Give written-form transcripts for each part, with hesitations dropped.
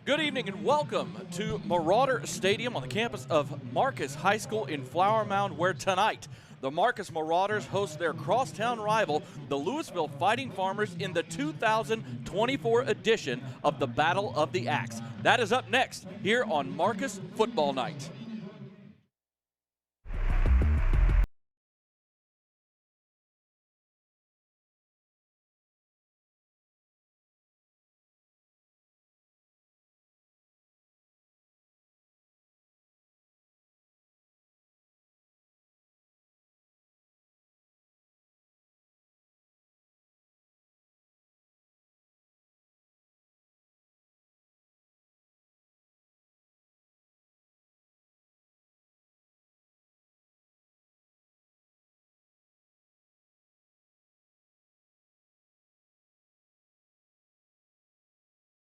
Good evening and welcome to Marauder Stadium on the campus of Marcus High School in Flower Mound, where tonight the Marcus Marauders host their crosstown rival, the Lewisville Fighting Farmers, in the 2024 edition of the Battle of the Axe. That is up next here on Marcus Football Night.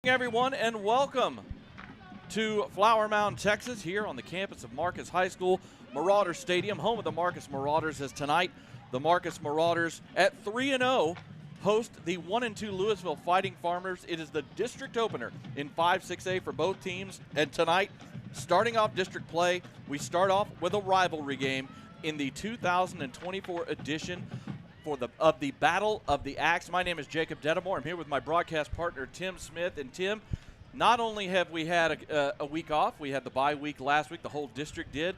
Everyone, and welcome to Flower Mound, Texas, here on the campus of Marcus High School, Marauder Stadium, home of the Marcus Marauders. As tonight, the Marcus Marauders at 3-0 host the 1-2 Lewisville Fighting Farmers. It is the district opener in 5-6A for both teams, and tonight, starting off district play, we start off with a rivalry game in the 2024 edition of the Battle of the Axe. My name is Jacob Dedamore. I'm here with my broadcast partner, Tim Smith. And Tim, not only have we had a week off, we had the bye week last week, the whole district did,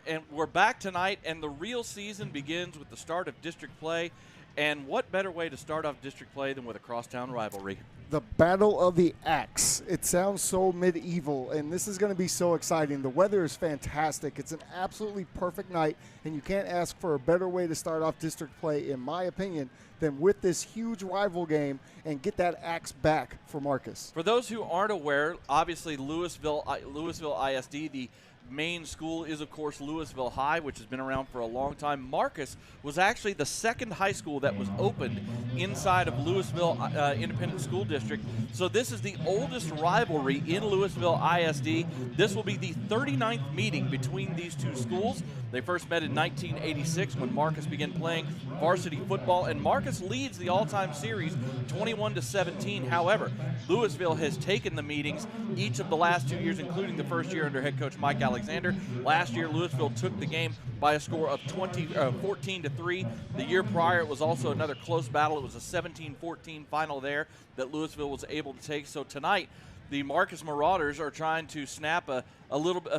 and we're back tonight, and the real season begins with the start of district play. And what better way to start off district play than with a crosstown rivalry? The Battle of the Axe. It sounds so medieval, and this is going to be so exciting. The weather is fantastic. It's an absolutely perfect night, and you can't ask for a better way to start off district play, in my opinion, than with this huge rival game and get that axe back for Marcus. For those who aren't aware, obviously Lewisville ISD, the main school is, of course, Lewisville High, which has been around for a long time. Marcus was actually the second high school that was opened inside of Lewisville Independent School District. So this is the oldest rivalry in Lewisville ISD. This will be the 39th meeting between these two schools. They first met in 1986 when Marcus began playing varsity football, and Marcus leads the all-time series 21-17. However, Lewisville has taken the meetings each of the last 2 years, including the first year under head coach Mike Alexander. Last year, Lewisville took the game by a score of 14-3. The year prior, it was also another close battle. It was a 17-14 final there that Lewisville was able to take. So tonight, the Marcus Marauders are trying to snap a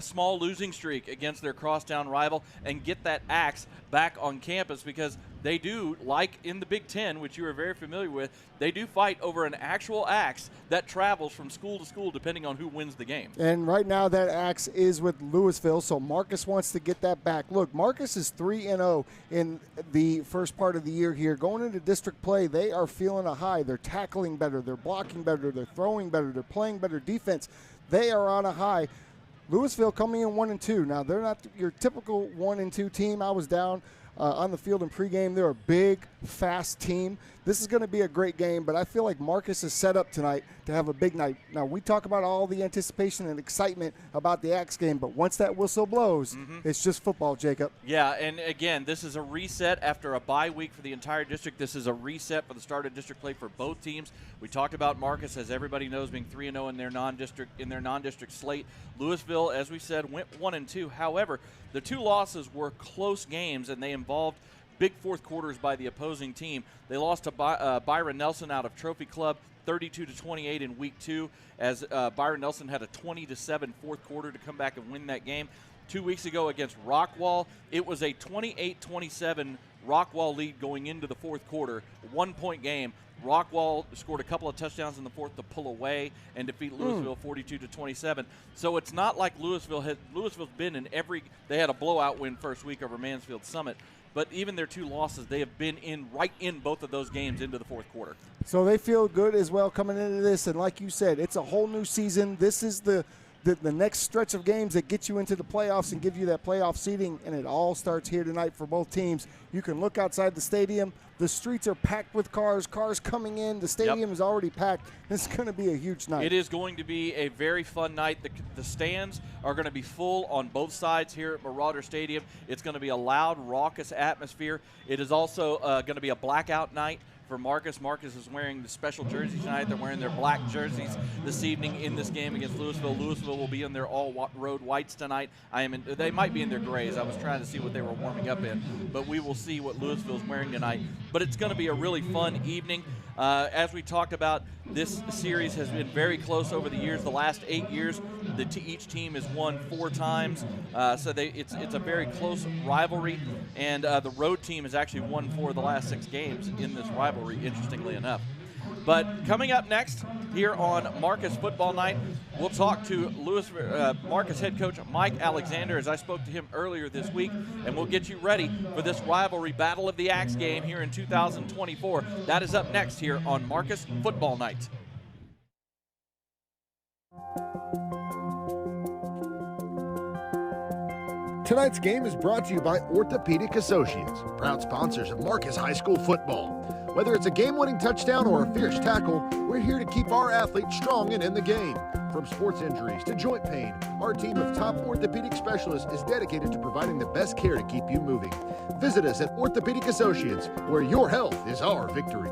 small losing streak against their crosstown rival and get that axe back on campus, because they do, like in the Big Ten, which you are very familiar with, they do fight over an actual axe that travels from school to school depending on who wins the game. And right now that axe is with Lewisville, so Marcus wants to get that back. Look, Marcus is 3-0 in the first part of the year here. Going into district play, they are feeling a high. They're tackling better, they're blocking better, they're throwing better, they're playing better defense. They are on a high. Lewisville coming in 1-2. Now, they're not your typical 1-2 team. I was down on the field in pregame. They're a big, fast team. This is going to be a great game, but I feel like Marcus is set up tonight to have a big night. Now, we talk about all the anticipation and excitement about the Axe game, but once that whistle blows, it's just football, Jacob. Yeah, and again, this is a reset after a bye week for the entire district. This is a reset for the start of district play for both teams. We talked about Marcus, as everybody knows, being 3-0 in their non-district slate. Lewisville, as we said, went 1-2. However, the two losses were close games, and they involved big fourth quarters by the opposing team. They lost to Byron Nelson out of Trophy Club 32-28 in week 2, as Byron Nelson had a 20-7 fourth quarter to come back and win that game. 2 weeks ago against Rockwall, it was a 28-27 Rockwall lead going into the fourth quarter, 1-point game. Rockwall scored a couple of touchdowns in the fourth to pull away and defeat Lewisville 42-27. So it's not like Lewisville's been in every – they had a blowout win first week over Mansfield Summit. But even their two losses, they have been right in both of those games into the fourth quarter. So they feel good as well coming into this. And like you said, it's a whole new season. This is the next stretch of games that get you into the playoffs and give you that playoff seeding, and it all starts here tonight for both teams. You can look outside the stadium. The streets are packed with cars coming in. The stadium is already packed. This is going to be a huge night. It is going to be a very fun night. The stands are going to be full on both sides here at Marauder Stadium. It's going to be a loud, raucous atmosphere. It is also going to be a blackout night for Marcus. Marcus is wearing the special jersey tonight. They're wearing their black jerseys this evening in this game against Lewisville. Lewisville will be in their all-road whites tonight. They might be in their grays. I was trying to see what they were warming up in, but we will see what Lewisville's wearing tonight. But it's going to be a really fun evening. As we talked about, this series has been very close over the years. The last 8 years, each team has won 4 times. So it's a very close rivalry, and the road team has actually won 4 of the last 6 games in this rivalry, interestingly enough. But coming up next here on Marcus Football Night, we'll talk to Marcus head coach Mike Alexander, as I spoke to him earlier this week, and we'll get you ready for this rivalry Battle of the Axe game here in 2024. That is up next here on Marcus Football Night. Tonight's game is brought to you by Orthopedic Associates, proud sponsors of Marcus High School football. Whether it's a game-winning touchdown or a fierce tackle, we're here to keep our athletes strong and in the game. From sports injuries to joint pain, our team of top orthopedic specialists is dedicated to providing the best care to keep you moving. Visit us at Orthopedic Associates, where your health is our victory.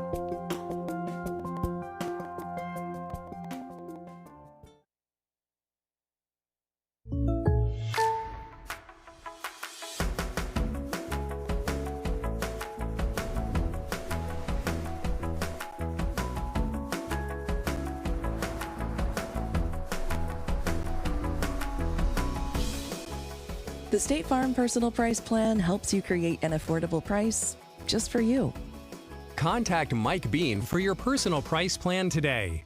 The State Farm Personal Price Plan helps you create an affordable price just for you. Contact Mike Bean for your personal price plan today.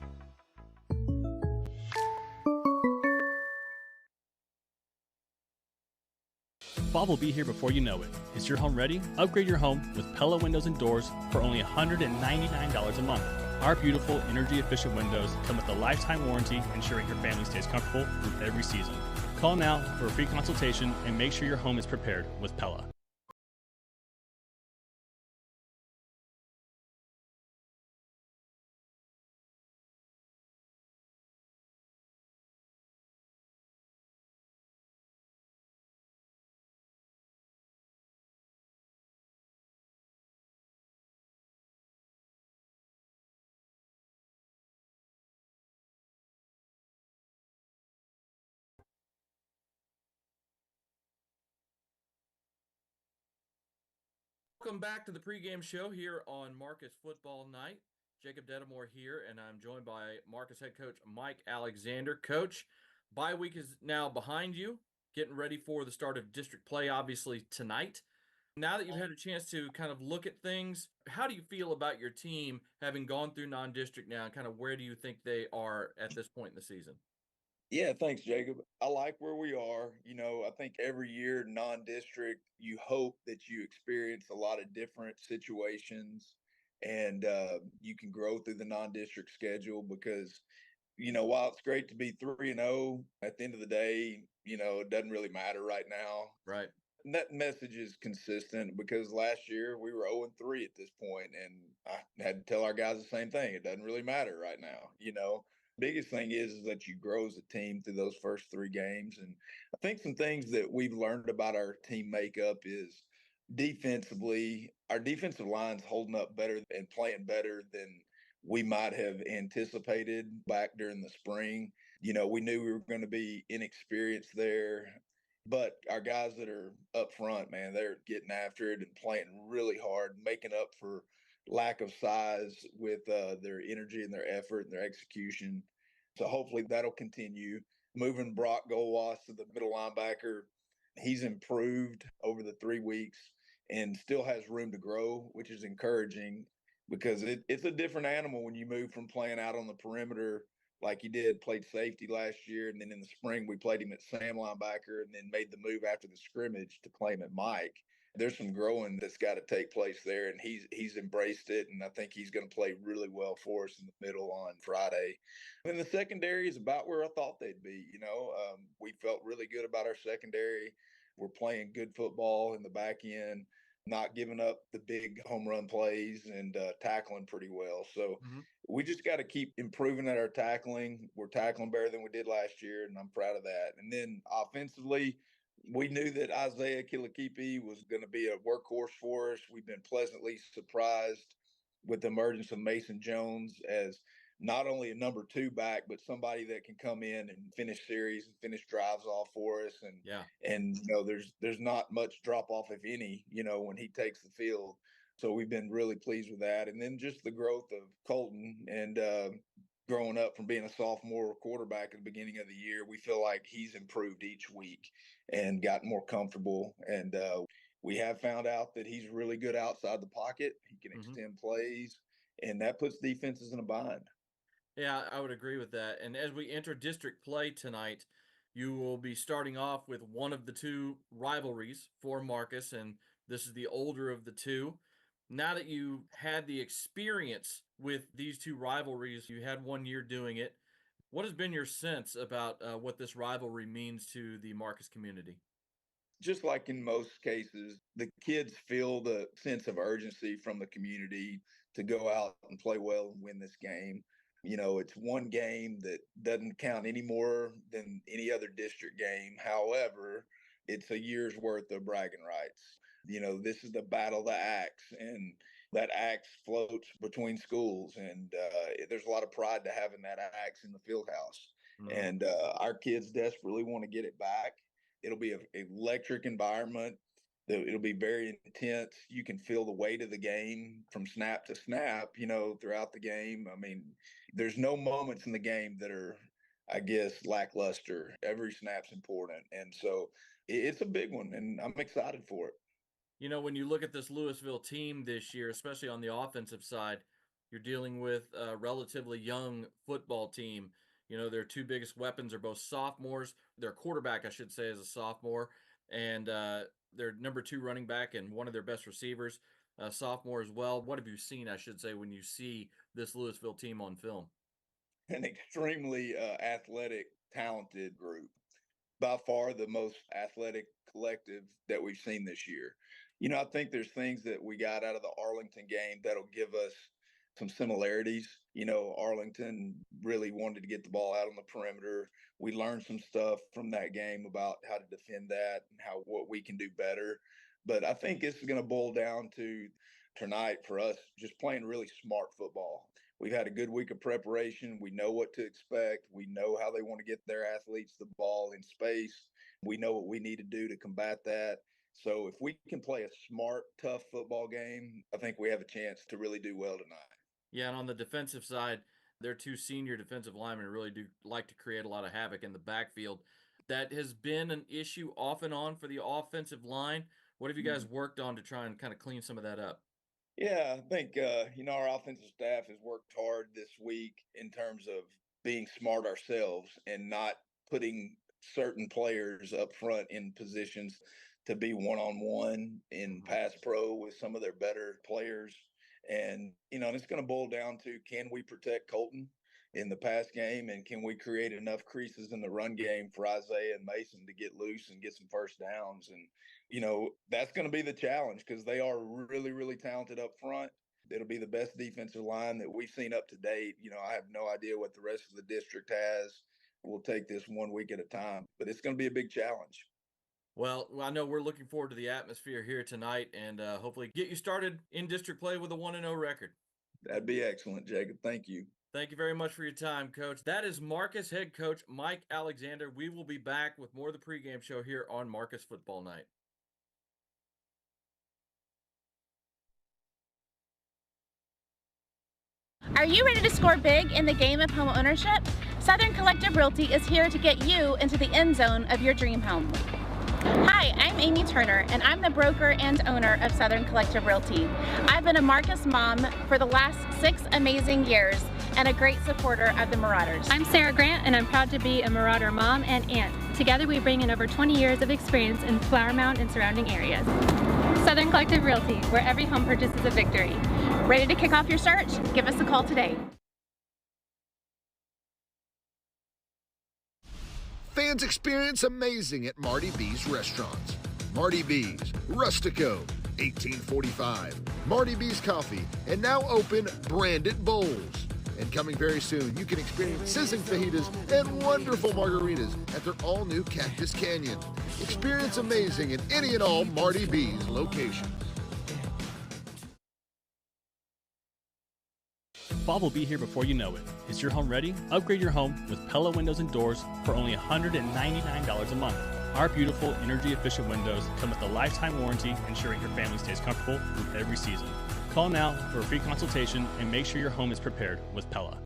Fall will be here before you know it. Is your home ready? Upgrade your home with Pella Windows and Doors for only $199 a month. Our beautiful, energy-efficient windows come with a lifetime warranty, ensuring your family stays comfortable through every season. Call now for a free consultation and make sure your home is prepared with Pella. Welcome back to the pregame show here on Marcus Football Night. Jacob Dedamore here, and I'm joined by Marcus head coach Mike Alexander. Coach, bye week is now behind you, getting ready for the start of district play, obviously, tonight. Now that you've had a chance to kind of look at things, how do you feel about your team having gone through non-district now, and kind of where do you think they are at this point in the season? Yeah, thanks, Jacob. I like where we are. I think every year non-district, you hope that you experience a lot of different situations and you can grow through the non-district schedule because, while it's great to be 3-0, at the end of the day, it doesn't really matter right now. Right. And that message is consistent because last year we were 0-3 at this point, and I had to tell our guys the same thing. It doesn't really matter right now, Biggest thing is that you grow as a team through those first 3 games. And I think some things that we've learned about our team makeup is defensively, our defensive line's holding up better and playing better than we might have anticipated back during the spring. We knew we were going to be inexperienced there, but our guys that are up front, man, they're getting after it and playing really hard, making up for lack of size with their energy and their effort and their execution. So hopefully that'll continue. Moving Brock Goldwas to the middle linebacker, he's improved over the 3 weeks and still has room to grow, which is encouraging because it's a different animal when you move from playing out on the perimeter like he did, played safety last year. And then in the spring, we played him at Sam linebacker and then made the move after the scrimmage to play him at Mike. There's some growing that's got to take place there. And he's embraced it. And I think he's going to play really well for us in the middle on Friday. And the secondary is about where I thought they'd be. We felt really good about our secondary. We're playing good football in the back end, not giving up the big home run plays and tackling pretty well. So we just got to keep improving at our tackling. We're tackling better than we did last year, and I'm proud of that. And then offensively, we knew that Isaiah Kilikipi was going to be a workhorse for us. We've been pleasantly surprised with the emergence of Mason Jones as not only a number 2 back, but somebody that can come in and finish series and finish drives off for us. And there's not much drop off, if any, when he takes the field. So we've been really pleased with that. And then just the growth of Colton and growing up from being a sophomore quarterback at the beginning of the year, we feel like he's improved each week and gotten more comfortable. And we have found out that he's really good outside the pocket. He can extend plays, and that puts defenses in a bind. Yeah, I would agree with that. And as we enter district play tonight, you will be starting off with one of the 2 rivalries for Marcus, and this is the older of the 2. Now that you had the experience with these 2 rivalries, you had 1 year doing it. What has been your sense about what this rivalry means to the Marcus community? Just like in most cases, the kids feel the sense of urgency from the community to go out and play well and win this game. It's one game that doesn't count any more than any other district game. However, it's a year's worth of bragging rights. This is the battle of the axe, and that axe floats between schools. And there's a lot of pride to having that axe in the field house. And our kids desperately want to get it back. It'll be an electric environment. It'll be very intense. You can feel the weight of the game from snap to snap, throughout the game. I mean, there's no moments in the game that are, I guess, lackluster. Every snap's important. And so it's a big one, and I'm excited for it. When you look at this Lewisville team this year, especially on the offensive side, you're dealing with a relatively young football team. Their 2 biggest weapons are both sophomores. Their quarterback, I should say, is a sophomore. And their number 2 running back and one of their best receivers, sophomore as well. What have you seen, I should say, when you see this Lewisville team on film? An extremely athletic, talented group. By far the most athletic collective that we've seen this year. I think there's things that we got out of the Arlington game that'll give us some similarities. Arlington really wanted to get the ball out on the perimeter. We learned some stuff from that game about how to defend that and what we can do better. But I think this is going to boil down to tonight for us just playing really smart football. We've had a good week of preparation. We know what to expect. We know how they want to get their athletes the ball in space. We know what we need to do to combat that. So if we can play a smart, tough football game, I think we have a chance to really do well tonight. Yeah, and on the defensive side, their 2 senior defensive linemen really do like to create a lot of havoc in the backfield. That has been an issue off and on for the offensive line. What have you guys worked on to try and kind of clean some of that up? Yeah, I think, our offensive staff has worked hard this week in terms of being smart ourselves and not putting certain players up front in positions to be one-on-one in pass pro with some of their better players. And, it's going to boil down to, can we protect Colton? in the pass game, and can we create enough creases in the run game for Isaiah and Mason to get loose and get some first downs? And, that's going to be the challenge because they are really, really talented up front. It'll be the best defensive line that we've seen up to date. I have no idea what the rest of the district has. We'll take this 1 week at a time, but it's going to be a big challenge. Well, I know we're looking forward to the atmosphere here tonight and hopefully get you started in district play with a 1-0 record. That'd be excellent, Jacob. Thank you. Thank you very much for your time, Coach. That is Marcus head coach Mike Alexander. We will be back with more of the pregame show here on Marcus Football Night. Are you ready to score big in the game of home ownership? Southern Collective Realty is here to get you into the end zone of your dream home. Hi, I'm Amy Turner, and I'm the broker and owner of Southern Collective Realty. I've been a Marcus mom for the last 6 amazing years and a great supporter of the Marauders. I'm Sarah Grant, and I'm proud to be a Marauder mom and aunt. Together we bring in over 20 years of experience in Flower Mound and surrounding areas. Southern Collective Realty, where every home purchase is a victory. Ready to kick off your search? Give us a call today. Fans experience amazing at Marty B's restaurants. Marty B's, Rustico, 1845. Marty B's Coffee, and now open Branded Bowls. And coming very soon, you can experience sizzling fajitas and wonderful margaritas at their all-new Cactus Canyon. Experience amazing in any and all Marty B's locations. Fall will be here before you know it. Is your home ready? Upgrade your home with Pella Windows and Doors for only $199 a month. Our beautiful, energy-efficient windows come with a lifetime warranty, ensuring your family stays comfortable through every season. Call now for a free consultation and make sure your home is prepared with Pella.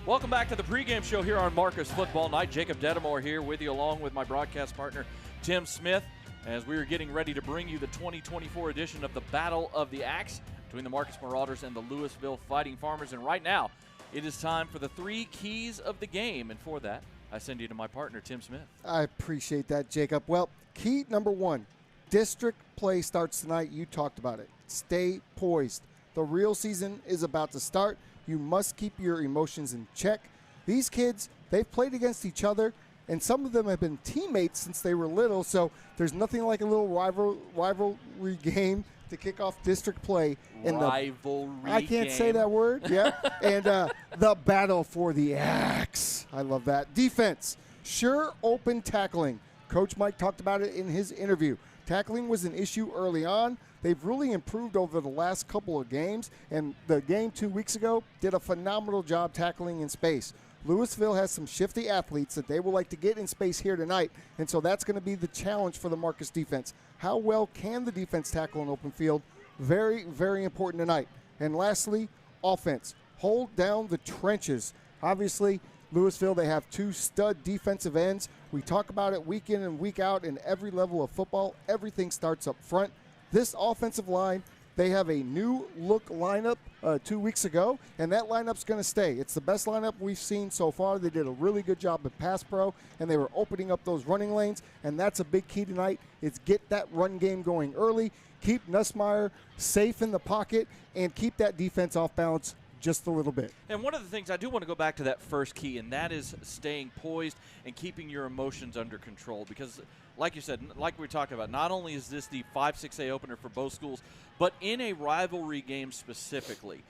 Welcome back to the pregame show here on Marcus Football Night. Jacob Dedamore here with you, along with my broadcast partner, Tim Smith, as we are getting ready to bring you the 2024 edition of the Battle of the Axe between the Marcus Marauders and the Lewisville Fighting Farmers. And right now, it is time for the 3 keys of the game. And for that, I send you to my partner, Tim Smith. I appreciate that, Jacob. Well, key number 1, district play starts tonight. You talked about it. Stay poised. The real season is about to start. You must keep your emotions in check. These kids, they've played against each other, and some of them have been teammates since they were little, so there's nothing like a little rivalry game to kick off district play. I can't say that word, yeah. And the battle for the axe. I love that. Defense, sure open tackling. Coach Mike talked about it in his interview. Tackling was an issue early on. They've really improved over the last couple of games, and the game 2 weeks ago did a phenomenal job tackling in space. Lewisville has some shifty athletes that they will like to get in space here tonight, and so that's going to be the challenge for the Marcus defense. How well can the defense tackle an open field? Very, very important tonight. And lastly, offense. Hold down the trenches. Obviously, Lewisville, they have 2 stud defensive ends. We talk about it week in and week out in every level of football. Everything starts up front. This offensive line, they have a new look lineup 2 weeks ago, and that lineup's going to stay. It's the best lineup we've seen so far. They did a really good job at pass pro, and they were opening up those running lanes, and that's a big key tonight is get that run game going early, keep Nussmeier safe in the pocket, and keep that defense off balance just a little bit. And one of the things I do want to go back to that first key, and that is staying poised and keeping your emotions under control, because like you said, like we talked about, not only is this the 5-6A opener for both schools, but in a rivalry game specifically,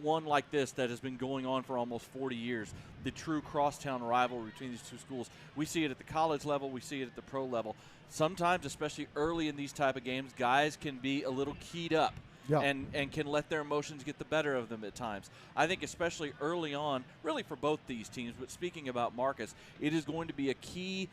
one like this that has been going on for almost 40 years, the true crosstown rivalry between these 2 schools. We see it at the college level, we see it at the pro level. Sometimes, especially early in these type of games, guys can be a little keyed up. Yeah. And can let their emotions get the better of them at times. I think especially early on, really for both these teams, but speaking about Marcus, it is going to be a key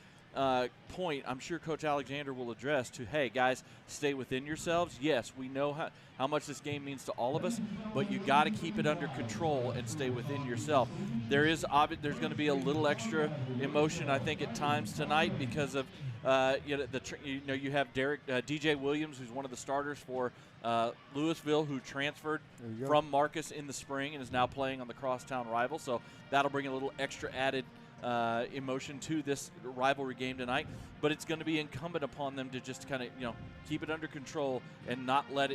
point I'm sure Coach Alexander will address to, hey, guys, stay within yourselves. Yes, we know how much this game means to all of us, but you got to keep it under control and stay within yourself. There's going to be a little extra emotion, I think, at times tonight because of you have DJ Williams, who's one of the starters for Lewisville, who transferred from Marcus in the spring and is now playing on the crosstown rival. So that'll bring a little extra added emotion to this rivalry game tonight, but it's going to be incumbent upon them to just kind of keep it under control and not let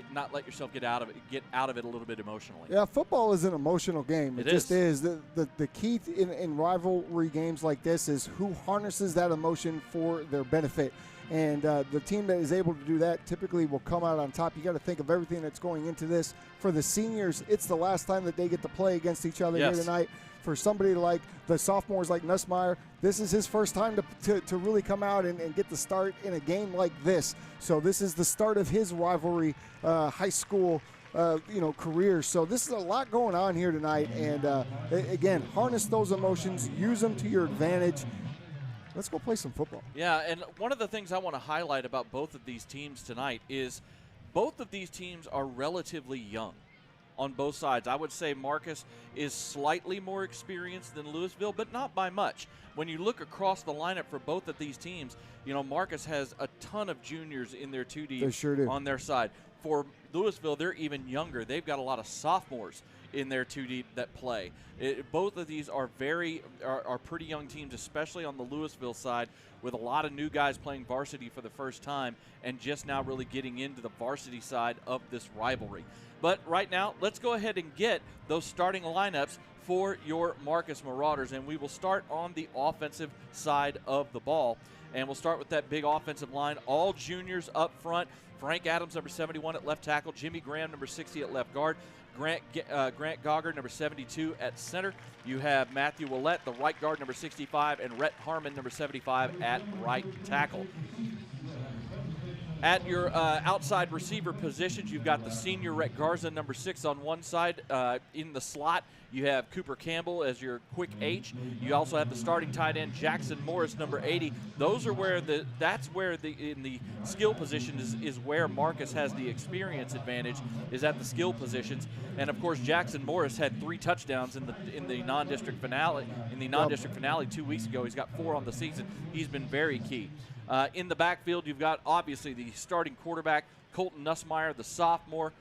yourself get out of it a little bit emotionally. Yeah, football is an emotional game. It just is. The key in rivalry games like this is who harnesses that emotion for their benefit. And the team that is able to do that typically will come out on top. You got to think of everything that's going into this. For the seniors, it's the last time that they get to play against each other here tonight. For somebody like the sophomores like Nussmeier, this is his first time to really come out and get the start in a game like this. So this is the start of his rivalry high school career. So this is a lot going on here tonight. And again, harness those emotions, use them to your advantage. Let's go play some football. Yeah, and one of the things I want to highlight about both of these teams tonight is both of these teams are relatively young on both sides. I would say Marcus is slightly more experienced than Lewisville, but not by much. When you look across the lineup for both of these teams, Marcus has a ton of juniors in their 2D they sure do. On their side. For Lewisville, they're even younger. They've got a lot of sophomores in their 2D that play. Both of these are pretty young teams, especially on the Lewisville side, with a lot of new guys playing varsity for the first time and just now really getting into the varsity side of this rivalry. But right now, let's go ahead and get those starting lineups for your Marcus Marauders, and we will start on the offensive side of the ball. And we'll start with that big offensive line, all juniors up front. Frank Adams, number 71 at left tackle. Jimmy Graham, number 60 at left guard. Grant Gogger, number 72 at center. You have Matthew Willett, the right guard, number 65, and Rhett Harmon, number 75 at right tackle. At your outside receiver positions, you've got the senior Rhett Garza, number 6 on one side. In the slot, you have Cooper Campbell as your quick H. You also have the starting tight end Jackson Morris, number 80. Those are where in the skill position is where Marcus has the experience advantage, is at the skill positions. And of course, Jackson Morris had 3 touchdowns in the non-district finale. In the non-district finale 2 weeks ago, he's got 4 on the season. He's been very key. In the backfield, you've got obviously the starting quarterback, Colton Nussmeier, the sophomore.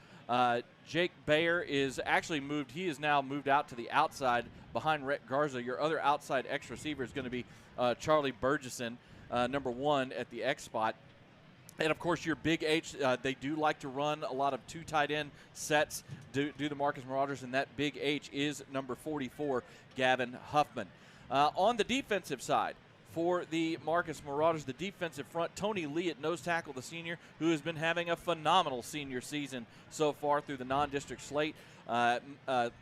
Jake Bayer is actually moved. He is now moved out to the outside behind Rhett Garza. Your other outside X receiver is going to be Charlie Burgesson, number 1 at the X spot. And, of course, your big H, they do like to run a lot of 2 tight end sets, do the Marcus Marauders, and that big H is number 44, Gavin Huffman. On the defensive side, for the Marcus Marauders, the defensive front, Tony Lee at nose tackle, the senior, who has been having a phenomenal senior season so far through the non-district slate. Maddox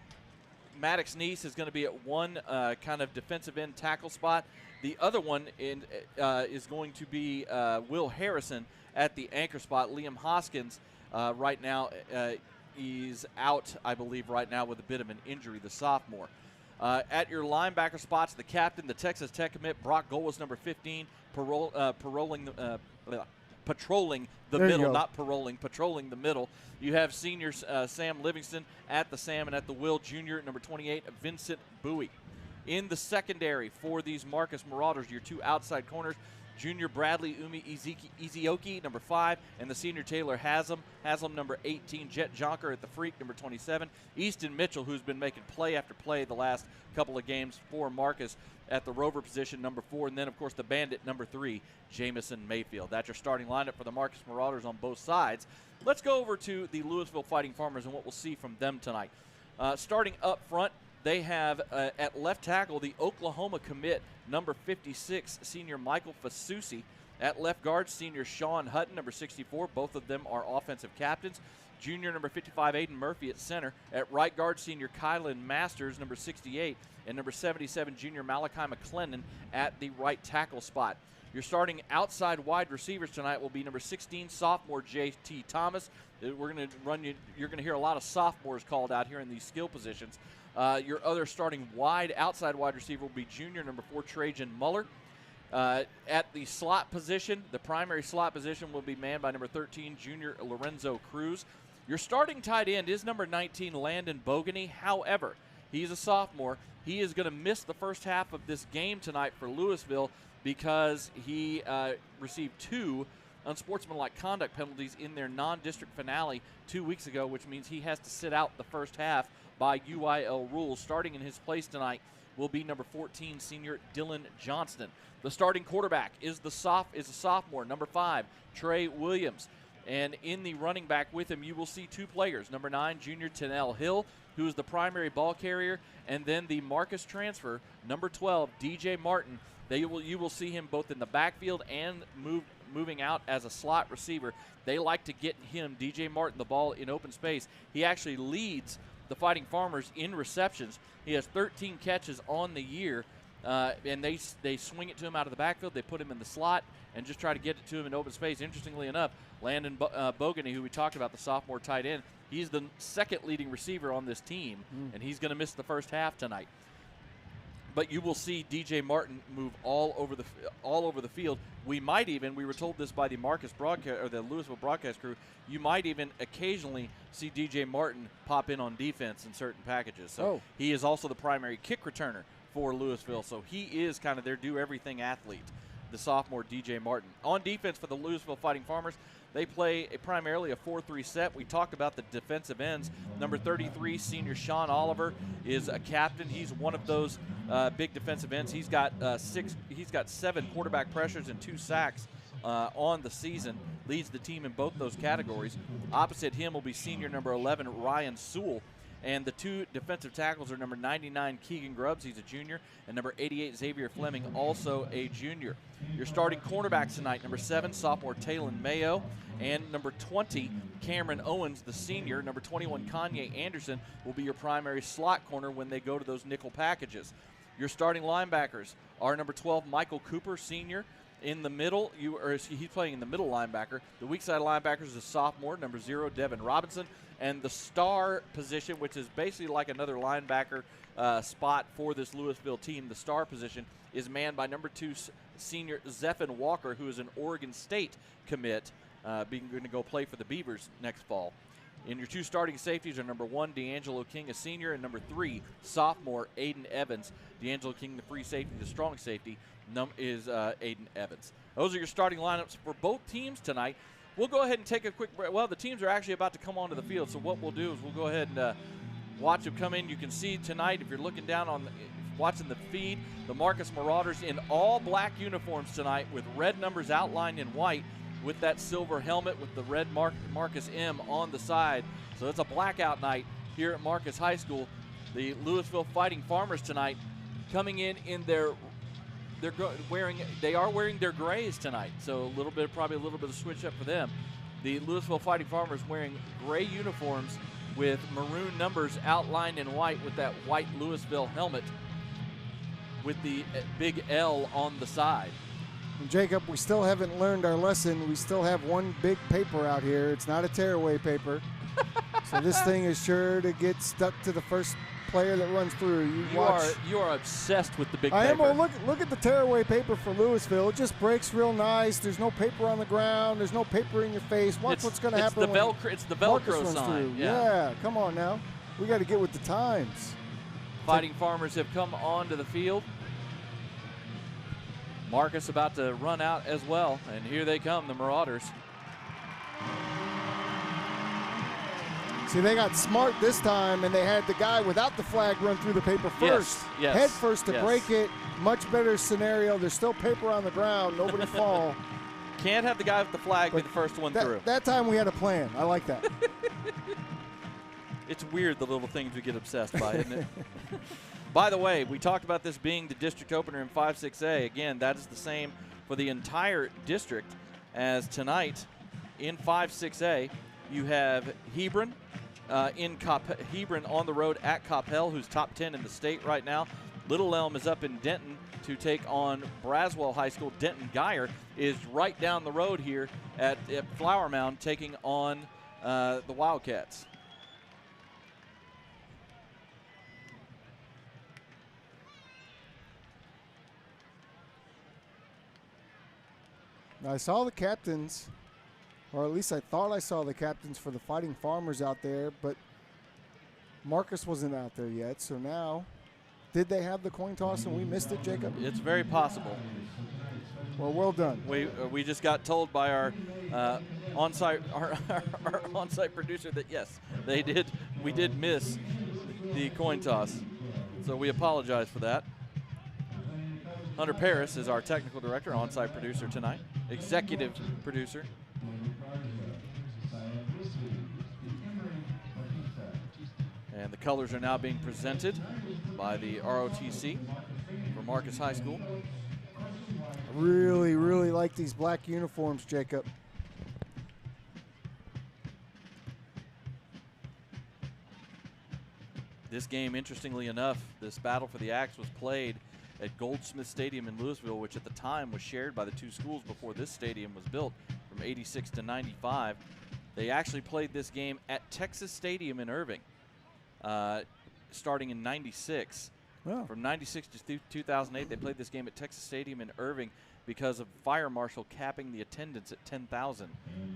Neese is going to be at one kind of defensive end tackle spot. The other one is going to be Will Harrison at the anchor spot. Liam Hoskins right now he's out, I believe, right now with a bit of an injury, the sophomore. At your linebacker spots, the captain, the Texas Tech commit, Brock Gold, number 15, patrolling the middle, not paroling, patrolling the middle. You have seniors Sam Livingston at the Sam and at the Will, junior, number 28, Vincent Bowie. In the secondary for these Marcus Marauders, your 2 outside corners, junior Bradley Ezioki, number 5, and the senior Taylor Haslam, number 18, Jet Jonker at the Freak, number 27, Easton Mitchell, who's been making play after play the last couple of games for Marcus at the Rover position, number 4, and then, of course, the Bandit, number 3, Jamison Mayfield. That's your starting lineup for the Marcus Marauders on both sides. Let's go over to the Lewisville Fighting Farmers and what we'll see from them tonight. Starting up front, they have at left tackle the Oklahoma commit, number 56, senior Michael Fasusi. At left guard, senior Sean Hutton, number 64. Both of them are offensive captains. Junior number 55, Aiden Murphy at center. At right guard, senior Kylan Masters, number 68. And number 77, junior Malachi McClendon at the right tackle spot. Your starting outside wide receivers tonight will be number 16, sophomore J.T. Thomas. We're going to run you. You're going to hear a lot of sophomores called out here in these skill positions. Your other starting outside wide receiver will be junior number 4, Trajan Muller. At the slot position, the primary slot position will be manned by number 13, junior Lorenzo Cruz. Your starting tight end is number 19, Landon Bogany. However, he's a sophomore. He is going to miss the first half of this game tonight for Lewisville because he received 2 unsportsmanlike conduct penalties in their non-district finale 2 weeks ago, which means he has to sit out the first half by UIL rules. Starting in his place tonight will be number 14, senior Dylan Johnston. The starting quarterback is a sophomore, number 5, Trey Williams. And in the running back with him, you will see 2 players, number 9, junior Tennell Hill, who is the primary ball carrier, and then the Marcus transfer, number 12, DJ Martin. You will see him both in the backfield and moving out as a slot receiver. They like to get him, DJ Martin, the ball in open space. He actually leads the Fighting Farmers in receptions. He has 13 catches on the year, and they swing it to him out of the backfield. They put him in the slot and just try to get it to him in open space. Interestingly enough, Landon Bogany, who we talked about, the sophomore tight end, he's the second leading receiver on this team, and he's going to miss the first half tonight. But you will see DJ Martin move all over the field. We were told this by the the Lewisville broadcast crew, you might even occasionally see DJ Martin pop in on defense in certain packages. So he is also the primary kick returner for Lewisville. So he is kind of their do-everything athlete, the sophomore DJ Martin. On defense for the Lewisville Fighting Farmers, they play primarily a 4-3 set. We talked about the defensive ends. Number 33, senior Sean Oliver, is a captain. He's one of those big defensive ends. He's got 7 quarterback pressures and 2 sacks on the season. Leads the team in both those categories. Opposite him will be senior number 11, Ryan Sewell. And the 2 defensive tackles are number 99, Keegan Grubbs, he's a junior, and number 88, Xavier Fleming, also a junior. Your starting cornerbacks tonight, number 7, sophomore Talon Mayo, and number 20, Cameron Owens, the senior. Number 21, Kanye Anderson, will be your primary slot corner when they go to those nickel packages. Your starting linebackers are number 12, Michael Cooper, senior. In the middle, he's playing in the middle linebacker. The weak side linebacker is a sophomore, number 0, Devin Robinson. And the star position, which is basically like another linebacker spot for this Lewisville team, the star position is manned by number 2, senior Zephan Walker, who is an Oregon State commit, going to go play for the Beavers next fall. And your 2 starting safeties are number 1, D'Angelo King, a senior, and number 3, sophomore Aiden Evans. D'Angelo King, the free safety, the strong safety, is Aiden Evans. Those are your starting lineups for both teams tonight. We'll go ahead and take a quick break. Well, the teams are actually about to come onto the field, so what we'll do is we'll go ahead and watch them come in. You can see tonight, if you're looking down watching the feed, the Marcus Marauders in all black uniforms tonight with red numbers outlined in white with that silver helmet with the red Marcus M on the side. So it's a blackout night here at Marcus High School. The Lewisville Fighting Farmers tonight coming in they are wearing their grays tonight, so probably a little bit of switch up for them. The Lewisville Fighting Farmers wearing gray uniforms with maroon numbers outlined in white with that white Lewisville helmet with the big L on the side. And Jacob, we still haven't learned our lesson. We still have one big paper out here. It's not a tearaway paper. So this thing is sure to get stuck to the first player that runs through. You are obsessed with the big paper. I am. Well, look at the tearaway paper for Lewisville. It just breaks real nice. There's no paper on the ground. There's no paper in your face. Watch what's going to happen. It's the Velcro sign. Yeah, come on now. We got to get with the times. Fighting Farmers have come onto the field. Marcus about to run out as well, and here they come, the Marauders. See, they got smart this time, and they had the guy without the flag run through the paper first. Yes. Head first to break it. Much better scenario. There's still paper on the ground. Nobody fall. Can't have the guy with the flag be the first one through. That time we had a plan. I like that. It's weird, the little things we get obsessed by, isn't it? By the way, we talked about this being the district opener in 5-6A. Again, that is the same for the entire district as tonight in 5-6A. You have Hebron Hebron on the road at Coppell, who's top 10 in the state right now. Little Elm is up in Denton to take on Braswell High School. Denton Geyer is right down the road here at Flower Mound taking on the Wildcats. I saw the captains, or at least I thought I saw the captains for the Fighting Farmers out there, but Marcus wasn't out there yet. So now, did they have the coin toss and we missed it, Jacob? It's very possible. Well done. We just got told by our on-site our on-site producer that yes, we did miss the coin toss. So we apologize for that. Hunter Paris is our technical director, on-site producer tonight, executive producer. And the colors are now being presented by the ROTC for Marcus High School. Really, really like these black uniforms, Jacob. This game, interestingly enough, this battle for the axe was played at Goldsmith Stadium in Lewisville, which at the time was shared by the two schools before this stadium was built from '86 to '95. They actually played this game at Texas Stadium in Irving, starting in '96. Wow. From '96 to 2008, they played this game at Texas Stadium in Irving because of fire marshal capping the attendance at 10,000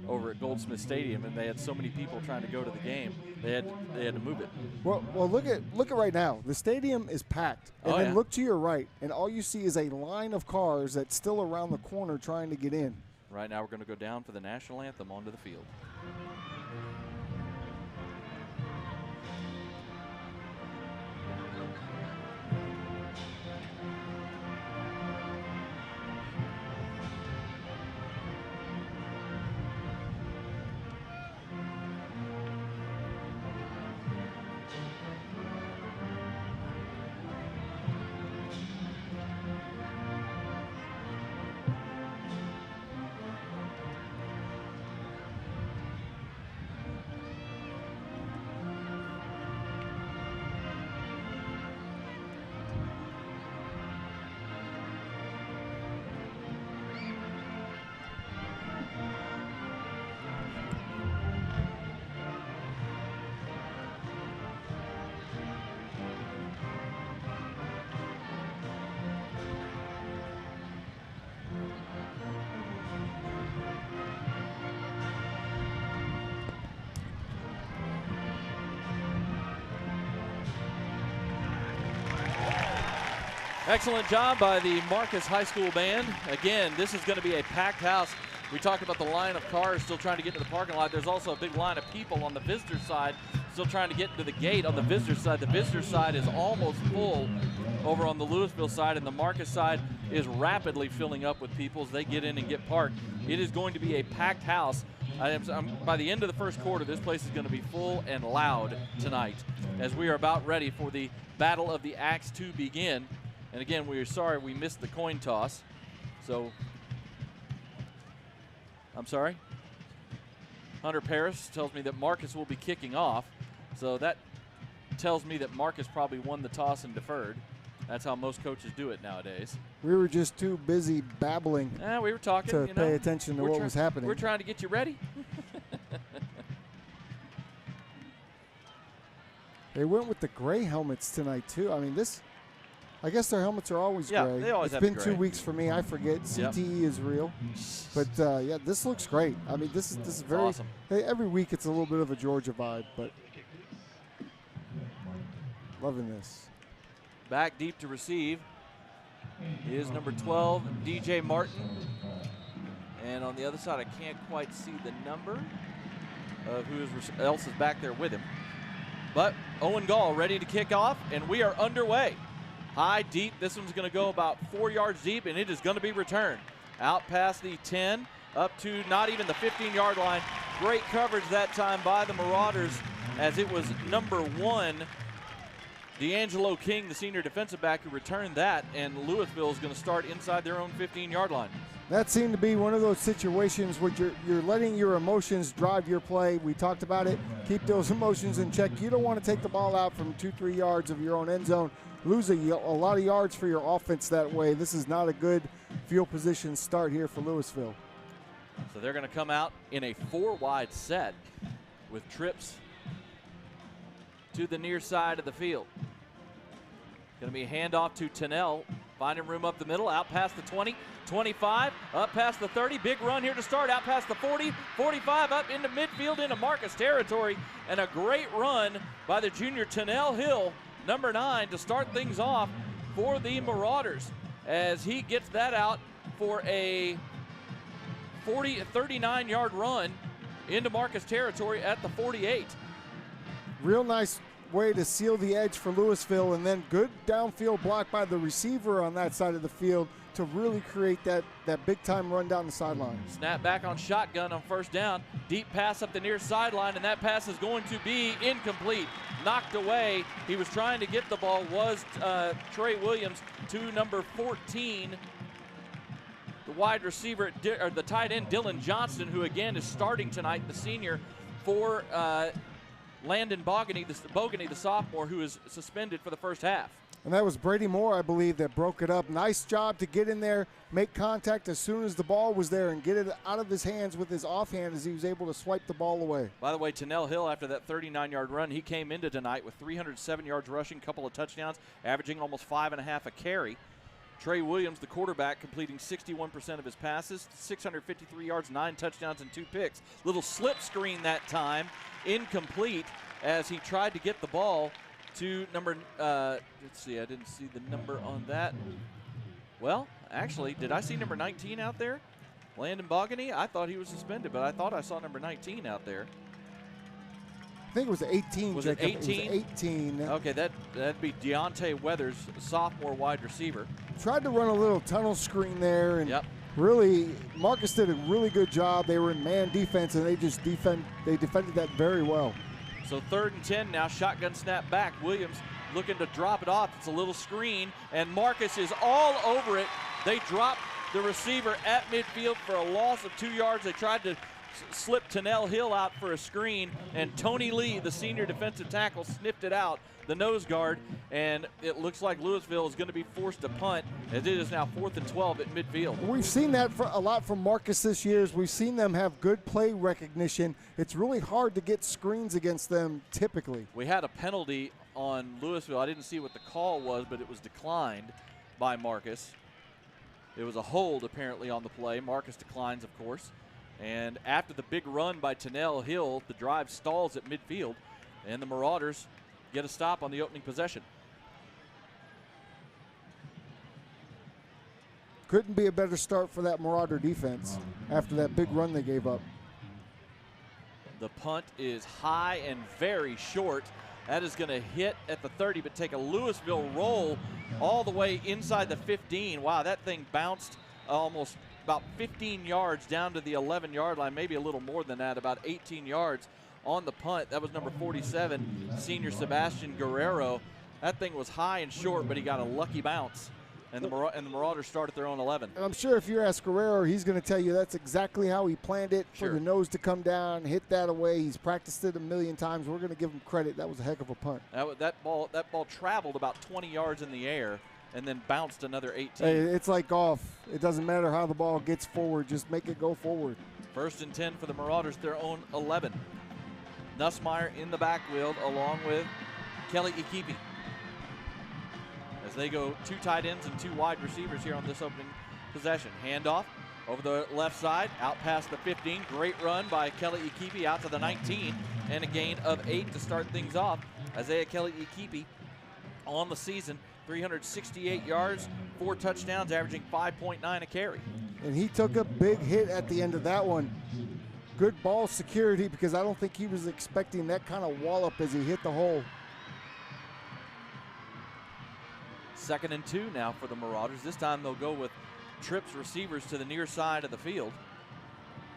over at Goldsmith Stadium, and they had so many people trying to go to the game, they had to move it. Well, look at right now. The stadium is packed, and then look to your right, and all you see is a line of cars that's still around the corner trying to get in. Right now, we're going to go down for the national anthem onto the field. Excellent job by the Marcus High School band. Again, this is going to be a packed house. We talked about the line of cars still trying to get to the parking lot. There's also a big line of people on the visitor side still trying to get to the gate on the visitor side. The visitor side is almost full over on the Lewisville side, and the Marcus side is rapidly filling up with people as they get in and get parked. It is going to be a packed house. By the end of the first quarter, this place is going to be full and loud tonight as we are about ready for the Battle of the Axe to begin. And again, we are sorry we missed the coin toss. So, I'm sorry. Hunter Paris tells me that Marcus will be kicking off. So that tells me that Marcus probably won the toss and deferred. That's how most coaches do it nowadays. We were just too busy babbling we were talking, to pay attention to what was happening. We're trying to get you ready. They went with the gray helmets tonight, too. I mean, I guess their helmets are always gray. They always it's have been gray. 2 weeks for me. I forget. CTE is real. But, yeah, this looks great. I mean, this is very awesome. Hey, every week it's a little bit of a Georgia vibe, but loving this. Back deep to receive is number 12, DJ Martin. And on the other side, I can't quite see the number of who else is back there with him. But Owen Gall ready to kick off, and we are underway. High, deep. This one's going to go about 4 yards deep, and it is going to be returned. Out past the 10, up to not even the 15-yard line. Great coverage that time by the Marauders as it was number 1, D'Angelo King, the senior defensive back, who returned that, and Lewisville is going to start inside their own 15-yard line. That seemed to be one of those situations where you're letting your emotions drive your play. We talked about it. Keep those emotions in check. You don't want to take the ball out from 2-3 yards of your own end zone. Lose a lot of yards for your offense that way. This is not a good field position start here for Lewisville. So they're going to come out in a 4-wide set with trips to the near side of the field. Going to be a handoff to Tennell Finding room up the middle, out past the 20, 25, up past the 30. Big run here to start, out past the 40, 45, up into midfield into Marcus territory. And a great run by the junior Tennell Hill, number 9, to start things off for the Marauders as he gets that out for a 39-yard run into Marcus territory at the 48. Real nice way to seal the edge for Lewisville, and then good downfield block by the receiver on that side of the field to really create that big-time run down the sideline. Snap back on shotgun on first down. Deep pass up the near sideline, and that pass is going to be incomplete. Knocked away. He was trying to get the ball, was Trey Williams to number 14. The wide receiver, or the tight end, Dylan Johnston, who again is starting tonight, the senior for Landon Bogany, the sophomore, who is suspended for the first half. And that was Brady Moore, I believe, that broke it up. Nice job to get in there, make contact as soon as the ball was there, and get it out of his hands with his offhand as he was able to swipe the ball away. By the way, Tennell Hill, after that 39-yard run, he came into tonight with 307 yards rushing, couple of touchdowns, averaging almost 5.5 a carry. Trey Williams, the quarterback, completing 61% of his passes, 653 yards, 9 touchdowns, and 2 picks. Little slip screen that time, incomplete, as he tried to get the ball to number, let's see, I didn't see the number on that. Well, actually, did I see number 19 out there? Landon Bogany? I thought he was suspended, but I thought I saw number 19 out there. I think it was 18. Was Jacob. it 18? It was 18. Okay, that'd be Deontay Weathers, sophomore wide receiver. Tried to run a little tunnel screen there, and yep. Really, Marcus did a really good job. They were in man defense, and they defended that very well. So 3rd and 10 now, shotgun snap back. Williams looking to drop it off. It's a little screen, and Marcus is all over it. They dropped the receiver at midfield for a loss of 2 yards. They tried to slip Tennell Hill out for a screen, and Tony Lee, the senior defensive tackle, sniffed it out, the nose guard, and it looks like Lewisville is going to be forced to punt, as it is now 4th and 12 at midfield. We've seen that a lot from Marcus this year. We've seen them have good play recognition. It's really hard to get screens against them typically. We had a penalty on Lewisville. I didn't see what the call was, but it was declined by Marcus. It was a hold apparently on the play. Marcus declines, of course. And after the big run by Tennell Hill, the drive stalls at midfield, and the Marauders get a stop on the opening possession. Couldn't be a better start for that Marauder defense after that big run they gave up. The punt is high and very short. That is going to hit at the 30, but take a Lewisville roll all the way inside the 15. Wow, that thing bounced almost about 15 yards down to the 11-yard line, maybe a little more than that, about 18 yards on the punt. That was number 47, senior Sebastian Guerrero. That thing was high and short, but he got a lucky bounce. And the Marauders start at their own 11. And I'm sure if you ask Guerrero, he's going to tell you that's exactly how he planned it, sure. For the nose to come down, hit that away. He's practiced it a million times. We're going to give him credit. That was a heck of a punt. That ball traveled about 20 yards in the air and then bounced another 18. Hey, it's like golf. It doesn't matter how the ball gets forward. Just make it go forward. 1st and 10 for the Marauders, their own 11. Nussmeier in the backfield along with Kelly Ikipi. As they go 2 tight ends and 2 wide receivers here on this opening possession. Handoff over the left side, out past the 15. Great run by Kelly Ikipi out to the 19, and a gain of 8 to start things off. Isaiah Kelly Ikipi on the season, 368 yards, 4 touchdowns, averaging 5.9 a carry. And he took a big hit at the end of that one. Good ball security, because I don't think he was expecting that kind of wallop as he hit the hole. 2nd and 2 now for the Marauders. This time they'll go with trips receivers to the near side of the field.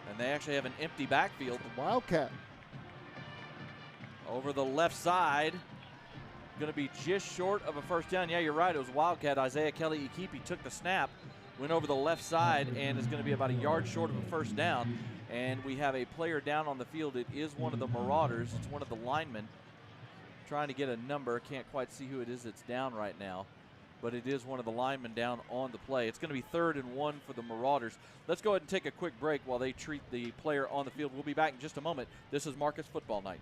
And they actually have an empty backfield. Wildcat. Over the left side. Going to be just short of a first down. Yeah, you're right. It was Wildcat. Isaiah Kelly Ikipi took the snap, went over the left side, and is going to be about a yard short of a first down. And we have a player down on the field. It is one of the Marauders. It's one of the linemen trying to get a number. Can't quite see who it is that's down right now, but it is one of the linemen down on the play. It's going to be 3rd and 1 for the Marauders. Let's go ahead and take a quick break while they treat the player on the field. We'll be back in just a moment. This is Marcus Football Night.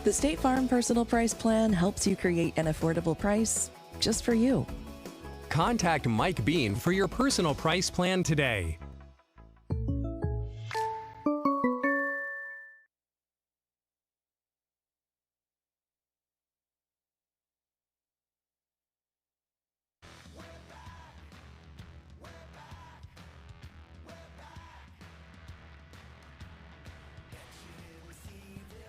The State Farm Personal Price Plan helps you create an affordable price just for you. Contact Mike Bean for your personal price plan today.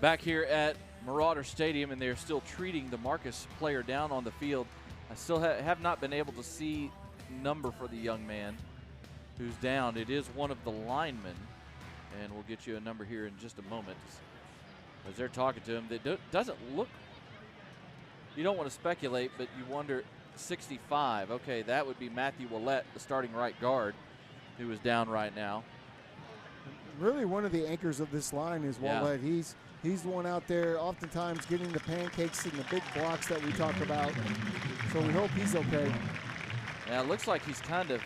Back here at Marauder Stadium, and they're still treating the Marcus player down on the field. I still have not been able to see number for the young man who's down. It is one of the linemen, and we'll get you a number here in just a moment. As they're talking to him, that doesn't look, you don't want to speculate, but you wonder, 65. Okay, that would be Matthew Willett, the starting right guard, who is down right now. Really one of the anchors of this line is Willett. Yeah. He's the one out there oftentimes getting the pancakes and the big blocks that we talk about. So we hope he's okay. Yeah, it looks like he's kind of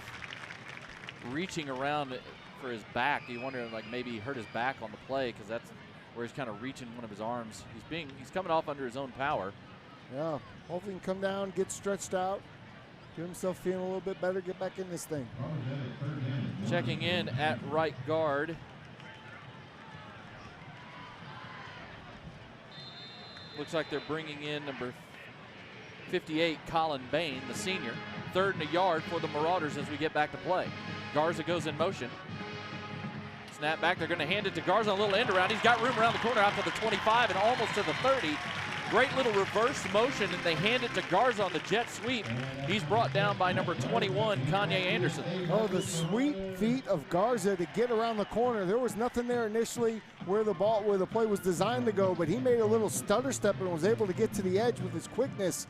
reaching around for his back. You wonder, like, maybe he hurt his back on the play, because that's where he's kind of reaching one of his arms. He's coming off under his own power. Yeah, hopefully he can come down, get stretched out, get himself feeling a little bit better, get back in this thing. Checking in at right guard. Looks like they're bringing in number 58, Colin Bain, the senior. 3rd and a yard for the Marauders as we get back to play. Garza goes in motion. Snap back, they're going to hand it to Garza, a little end around. He's got room around the corner out to the 25 and almost to the 30. Great little reverse motion, and they hand it to Garza on the jet sweep. He's brought down by number 21, Kanye Anderson. Oh, the sweet feet of Garza to get around the corner. There was nothing there initially where the play was designed to go, but he made a little stutter step and was able to get to the edge with his quickness.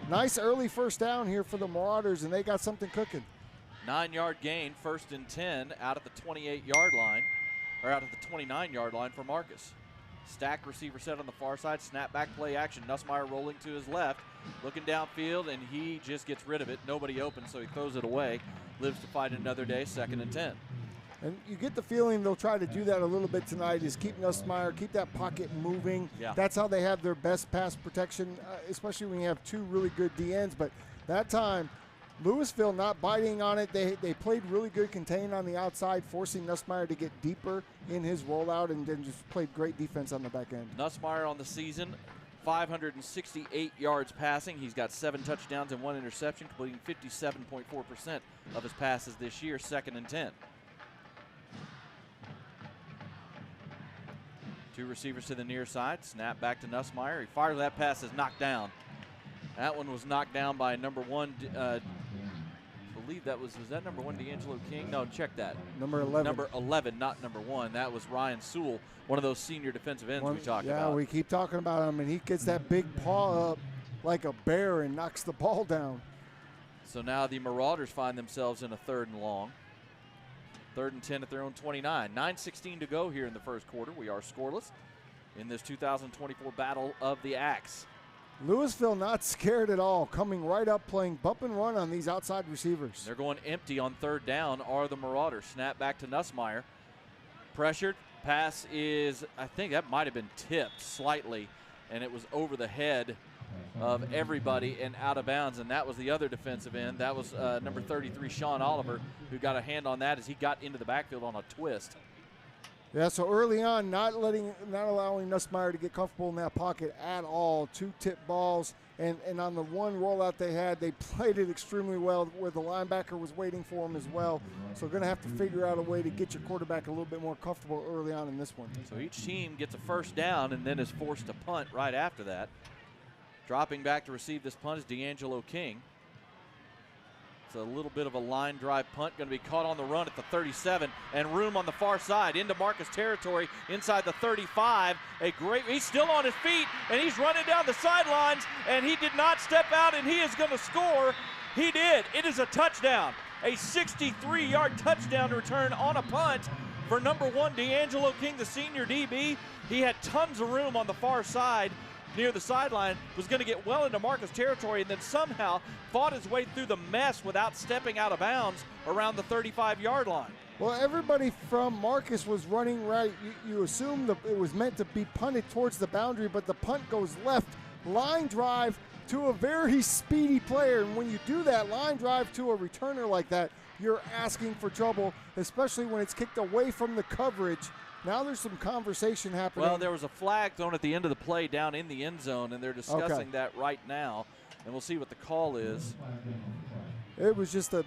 Nice early first down here for the Marauders, and they got something cooking. 9-yard gain, 1st and 10 out of the 28-yard line, or out of the 29-yard line for Marcus. Stack receiver set on the far side, snap back play action. Nussmeier rolling to his left, looking downfield, and he just gets rid of it. Nobody open, so he throws it away. Lives to fight another day, 2nd and 10. And you get the feeling they'll try to do that a little bit tonight, is keep Nussmeier, keep that pocket moving. Yeah. That's how they have their best pass protection, especially when you have 2 really good DNs. But that time, Lewisville not biting on it. They played really good contain on the outside, forcing Nussmeier to get deeper in his rollout, and then just played great defense on the back end. Nussmeier on the season, 568 yards passing. He's got 7 touchdowns and 1 interception, completing 57.4% of his passes this year, 2nd and 10. 2 receivers to the near side, snap back to Nussmeier. He fires, that pass is knocked down. That one was knocked down by number 1, I believe that was that number 1 D'Angelo King? No, check that. Number 11. Number 11, not number 1. That was Ryan Sewell, one of those senior defensive ends we talked about. Yeah, we keep talking about him, and he gets that big paw up like a bear and knocks the ball down. So now the Marauders find themselves in a 3rd and long. 3rd and 10 at their own 29. 9:16 to go here in the first quarter. We are scoreless in this 2024 Battle of the Axe. Lewisville not scared at all, coming right up, playing bump and run on these outside receivers. They're going empty on 3rd down are the Marauders. Snap back to Nussmeier. Pressured. Pass is, I think that might have been tipped slightly, and it was over the head of everybody and out of bounds, and that was the other defensive end. That was number 33, Sean Oliver, who got a hand on that as he got into the backfield on a twist. Yeah, so early on, not allowing Nussmeier to get comfortable in that pocket at all. 2 tip balls, and on the one rollout they had, they played it extremely well, where the linebacker was waiting for him as well. So going to have to figure out a way to get your quarterback a little bit more comfortable early on in this one. So each team gets a 1st down and then is forced to punt right after that. Dropping back to receive this punt is D'Angelo King. It's a little bit of a line drive punt, going to be caught on the run at the 37, and room on the far side into Marcus territory inside the 35. He's still on his feet, and he's running down the sidelines, and he did not step out, and he is going to score. He did. It is a touchdown, a 63-yard touchdown return on a punt for number 1, D'Angelo King, the senior DB. He had tons of room on the far side, near the sideline, was going to get well into Marcus territory, and then somehow fought his way through the mess without stepping out of bounds around the 35-yard line. Well, everybody from Marcus was running right. You assume that it was meant to be punted towards the boundary, but the punt goes left. Line drive to a very speedy player, and when you do that line drive to a returner like that, you're asking for trouble, especially when it's kicked away from the coverage. Now there's some conversation happening. Well, there was a flag thrown at the end of the play down in the end zone, and they're discussing that right now, and we'll see what the call is. It was just a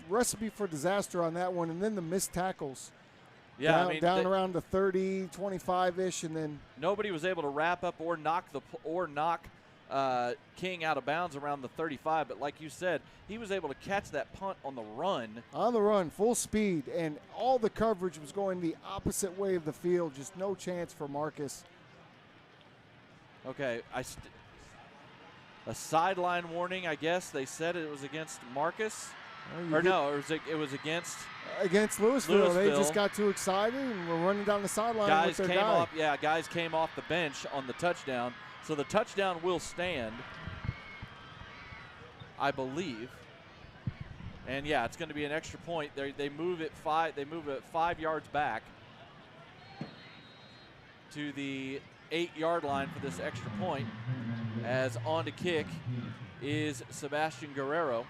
recipe for disaster on that one, and then the missed tackles. Yeah, down around the 30, 25-ish, and then nobody was able to wrap up or knock King out of bounds around the 35, but like you said, he was able to catch that punt on the run. On the run, full speed, and all the coverage was going the opposite way of the field. Just no chance for Marcus. Okay, a sideline warning, I guess. They said it was against Marcus. It was against Lewisville. They just got too excited and were running down the sideline with their guy. Guys came off the bench on the touchdown. So the touchdown will stand, I believe. And yeah, it's going to be an extra point. They move it 5 yards back to the 8-yard line for this extra point. As on to kick is Sebastian Guerrero.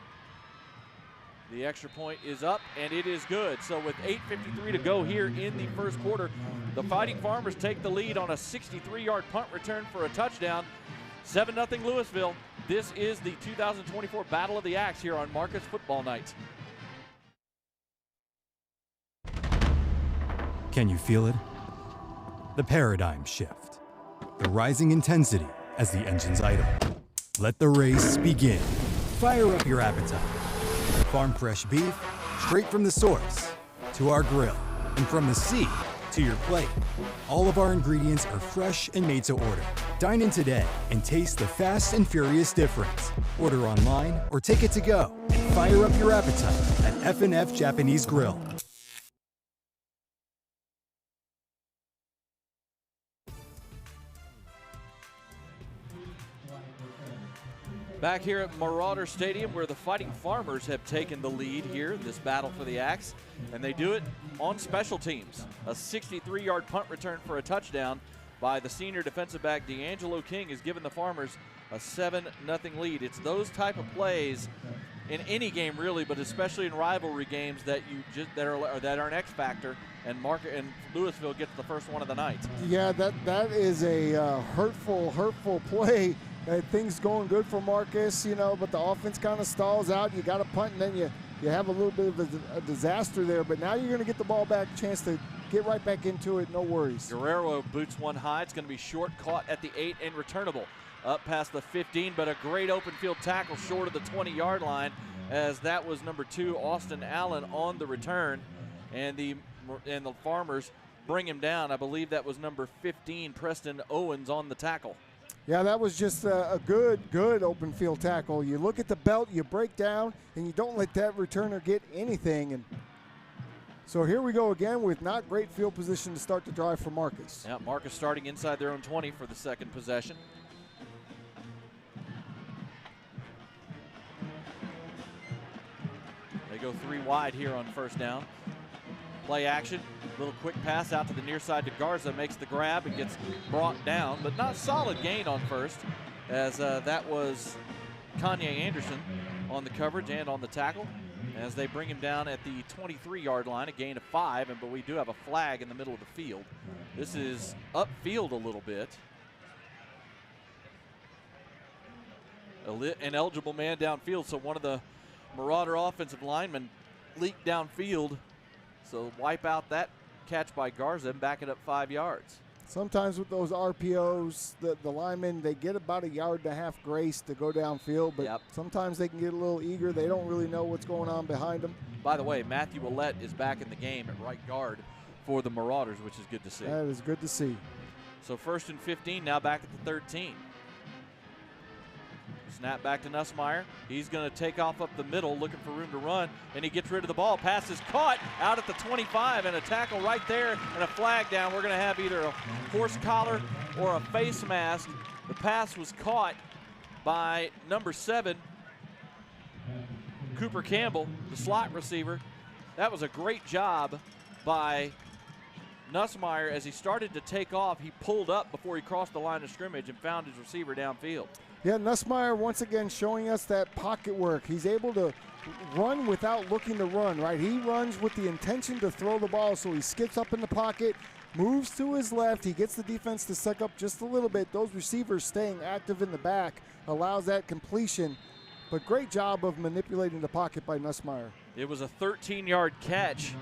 The extra point is up, and it is good. So with 8:53 to go here in the first quarter, the Fighting Farmers take the lead on a 63-yard punt return for a touchdown. 7-0 Lewisville. This is the 2024 Battle of the Axe here on Marcus Football Night. Can you feel it? The paradigm shift. The rising intensity as the engines idle. Let the race begin. Fire up your appetite. Farm fresh beef, straight from the source, to our grill, and from the sea to your plate. All of our ingredients are fresh and made to order. Dine in today and taste the fast and furious difference. Order online or take it to go and fire up your appetite at F&F Japanese Grill. Back here at Marauder Stadium, where the Fighting Farmers have taken the lead here in this battle for the Axe, and they do it on special teams. A 63-yard punt return for a touchdown by the senior defensive back D'Angelo King has given the Farmers a 7-0 lead. It's those type of plays in any game really, but especially in rivalry games that are an X factor, and Lewisville gets the first one of the night. Yeah, that is a hurtful play. Things going good for Marcus, but the offense kind of stalls out. You got to punt, and then you have a little bit of a disaster there. But now you're going to get the ball back, chance to get right back into it, no worries. Guerrero boots one high. It's going to be short, caught at the 8 and returnable. Up past the 15, but a great open field tackle short of the 20-yard line, as that was number 2, Austin Allen, on the return. And the Farmers bring him down. I believe that was number 15, Preston Owens, on the tackle. Yeah, that was just a good open field tackle. You look at the belt, you break down, and you don't let that returner get anything. And so here we go again with not great field position to start the drive for Marcus. Yeah, Marcus starting inside their own 20 for the second possession. They go 3 wide here on first down. Play action, little quick pass out to the near side to Garza, makes the grab and gets brought down, but not solid gain on first, as that was Kanye Anderson on the coverage and on the tackle, as they bring him down at the 23-yard line, a gain of 5, but we do have a flag in the middle of the field. This is upfield a little bit. An eligible man downfield, so one of the Marauder offensive linemen leaked downfield. So wipe out that catch by Garza and back it up 5 yards. Sometimes with those RPOs, the linemen, they get about 1.5 yards grace to go downfield, but sometimes they can get a little eager. They don't really know what's going on behind them. By the way, Matthew Willett is back in the game at right guard for the Marauders, which is good to see. That is good to see. So 1st and 15, now back at the 13. Snap back to Nussmeier. He's going to take off up the middle, looking for room to run, and he gets rid of the ball. Pass is caught out at the 25, and a tackle right there and a flag down. We're going to have either a horse collar or a face mask The pass was caught by number 7, Cooper Campbell, the slot receiver. That was a great job by Nussmeier. As he started to take off, he pulled up before he crossed the line of scrimmage and found his receiver downfield. Yeah, Nussmeier once again showing us that pocket work. He's able to run without looking to run, right? He runs with the intention to throw the ball, so he skips up in the pocket, moves to his left. He gets the defense to suck up just a little bit. Those receivers staying active in the back allows that completion. But great job of manipulating the pocket by Nussmeier. It was a 13-yard catch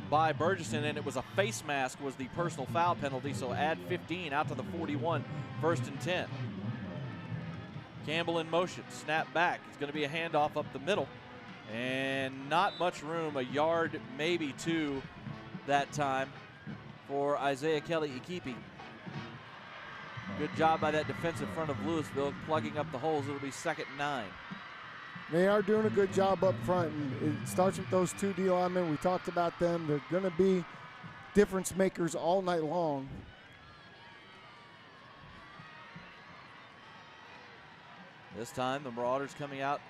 by Burgesson, and it was a face mask was the personal foul penalty, so add 15 out to the 41, 1st and 10. Campbell in motion, snap back. It's going to be a handoff up the middle, and not much room, a yard, maybe 2 that time for Isaiah Kelly-Ikipi. Good job by that defensive front of Lewisville, plugging up the holes. It'll be 2nd and 9. They are doing a good job up front, and it starts with those 2 D linemen. We talked about them. They're going to be difference makers all night long. This time the Marauders coming out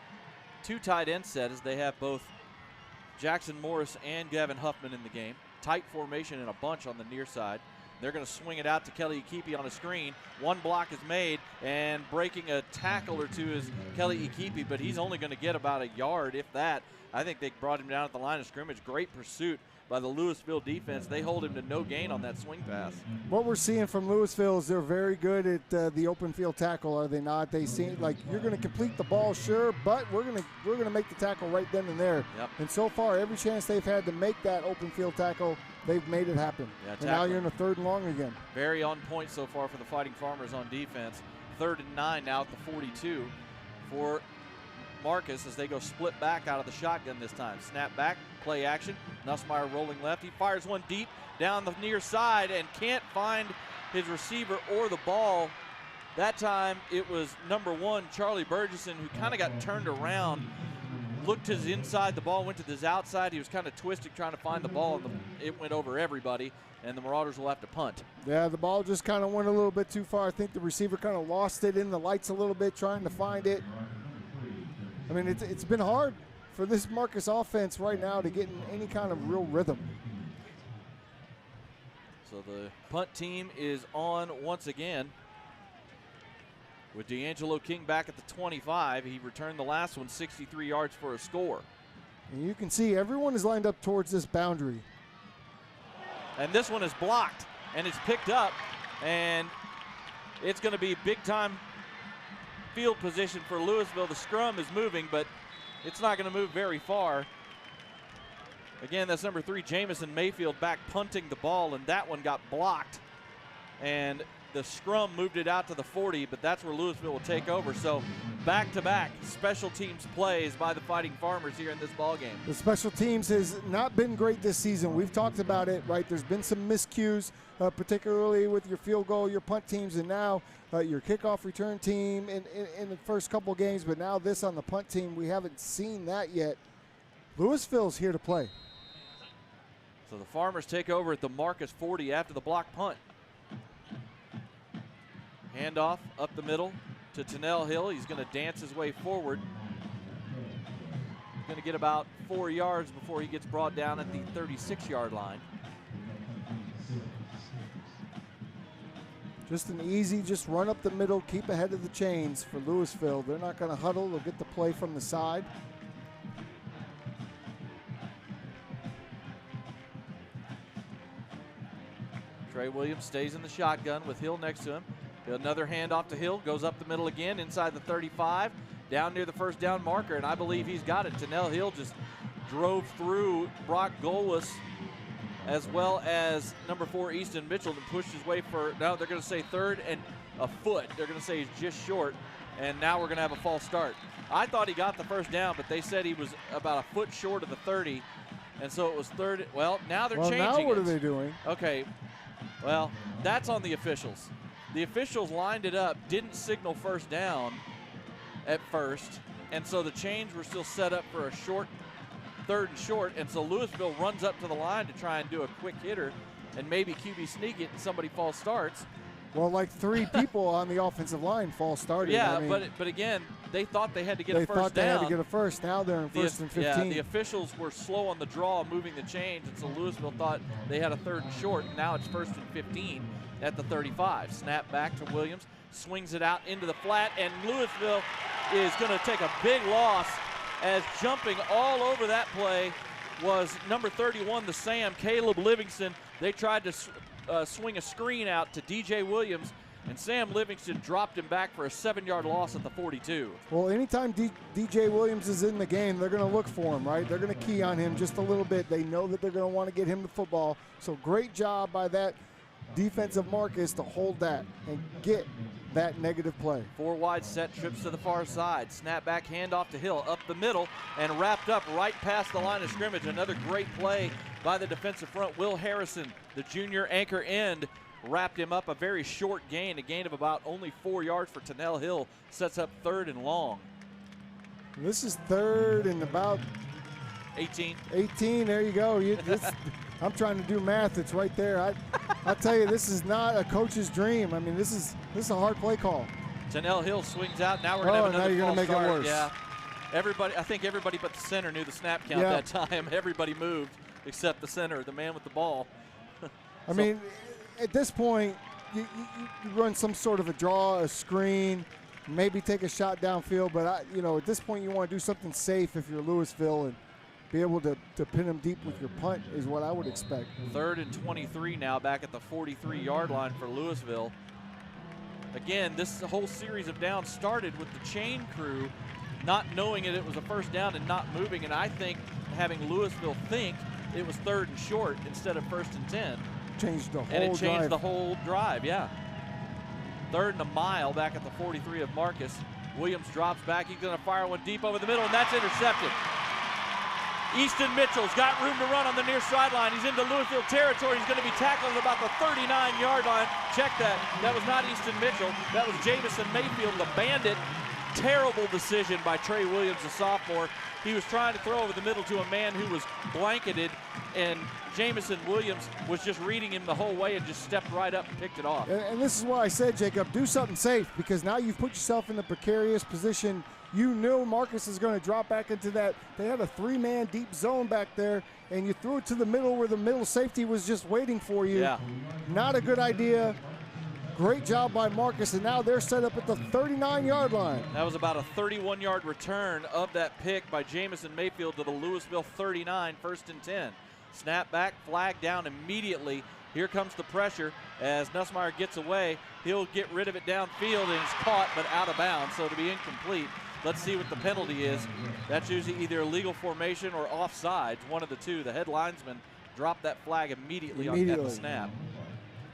2 tight end set as they have both Jackson Morris and Gavin Huffman in the game. Tight formation in a bunch on the near side. They're going to swing it out to Kelly-Ikipi on a screen. 1 block is made, and breaking a tackle or 2 is Kelly-Ikipi, but he's only going to get about a yard, if that. I think they brought him down at the line of scrimmage. Great pursuit by the Lewisville defense. They hold him to no gain on that swing pass. What we're seeing from Lewisville is they're very good at the open field tackle, are they not? They seem like you're going to complete the ball, sure, but we're going to make the tackle right then and there. Yep. And so far, every chance they've had to make that open field tackle, they've made it happen. Yeah, and now you're in a 3rd and long again. Very on point so far for the Fighting Farmers on defense. 3rd and 9 now at the 42 for Marcus as they go split back out of the shotgun this time. Snap back, play action. Nussmeier rolling left. He fires one deep down the near side and can't find his receiver or the ball. That time it was number 1, Charlie Burgesson, who kind of got turned around, looked to his inside, the ball went to his outside. He was kind of twisting trying to find the ball, and it went over everybody, and the Marauders will have to punt. Yeah, the ball just kind of went a little bit too far. I think the receiver kind of lost it in the lights a little bit trying to find it. I mean, it's been hard for this Marcus offense right now to get in any kind of real rhythm. So the punt team is on once again with D'Angelo King back at the 25. He returned the last one 63 yards for a score. And you can see everyone is lined up towards this boundary. And this one is blocked, and it's picked up, and it's going to be big-time field position for Lewisville. The scrum is moving, but it's not going to move very far. Again, that's number 3, Jamison Mayfield, back punting the ball, and that one got blocked. And the scrum moved it out to the 40, but that's where Lewisville will take over. So back-to-back special teams plays by the Fighting Farmers here in this ball game. The special teams has not been great this season. We've talked about it, right? There's been some miscues, particularly with your field goal, your punt teams, and now your kickoff return team in the first couple games, but now this on the punt team. We haven't seen that yet. Lewisville's here to play. So the Farmers take over at the Marcus 40 after the block punt. Handoff up the middle to Tennell Hill. He's going to dance his way forward. He's going to get about 4 yards before he gets brought down at the 36-yard line. Just an easy, just run up the middle, keep ahead of the chains for Lewisville. They're not going to huddle. They'll get the play from the side. Trey Williams stays in the shotgun with Hill next to him. Another handoff to Hill, goes up the middle again, inside the 35, down near the first down marker, and I believe he's got it. Tennell Hill just drove through Brock Golwis as well as number 4, Easton Mitchell, and pushed his way for, now they're going to say 3rd and a foot. They're going to say he's just short, and now we're going to have a false start. I thought he got the first down, but they said he was about a foot short of the 30, and so it was 3rd. Well, now they're changing now what it. are they doing? Okay, well, that's on the officials. The officials lined it up, didn't signal first down at first, and so the change were still set up for a short 3rd and short, and so Lewisville runs up to the line to try and do a quick hitter and maybe QB sneak it and somebody false starts. Well, like 3 people on the offensive line false started. Yeah, I mean, but again, they thought they had to get a first down. They thought they had to get a first. Now they're in first and 15. Yeah, the officials were slow on the draw, moving the chains, and so Lewisville thought they had a 3rd and short, and now it's 1st and 15 at the 35. Snap back to Williams, swings it out into the flat, and Lewisville is going to take a big loss, as jumping all over that play was number 31, the Sam, Caleb Livingston. They tried to swing a screen out to DJ Williams, and Sam Livingston dropped him back for a 7-yard loss at the 42. Well, anytime DJ Williams is in the game, they're going to look for him, right? They're going to key on him just a little bit. They know that they're going to want to get him the football. So great job by that defensive Marcus to hold that and get that negative play. 4 wide set, trips to the far side. Snap back, handoff to Hill, up the middle, and wrapped up right past the line of scrimmage. Another great play by the defensive front. Will Harrison, the junior anchor end, wrapped him up. A very short gain, a gain of about only 4 yards for Tennell Hill. Sets up 3rd and long. This is 3rd and about 18. 18, there you go. I'm trying to do math. It's right there. I'll tell you, this is not a coach's dream. I mean, this is a hard play call. Tennell Hill swings out. Now we're going to have another now you're going to make start. it worse. Yeah. I think everybody but the center knew the snap count that time. Everybody moved except the center, the man with the ball. I mean, at this point, you run some sort of a draw, a screen, maybe take a shot downfield. But, at this point, you want to do something safe if you're Lewisville and be able to pin them deep with your punt is what I would expect. 3rd and 23 now, back at the 43-yard line for Lewisville. Again, this whole series of downs started with the chain crew not knowing it was a first down and not moving, and I think having Lewisville think it was 3rd and short instead of 1st and 10. Changed the whole drive. And it changed the whole drive, yeah. 3rd and a mile back at the 43 of Marcus. Williams drops back. He's going to fire one deep over the middle, and that's intercepted. Easton Mitchell's got room to run on the near sideline. He's into Lewisville territory. He's going to be tackled at about the 39-yard line. Check that. That was not Easton Mitchell. That was Jamison Mayfield, the bandit. Terrible decision by Trey Williams, the sophomore. He was trying to throw over the middle to a man who was blanketed, and Jamison Williams was just reading him the whole way and just stepped right up and picked it off. And this is why I said, Jacob, do something safe, because now you've put yourself in the precarious position. You knew Marcus is going to drop back into that. They had a 3-man deep zone back there, and you threw it to the middle where the middle safety was just waiting for you. Yeah. Not a good idea. Great job by Marcus, and now they're set up at the 39-yard line. That was about a 31-yard return of that pick by Jamison Mayfield to the Lewisville 39, 1st and 10. Snap back, flag down immediately. Here comes the pressure as Nussmeier gets away. He'll get rid of it downfield, and it's caught but out of bounds, so to be incomplete. Let's see what the penalty is. That's usually either illegal formation or offsides, one of the two. The head linesman dropped that flag immediately. On the snap.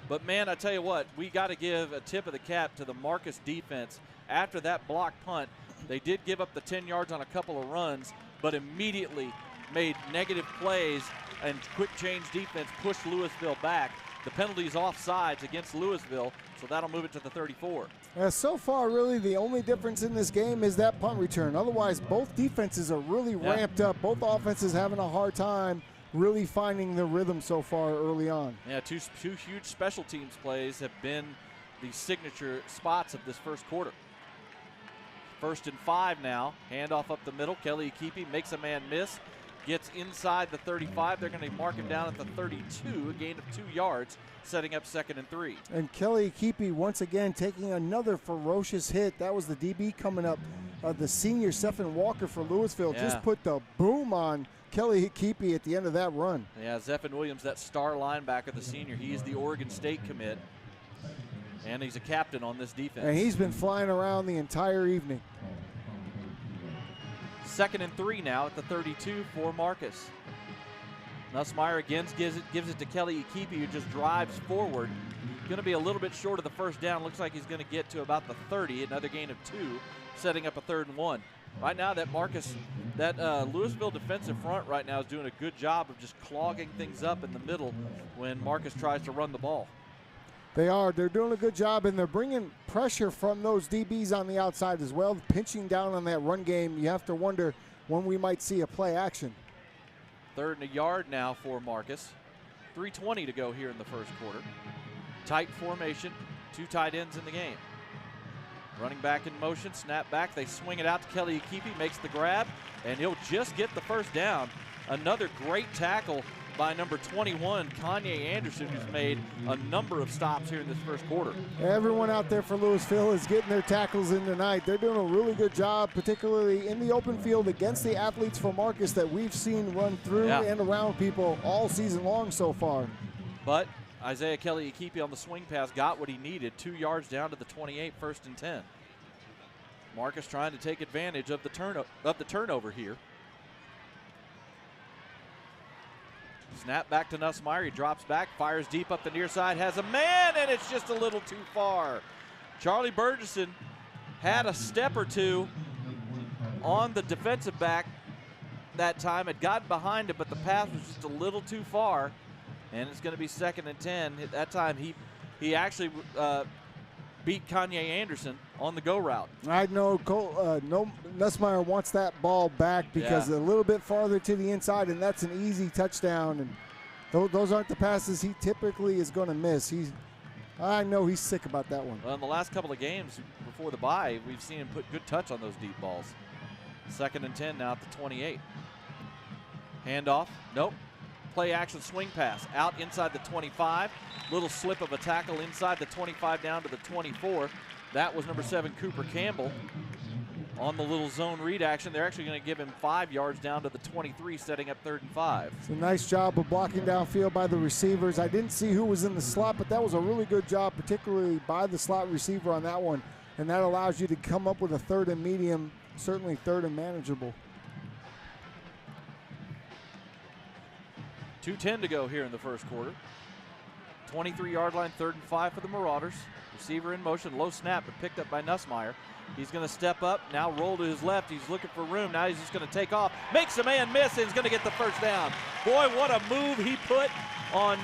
But, man, I tell you what, we got to give a tip of the cap to the Marcus defense. After that block punt, they did give up the 10 yards on a couple of runs, but immediately made negative plays, and quick change defense pushed Lewisville back. The penalty is offsides against Lewisville, so that'll move it to the 34. So far, really, the only difference in this game is that punt return. Otherwise, both defenses are really ramped up. Both offenses having a hard time really finding the rhythm so far early on. Yeah, two huge special teams plays have been the signature spots of this first quarter. 1st and 5 now. Handoff up the middle. Kelly Akipi makes a man miss. Gets inside the 35. They're going to mark him down at the 32, a gain of 2 yards, setting up 2nd and 3. And Kelly Akipi once again taking another ferocious hit. That was the DB coming up. The senior Stephen Walker for Lewisville just put the boom on Kelly Akipi at the end of that run. Yeah, Zephan Williams, that star linebacker, the senior, he's the Oregon State commit. And he's a captain on this defense. And he's been flying around the entire evening. 2nd and 3 now at the 32 for Marcus. Nussmeier again gives it to Kelly Akipi, who just drives forward. Going to be a little bit short of the first down. Looks like he's going to get to about the 30, another gain of 2, setting up a 3rd and 1. Right now, that Lewisville defensive front right now is doing a good job of just clogging things up in the middle when Marcus tries to run the ball. They are. They're doing a good job, and they're bringing pressure from those DBs on the outside as well, pinching down on that run game. You have to wonder when we might see a play action. 3rd and a yard now for Marcus. 3:20 to go here in the first quarter. Tight formation. Two tight ends in the game. Running back in motion, snap back. They swing it out to Kelly Akipi, makes the grab, and he'll just get the first down. Another great tackle by number 21, Kanye Anderson, who's made a number of stops here in this first quarter. Everyone out there for Lewisville is getting their tackles in tonight. They're doing a really good job, particularly in the open field against the athletes for Marcus that we've seen run through and around people all season long so far. But Isaiah Kelly Akipi on the swing pass got what he needed, 2 yards down to the 28, 1st and 10. Marcus trying to take advantage of the turnover here. Snap back to Nussmeier. He drops back, fires deep up the near side, has a man, and it's just a little too far. Charlie Burgesson had a step or two on the defensive back that time. Had gotten behind it, but the pass was just a little too far, and it's going to be 2nd and 10. At that time, he actually beat Kanye Anderson on the go route. I know Nussmeier wants that ball back because a little bit farther to the inside, and that's an easy touchdown. And those aren't the passes he typically is going to miss. I know he's sick about that one. Well, in the last couple of games before the bye, we've seen him put good touch on those deep balls. 2nd and 10 now at the 28. Handoff, nope. Play action swing pass out inside the 25. Little slip of a tackle inside the 25 down to the 24. That was number 7, Cooper Campbell. On the little zone read action, they're actually going to give him 5 yards down to the 23, setting up 3rd and 5. It's a nice job of blocking downfield by the receivers. I didn't see who was in the slot, but that was a really good job, particularly by the slot receiver on that one. And that allows you to come up with a 3rd and medium, certainly 3rd and manageable. 2:10 to go here in the first quarter. 23-yard line, 3rd and 5 for the Marauders. Receiver in motion, low snap, but picked up by Nussmeier. He's going to step up, now roll to his left. He's looking for room. Now he's just going to take off. Makes a man miss, and he's going to get the first down. Boy, what a move he put on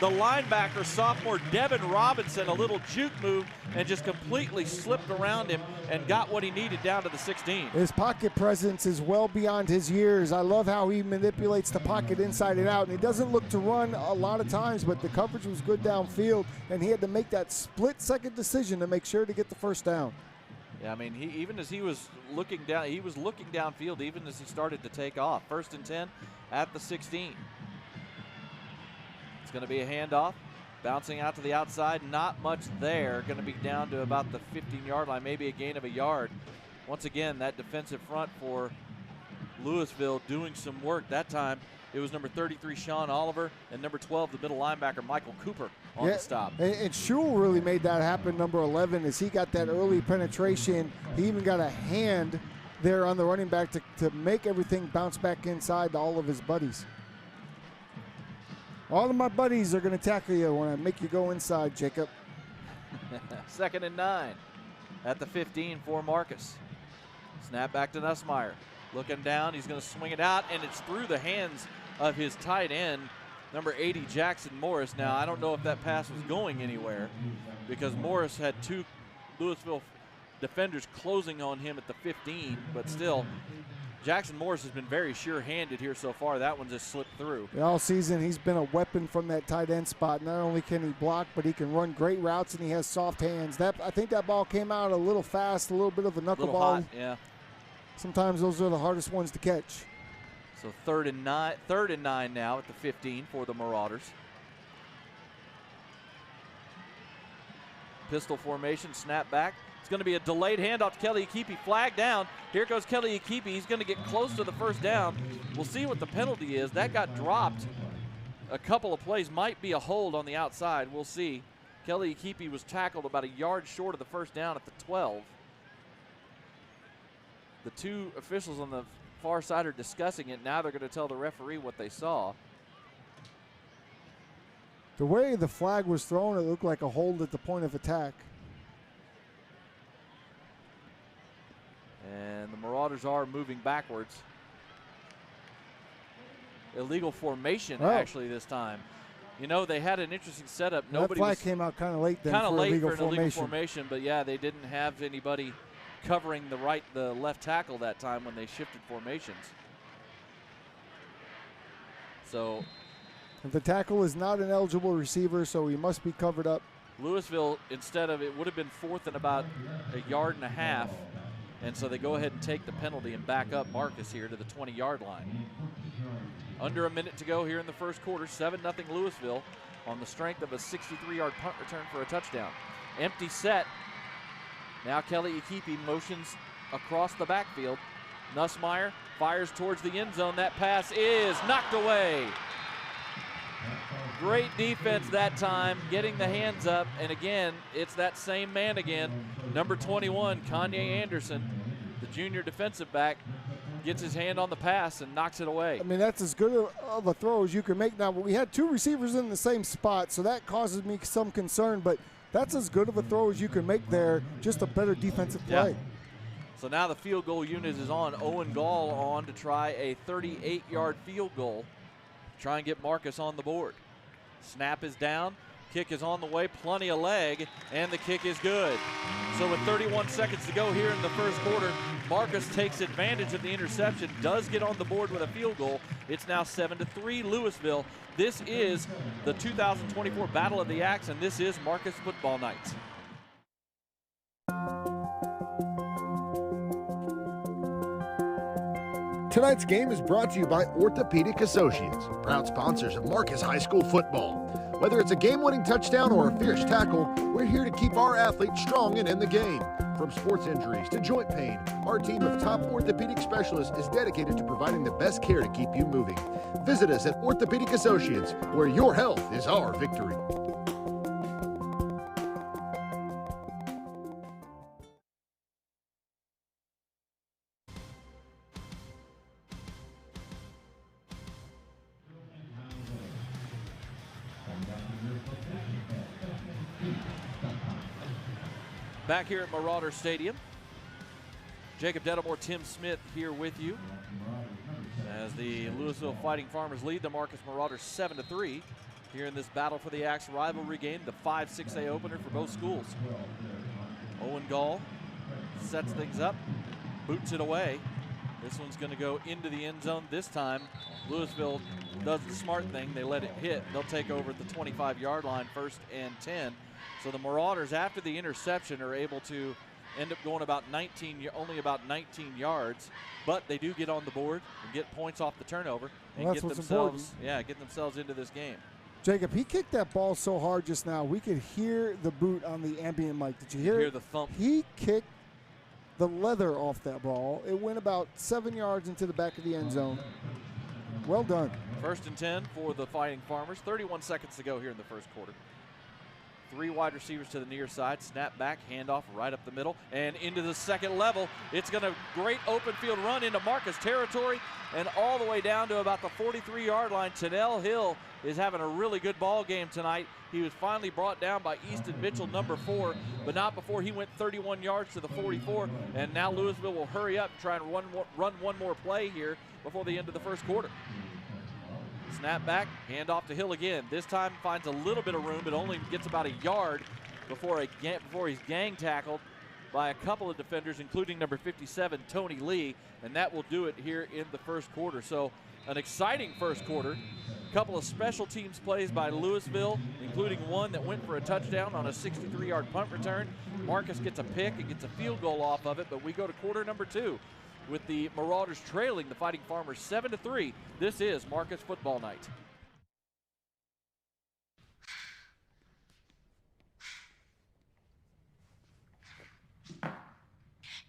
the linebacker, sophomore Devin Robinson. A little juke move and just completely slipped around him and got what he needed down to the 16. His pocket presence is well beyond his years. I love how he manipulates the pocket inside and out. And he doesn't look to run a lot of times, but the coverage was good downfield, and he had to make that split-second decision to make sure to get the first down. Yeah, I mean, even as he was looking down, he was looking downfield even as he started to take off. 1st and 10 at the 16. It's going to be a handoff, bouncing out to the outside. Not much there. Going to be down to about the 15-yard line, maybe a gain of a yard. Once again, that defensive front for Lewisville doing some work. That time, it was number 33, Sean Oliver, and number 12, the middle linebacker, Michael Cooper, on the stop. And Schul really made that happen, number 11, as he got that early penetration. He even got a hand there on the running back to make everything bounce back inside to all of his buddies. All of my buddies are going to tackle you when I make you go inside, Jacob. 2nd and 9 at the 15 for Marcus. Snap back to Nussmeier. Looking down, he's going to swing it out, and it's through the hands of his tight end, number 80, Jackson Morris. Now, I don't know if that pass was going anywhere because Morris had 2 Lewisville defenders closing on him at the 15, but still, Jackson Morris has been very sure-handed here so far. That one just slipped through. All season, he's been a weapon from that tight end spot. Not only can he block, but he can run great routes, and he has soft hands. I think that ball came out a little fast, a little bit of a knuckleball. Hot, yeah. Sometimes those are the hardest ones to catch. So 3rd and 9 now at the 15 for the Marauders. Pistol formation, snap back. It's going to be a delayed handoff to Kelly Akipi. Flag down. Here goes Kelly Akipi. He's going to get close to the first down. We'll see what the penalty is. That got dropped a couple of plays. Might be a hold on the outside. We'll see. Kelly Akipi was tackled about a yard short of the first down at the 12. The 2 officials on the far side are discussing it. Now they're going to tell the referee what they saw. The way the flag was thrown, it looked like a hold at the point of attack. And the Marauders are moving backwards. Illegal formation, actually, this time. You know, they had an interesting setup. That flag came out kind of late then for illegal formation. But, yeah, they didn't have anybody covering the left tackle that time when they shifted formations. So the tackle is not an eligible receiver, so he must be covered up. Lewisville, instead of, it would have been 4th and about a yard and a half, and so they go ahead and take the penalty and back up Marcus here to the 20-yard line. Under a minute to go here in the first quarter, 7-0 Lewisville on the strength of a 63-yard punt return for a touchdown. Empty set. Now Kelly Ikipi motions across the backfield. Nussmeier fires towards the end zone. That pass is knocked away. Great defense that time, getting the hands up, and again, it's that same man again. Number 21, Kanye Anderson, the junior defensive back, gets his hand on the pass and knocks it away. I mean, that's as good of a throw as you can make. Now, we had 2 receivers in the same spot, so that causes me some concern, but that's as good of a throw as you can make there, just a better defensive play. Yeah. So now the field goal unit is on. Owen Gall on to try a 38-yard field goal, try and get Marcus on the board. Snap is down, kick is on the way, plenty of leg, and the kick is good. So with 31 seconds to go here in the first quarter, Marcus takes advantage of the interception, does get on the board with a field goal. It's now 7-3 Lewisville. This is the 2024 Battle of the Axe, and this is Marcus Football Night. Tonight's game is brought to you by Orthopedic Associates, proud sponsors of Marcus High School football. Whether it's a game-winning touchdown or a fierce tackle, we're here to keep our athletes strong and in the game. From sports injuries to joint pain, our team of top orthopedic specialists is dedicated to providing the best care to keep you moving. Visit us at Orthopedic Associates, where your health is our victory. Back here at Marauder Stadium, Jacob Dedamore, Tim Smith here with you as the Lewisville Fighting Farmers lead the Marcus Marauders 7-3 here in this Battle for the Axe rivalry game, the 5-6A opener for both schools. Owen Gall sets things up, boots it away. This one's going to go into the end zone. This time, Lewisville does the smart thing. They let it hit. They'll take over at the 25-yard line, 1st and 10. So the Marauders, after the interception, are able to end up going only about 19 yards, but they do get on the board and get points off the turnover and get themselves into this game. Jacob, he kicked that ball so hard just now, we could hear the boot on the ambient mic. Did you hear it? Hear the thump. He kicked the leather off that ball. It went about 7 yards into the back of the end zone. Well done. 1st and 10 for the Fighting Farmers. 31 seconds to go here in the first quarter. 3 wide receivers to the near side. Snap back, handoff right up the middle, and into the second level. It's going to great open field run into Marcus territory and all the way down to about the 43-yard line. Tennell Hill is having a really good ball game tonight. He was finally brought down by Easton Mitchell, number 4, but not before he went 31 yards to the 44. And now Lewisville will hurry up and try and run one more play here before the end of the first quarter. Snap back, hand off to Hill again. This time finds a little bit of room, but only gets about a yard before he's gang tackled by a couple of defenders, including number 57, Tony Lee, and that will do it here in the first quarter. So an exciting first quarter. A couple of special teams plays by Lewisville, including one that went for a touchdown on a 63-yard punt return. Marcus gets a pick and gets a field goal off of it, but we go to quarter number 2. With the Marauders trailing the Fighting Farmers 7-3. This is Marcus Football Night.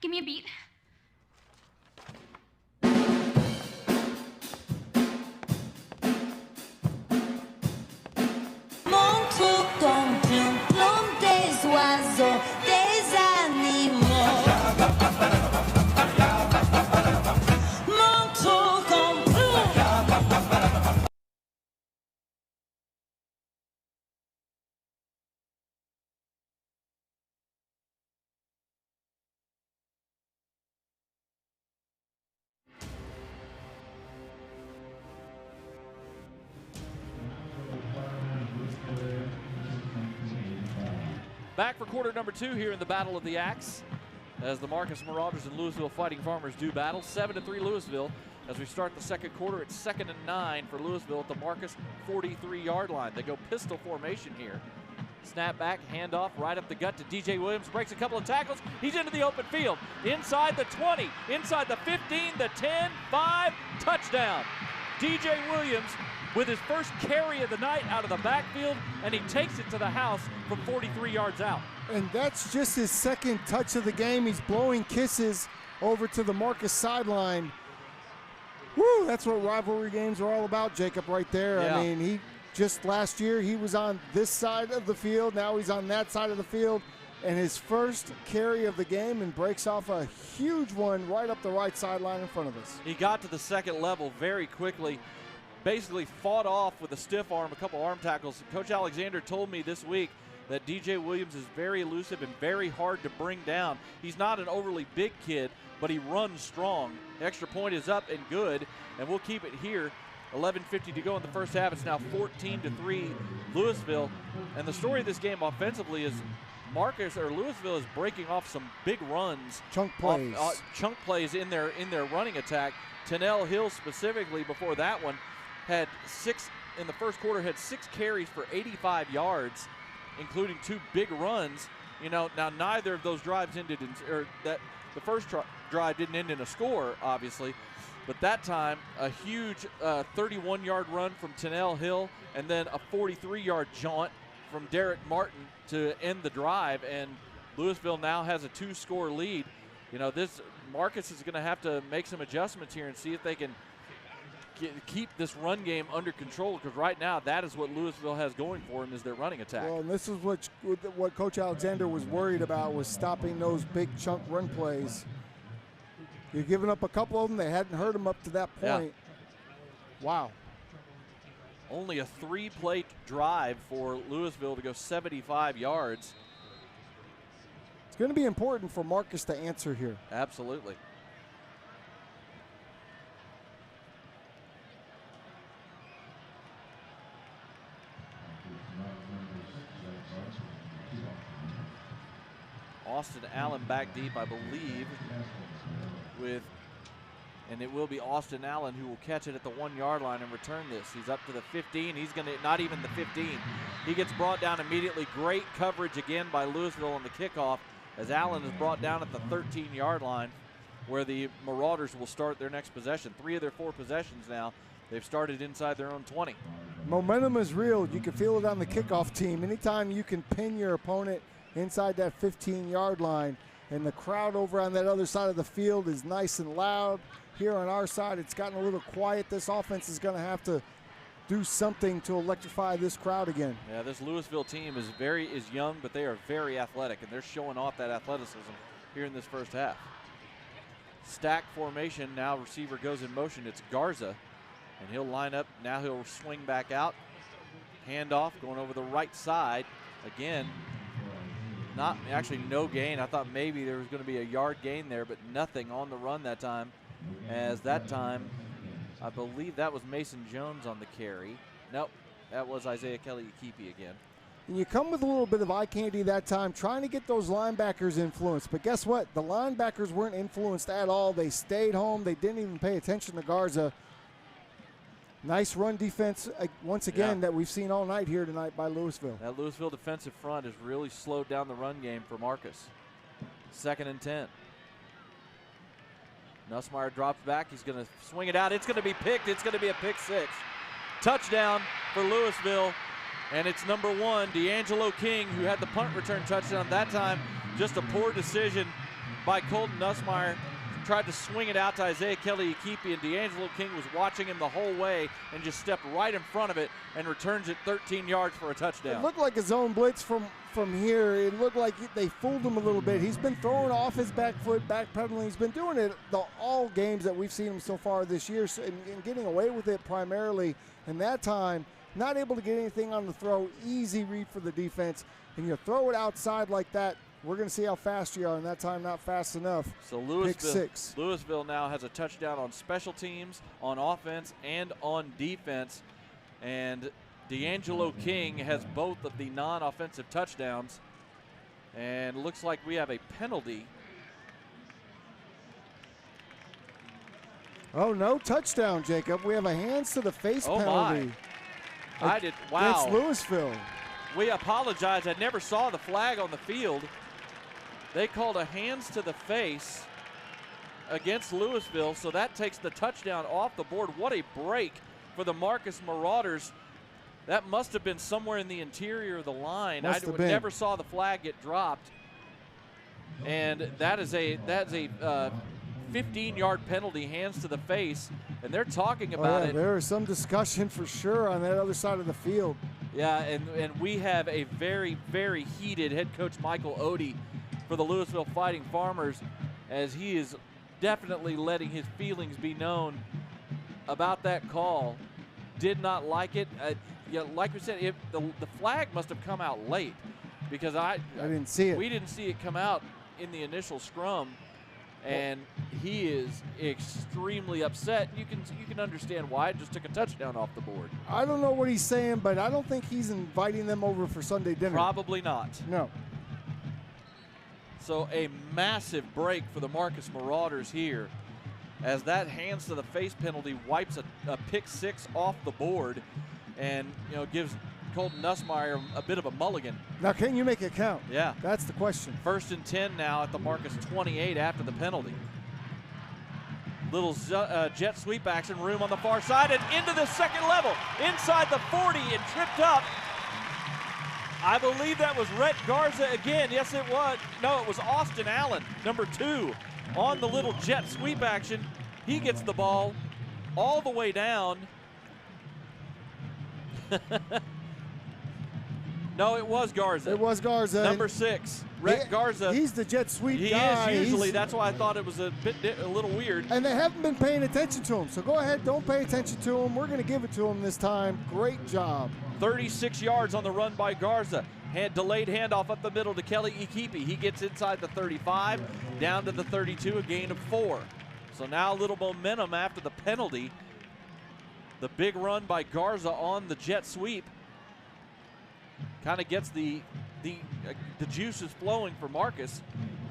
Give me a beat. Montre comme plein des oiseaux, des animaux. Back for quarter number 2 here in the Battle of the Axe as the Marcus Marauders and Lewisville Fighting Farmers do battle. 7-3 Lewisville as we start the second quarter. It's 2nd and 9 for Lewisville at the Marcus 43-yard line. They go pistol formation here. Snap back, handoff, right up the gut to DJ Williams. Breaks a couple of tackles. He's into the open field. Inside the 20, inside the 15, the 10, 5, touchdown. DJ Williams with his first carry of the night out of the backfield, and he takes it to the house from 43 yards out. And that's just his second touch of the game. He's blowing kisses over to the Marcus sideline. Woo, that's what rivalry games are all about, Jacob, right there. Yeah. I mean, he just last year, he was on this side of the field. Now he's on that side of the field. And his first carry of the game, and breaks off a huge one right up the right sideline in front of us. He got to the second level very quickly. Basically fought off with a stiff arm, a couple arm tackles. Coach Alexander told me this week that DJ Williams is very elusive and very hard to bring down. He's not an overly big kid, but he runs strong. The extra point is up and good, and we'll keep it here. 11:50 to go in the first half. It's now 14-3 Lewisville. And the story of this game offensively is Lewisville is breaking off some big runs. Chunk plays. Chunk plays in their running attack. Tennell Hill specifically before that one had in the first quarter, had 6 carries for 85 yards, including 2 big runs. You know, now neither of those drives ended the first drive didn't end in a score, obviously, but that time a huge 31-yard run from Tennell Hill, and then a 43-yard jaunt from Derek Martin to end the drive, and Lewisville now has a 2-score lead. You know, Marcus is going to have to make some adjustments here and see if they can keep this run game under control, because right now that is what Lewisville has going for him, is their running attack. Well, and this is what Coach Alexander was worried about, was stopping those big chunk run plays. You're giving up a couple of them. They hadn't hurt him up to that point. Yeah. Wow. Only a 3-play drive for Lewisville to go 75 yards. It's going to be important for Marcus to answer here. Absolutely. Austin Allen back deep, I believe, and it will be Austin Allen who will catch it at the 1-yard line and return this. He's up to the 15. He's going to, not even the 15. He gets brought down immediately. Great coverage again by Lewisville on the kickoff, as Allen is brought down at the 13-yard line, where the Marauders will start their next possession. 3 of their 4 possessions now, they've started inside their own 20. Momentum is real. You can feel it on the kickoff team. Anytime you can pin your opponent inside that 15-yard line, and the crowd over on that other side of the field is nice and loud. Here on our side, it's gotten a little quiet. This offense is going to have to do something to electrify this crowd again. Yeah, this Lewisville team is young, but they are very athletic, and they're showing off that athleticism here in this first half. Stack formation, now receiver goes in motion. It's Garza, and he'll line up. Now he'll swing back out. Handoff going over the right side. Again, no gain. I thought maybe there was going to be a yard gain there, but nothing on the run that time. As that time, I believe that was Mason Jones on the carry. Nope, that was Isaiah Kelly-Akipi again. And you come with a little bit of eye candy that time, trying to get those linebackers influenced. But guess what? The linebackers weren't influenced at all. They stayed home. They didn't even pay attention to Garza. Nice run defense, once again, that we've seen all night here tonight by Lewisville. That Lewisville defensive front has really slowed down the run game for Marcus. 2nd and 10. Nussmeier drops back. He's going to swing it out. It's going to be picked. It's going to be a pick 6. Touchdown for Lewisville. And it's number 1, D'Angelo King, who had the punt return touchdown that time. Just a poor decision by Colton Nussmeier. Tried to swing it out to Isaiah Kelly-Akipi, and D'Angelo King was watching him the whole way and just stepped right in front of it and returns it 13 yards for a touchdown. It looked like a zone blitz from here. It looked like they fooled him a little bit. He's been throwing off his back foot, backpedaling. He's been doing it all games that we've seen him so far this year, and getting away with it primarily. And that time, not able to get anything on the throw. Easy read for the defense. And you throw it outside like that, we're going to see how fast you are, and that time not fast enough. So Pick 6. Lewisville now has a touchdown on special teams, on offense, and on defense. And D'Angelo King has both of the non-offensive touchdowns. And looks like we have a penalty. Oh, no touchdown, Jacob. We have a hands to the face penalty. Wow. Against Lewisville. We apologize. I never saw the flag on the field. They called a hands to the face against Lewisville, so that takes the touchdown off the board. What a break for the Marcus Marauders. That must have been somewhere in the interior of the line. Never saw the flag get dropped. And that is a 15-yard penalty, hands to the face, and they're talking about it. There is some discussion for sure on that other side of the field. Yeah, and we have a very, very heated head coach Michael Odie for the Lewisville Fighting Farmers, as he is definitely letting his feelings be known about that call. Did not like it. Like we said, the flag must have come out late, because I didn't see it. We didn't see it come out in the initial scrum, and he is extremely upset. You can understand why. It just took a touchdown off the board. I don't know what he's saying, but I don't think he's inviting them over for Sunday dinner. Probably not. No. So a massive break for the Marcus Marauders here, as that hands to the face penalty wipes a pick six off the board, and gives Colton Nussmeier a bit of a mulligan. Now, can you make it count? Yeah. That's the question. 1st and 10 now at the Marcus 28 after the penalty. Little jet sweep action, room on the far side, and into the second level. Inside the 40 and tripped up. I believe that was Rhett Garza again. Yes, it was. No, it was Austin Allen, number 2, on the little jet sweep action. He gets the ball all the way down. No, it was Garza. It was Garza. Number 6, Rhett Garza. He's the jet sweep guy. He is usually. That's why I thought it was a little weird. And they haven't been paying attention to him. So go ahead, don't pay attention to him. We're going to give it to him this time. Great job. 36 yards on the run by Garza. Delayed handoff up the middle to Kelly Ikipi. He gets inside the 35, down to the 32, a gain of 4. So now a little momentum after the penalty. The big run by Garza on the jet sweep kind of gets the juices flowing for Marcus.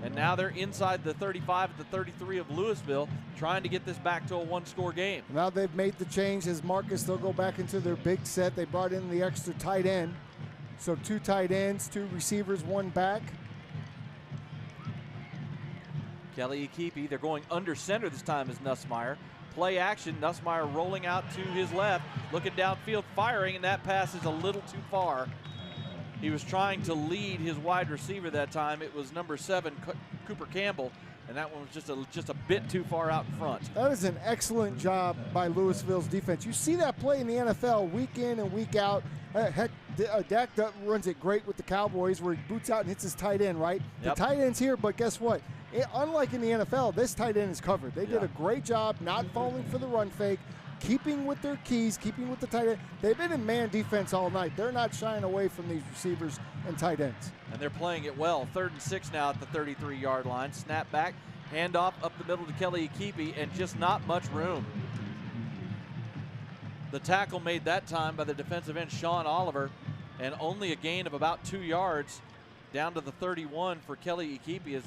And now they're inside the 35 at the 33 of Lewisville, trying to get this back to a one-score game. Now they've made the change as Marcus. They'll go back into their big set. They brought in the extra tight end. So 2 tight ends, 2 receivers, 1 back. Kelly Ikipi, they're going under center this time as Nussmeier. Play action, Nussmeier rolling out to his left, looking downfield, firing, and that pass is a little too far. He was trying to lead his wide receiver that time. It was number 7, Cooper Campbell, and that one was just a bit too far out in front. That is an excellent job by Lewisville's defense. You see that play in the NFL week in and week out. Heck, Dak runs it great with the Cowboys, where he boots out and hits his tight end, right? Yep. The tight end's here, but guess what? Unlike in the NFL, this tight end is covered. They did a great job not falling for the run fake, keeping with their keys, keeping with the tight end. They've been in man defense all night. They're not shying away from these receivers and tight ends. And they're playing it well. 3rd and 6 now at the 33-yard line. Snap back, handoff up the middle to Kelly Ikipi, and just not much room. The tackle made that time by the defensive end, Sean Oliver, and only a gain of about 2 yards down to the 31 for Kelly Ikipi.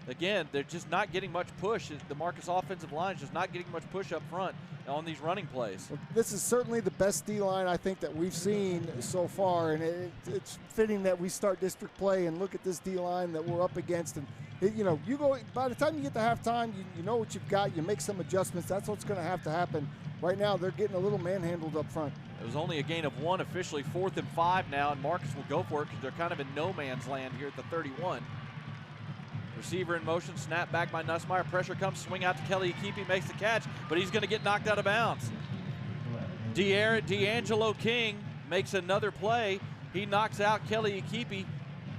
Again, they're just not getting much push. The Marcus offensive line is just not getting much push up front on these running plays. Well, this is certainly the best D-line I think that we've seen so far, and it's fitting that we start district play and look at this D-line that we're up against. And you go by the time you get to halftime, you know what you've got. You make some adjustments. That's what's going to have to happen. Right now, they're getting a little manhandled up front. It was only a gain of 1 officially. 4th and 5 now, and Marcus will go for it because they're kind of in no man's land here at the 31. Receiver in motion, snap back by Nussmeier. Pressure comes, swing out to Kelly Ikipi, makes the catch, but he's going to get knocked out of bounds. D'Angelo King makes another play. He knocks out Kelly Ikipi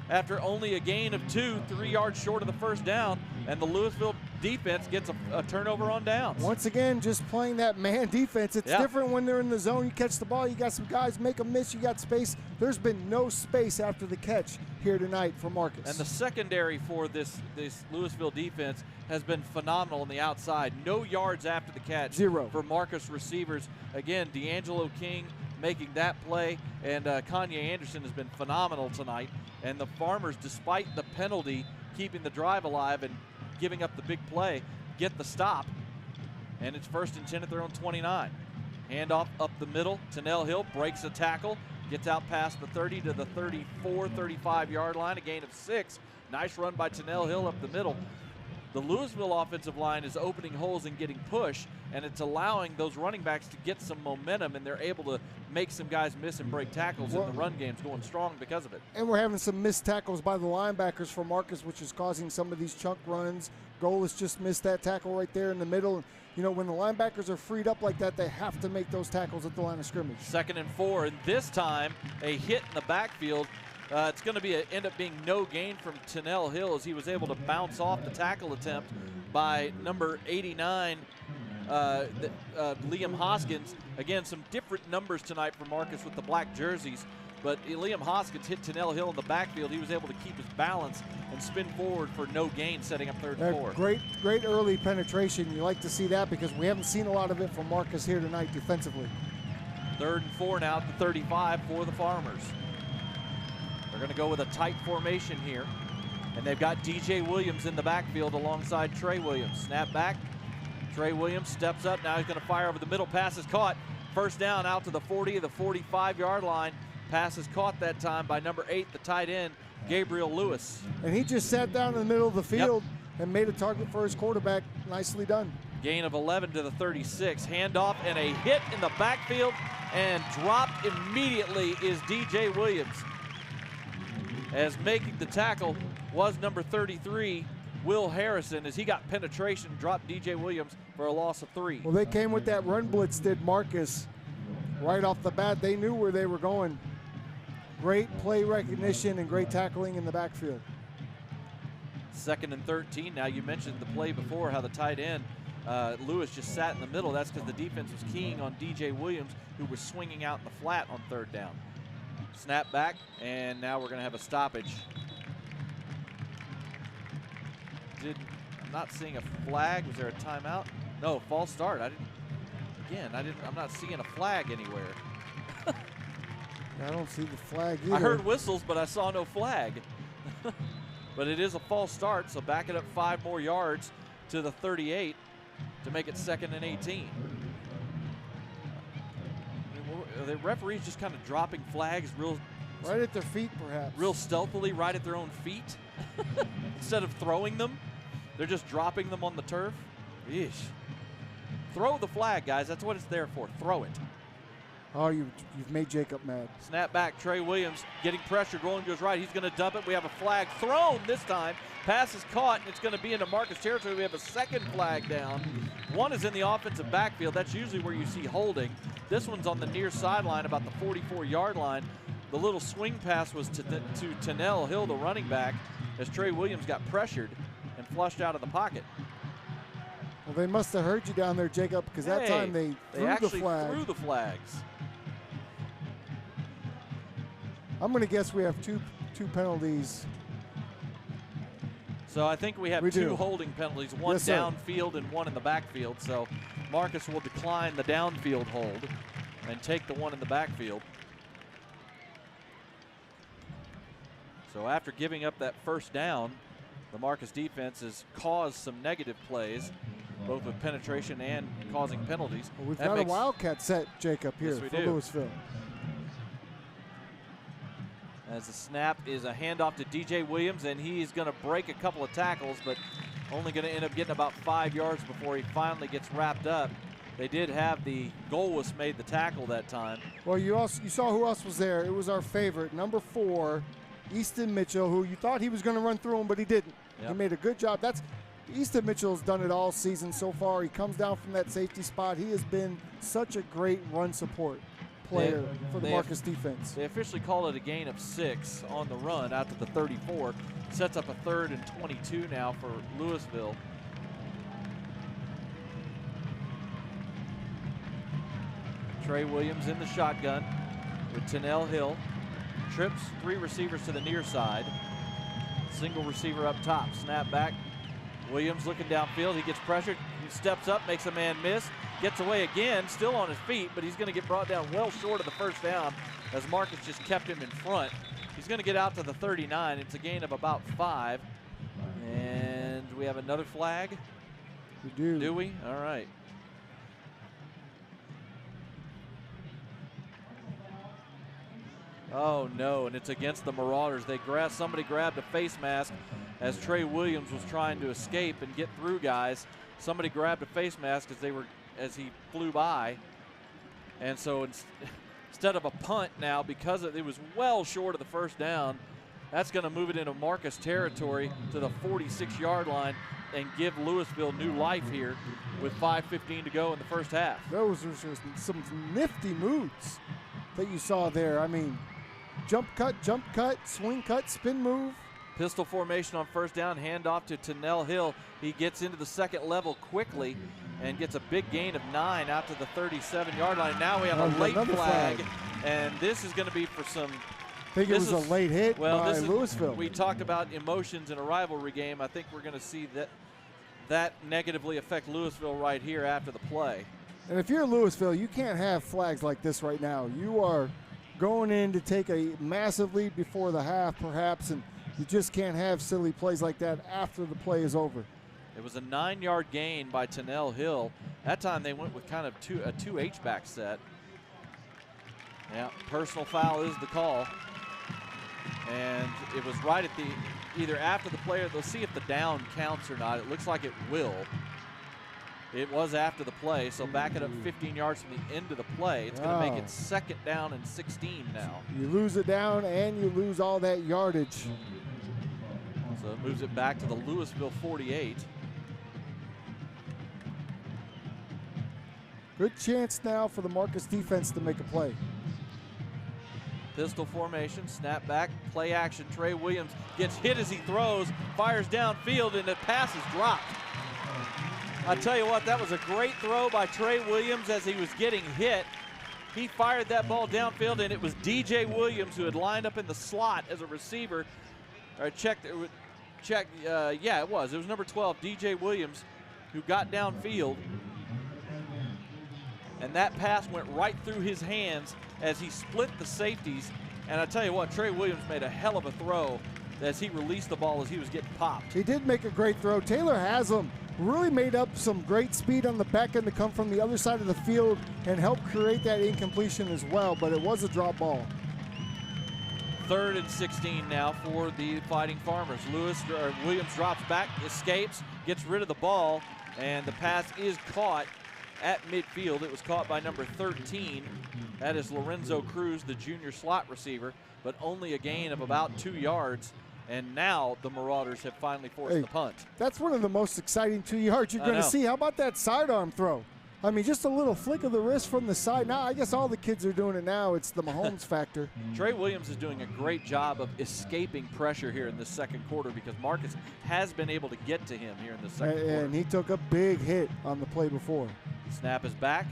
after only a gain of 2, 3 yards short of the first down, and the Lewisville defense gets a turnover on downs. Once again, just playing that man defense. It's different when they're in the zone. You catch the ball, you got some guys make a miss, you got space. There's been no space after the catch here tonight for Marcus. And the secondary for this Lewisville defense has been phenomenal on the outside. No yards after the catch. 0 for Marcus receivers. Again, D'Angelo King making that play, and Kanye Anderson has been phenomenal tonight. And the Farmers, despite the penalty, keeping the drive alive and giving up the big play, get the stop. And it's 1st and 10 at their own 29. Handoff up the middle. Tanel Hill breaks a tackle, Gets out past the 30 to the 34, 35-yard line, a gain of 6. Nice run by Tennell Hill up the middle. The Lewisville offensive line is opening holes and getting push, and it's allowing those running backs to get some momentum, and they're able to make some guys miss and break tackles, and the run game's going strong because of it. And we're having some missed tackles by the linebackers for Marcus, which is causing some of these chunk runs. Golis just missed that tackle right there in the middle. You know, when the linebackers are freed up like that, they have to make those tackles at the line of scrimmage. 2nd and 4, and this time a hit in the backfield. It's going to end up being no gain from Tennell Hill as he was able to bounce off the tackle attempt by number 89, Liam Hoskins. Again, some different numbers tonight for Marcus with the black jerseys, but Liam Hoskins hit Tennell Hill in the backfield. He was able to keep his balance and spin forward for no gain, setting up 3rd and 4. Great early penetration. You like to see that because we haven't seen a lot of it from Marcus here tonight defensively. 3rd and 4 now at the 35 for the Farmers. They're going to go with a tight formation here. And they've got DJ Williams in the backfield alongside Trey Williams. Snap back. Trey Williams steps up. Now he's going to fire over the middle. Pass is caught. 1st down out to the 40, the 45-yard line. Pass is caught that time by number 8, the tight end, Gabriel Lewis. And he just sat down in the middle of the field and made a target for his quarterback. Nicely done. Gain of 11 to the 36. Handoff and a hit in the backfield, and dropped immediately is DJ Williams. As making the tackle was number 33, Will Harrison, as he got penetration, dropped DJ Williams for a loss of 3. Well, they came with that run blitz, did Marcus. Right off the bat, they knew where they were going. Great play recognition and great tackling in the backfield. 2nd and 13. Now, you mentioned the play before, how the tight end, Lewis, just sat in the middle. That's because the defense was keying on DJ Williams, who was swinging out in the flat on 3rd down. Snap back, and now we're going to have a stoppage. I'm not seeing a flag. Was there a timeout? No, false start. I'm not seeing a flag anywhere. I don't see the flag either. I heard whistles, but I saw no flag. But it is a false start, so back it up 5 more yards to the 38 to make it 2nd and 18. The referees just kind of dropping flags right at their feet, perhaps. Real stealthily, right at their own feet. Instead of throwing them, they're just dropping them on the turf. Yeesh. Throw the flag, guys. That's what it's there for. Throw it. Oh, you've made Jacob mad. Snap back. Trey Williams getting pressured. Rolling goes right. He's going to dump it. We have a flag thrown this time. Pass is caught, and it's going to be into Marcus territory. We have a 2nd flag down. One is in the offensive backfield. That's usually where you see holding. This one's on the near sideline, about the 44-yard line. The little swing pass was to Tennell Hill, the running back, as Trey Williams got pressured and flushed out of the pocket. Well, they must have heard you down there, Jacob, because that time they actually threw the flags. I'm going to guess we have two penalties. So I think we have two holding penalties, one downfield and one in the backfield. So Marcus will decline the downfield hold and take the one in the backfield. So after giving up that 1st down, the Marcus defense has caused some negative plays, both with penetration and causing penalties. Well, we've got a Wildcat set, Jacob, here for Lewisville. As the snap is a handoff to DJ Williams, and he's going to break a couple of tackles, but only going to end up getting about 5 yards before he finally gets wrapped up. They did have the Golis made the tackle that time. Well, you saw who else was there. It was our favorite, number 4, Easton Mitchell, who you thought he was going to run through him, but he didn't. Yep. He made a good job. Easton Mitchell's done it all season so far. He comes down from that safety spot. He has been such a great run support player for the Marcus defense. They officially call it a gain of 6 on the run out to the 34. Sets up a 3rd and 22 now for Lewisville. Trey Williams in the shotgun with Tennell Hill. Trips 3 receivers to the near side. Single receiver up top. Snap back. Williams looking downfield. He gets pressured. He steps up, makes a man miss. Gets away again, still on his feet, but he's going to get brought down well short of the 1st down as Marcus just kept him in front. He's going to get out to the 39. It's a gain of about 5. And we have another flag. We do. Do we? All right. Oh no, and it's against the Marauders. Somebody grabbed a face mask as Trey Williams was trying to escape and get through guys. Somebody grabbed a face mask as he flew by. And so instead of a punt now, because it was well short of the first down, that's going to move it into Marcus territory to the 46-yard line and give Lewisville new life here with 5:15 to go in the first half. Those are just some nifty moves that you saw there. I mean, jump cut, swing cut, spin move. Pistol formation on first down, handoff to Tennell Hill. He gets into the second level quickly and gets a big gain of 9 out to the 37-yard line. Now we have a late flag, and this is going to be for some. I think it was a late hit by Lewisville. We talked about emotions in a rivalry game. I think we're going to see that negatively affect Lewisville right here after the play. And if you're Lewisville, you can't have flags like this right now. You are going in to take a massive lead before the half, perhaps, and you just can't have silly plays like that after the play is over. It was a 9-yard gain by Tennell Hill. That time they went with kind of a two H-back set. Yeah, personal foul is the call. And it was right at either after the play, or they'll see if the down counts or not. It looks like it will. It was after the play, so back it up 15 yards from the end of the play. It's going to make it 2nd down and 16 now. You lose it down and you lose all that yardage. So it moves it back to the Lewisville 48. Good chance now for the Marcus defense to make a play. Pistol formation, snap back, play action. Trey Williams gets hit as he throws, fires downfield, and the pass is dropped. I tell you what, that was a great throw by Trey Williams as he was getting hit. He fired that ball downfield, and it was DJ Williams who had lined up in the slot as a receiver. Yeah, it was. It was number 12, DJ Williams, who got downfield. And that pass went right through his hands as he split the safeties. And I tell you what, Trey Williams made a hell of a throw as he released the ball as he was getting popped. He did make a great throw. Taylor Haslam really made up some great speed on the back end to come from the other side of the field and help create that incompletion as well, but it was a drop ball. 3rd and 16 now for the Fighting Farmers. Williams drops back, escapes, gets rid of the ball, and the pass is caught at midfield. It was caught by number 13. That is Lorenzo Cruz, the junior slot receiver, but only a gain of about 2 yards. And now the Marauders have finally forced the punt. That's one of the most exciting 2 yards you're going to see. How about that sidearm throw? I mean, just a little flick of the wrist from the side. Now, I guess all the kids are doing it now. It's the Mahomes factor. Trey Williams is doing a great job of escaping pressure here in the second quarter because Marcus has been able to get to him here in the second quarter. And he took a big hit on the play before. Snap is back.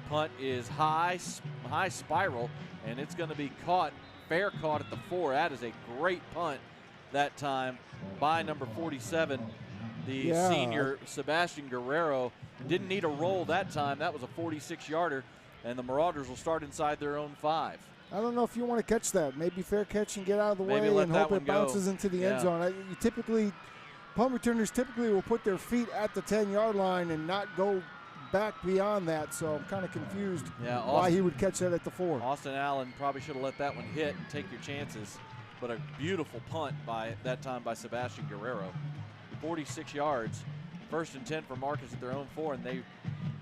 Punt is high spiral, and it's going to be caught, fair caught at the 4. That is a great punt that time by number 47, the senior Sebastian Guerrero. Didn't need a roll that time. That was a 46-yarder, and the Marauders will start inside their own 5. I don't know if you want to catch that. Maybe fair catch and get out of the Maybe way and hope it bounces into the end zone. Punt returners typically will put their feet at the 10-yard line and not go back beyond that, so I'm kind of confused why he would catch that at the 4. Austin Allen probably should have let that one hit and take your chances, but a beautiful punt by Sebastian Guerrero. 46 yards. 1st and 10 for Marcus at their own 4, and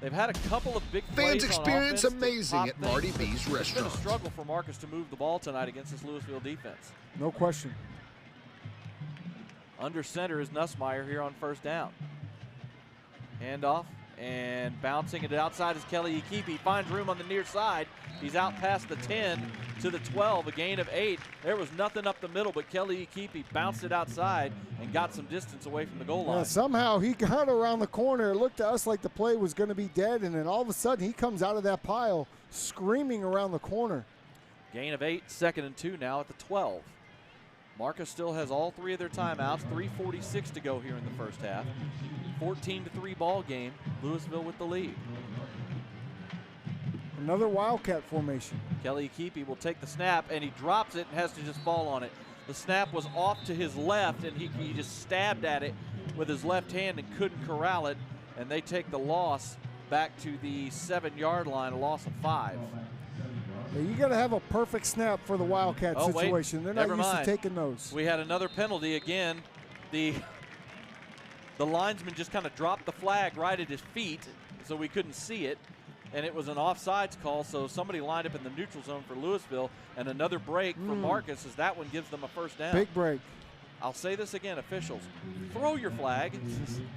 they've had a couple of big plays. Fans experience on offense amazing at Marty B's restaurant. It's been a struggle for Marcus to move the ball tonight against this Lewisville defense. No question. Under center is Nussmeier here on 1st down. Handoff and bouncing it outside is Kelly Ikipi. Finds room on the near side. He's out past the 10 to the 12, a gain of 8. There was nothing up the middle, but Kelly Ikipi bounced it outside and got some distance away from the goal line. Somehow he got around the corner. It looked to us like the play was going to be dead, and then all of a sudden he comes out of that pile screaming around the corner. Gain of 8, 2nd and 2 now at the 12. Marcus still has all 3 of their timeouts, 3:46 to go here in the first half. 14-3 ball game, Lewisville with the lead. Another Wildcat formation. Kelly Ikipi will take the snap, and he drops it and has to just fall on it. The snap was off to his left, and he just stabbed at it with his left hand and couldn't corral it, and they take the loss back to the 7-yard line, a loss of 5. Yeah, you got to have a perfect snap for the Wildcat situation. Wait, They're not never used mind. to taking those. We had another penalty again. The linesman just kind of dropped the flag right at his feet, so we couldn't see it. And it was an offsides call, so somebody lined up in the neutral zone for Lewisville, and another break for Marcus as that one gives them a first down. Big break. I'll say this again, officials. Throw your flag.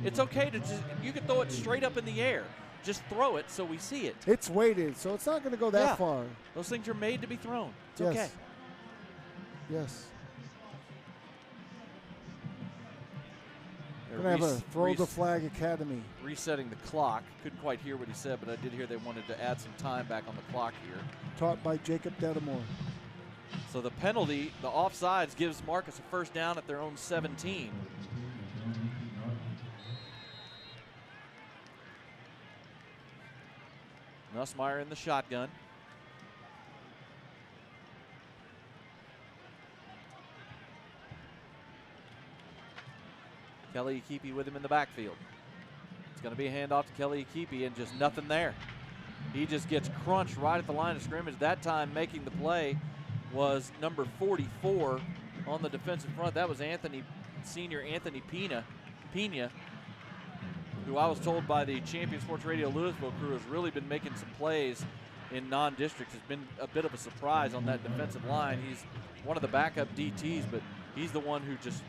It's okay to just, you can throw it straight up in the air. Just throw it so we see it. It's weighted, so it's not going to go that far. Those things are made to be thrown. It's yes. okay. Yes. We're going to have a Throw the Flag Academy. Resetting the clock. Couldn't quite hear what he said, but I did hear they wanted to add some time back on the clock here. Taught by Jacob Dedamore. So the penalty, the offsides, gives Marcus a first down at their own 17. Nussmeier in the shotgun. Kelly Akipi with him in the backfield. It's going to be a handoff to Kelly Akipi and just nothing there. He just gets crunched right at the line of scrimmage. That time making the play was number 44 on the defensive front. That was senior Anthony Pena, who I was told by the Champion Sports Radio Lewisville crew has really been making some plays in non-districts. Has been a bit of a surprise on that defensive line. He's one of the backup DTs, but he's the one who just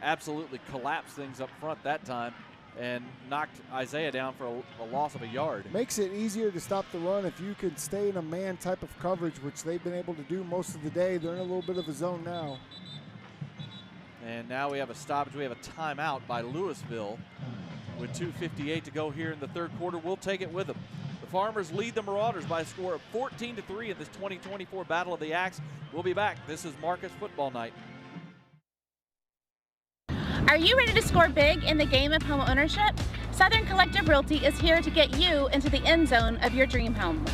absolutely collapsed things up front that time and knocked Isaiah down for a loss of a yard. Makes it easier to stop the run if you can stay in a man type of coverage, which they've been able to do most of the day. They're in a little bit of a zone now. And now we have a stoppage. We have a timeout by Lewisville with 2:58 to go here in the third quarter. We'll take it with them. The Farmers lead the Marauders by a score of 14-3 in this 2024 Battle of the Axe. We'll be back. This is Marcus Football Night. Are you ready to score big in the game of home ownership? Southern Collective Realty is here to get you into the end zone of your dream home.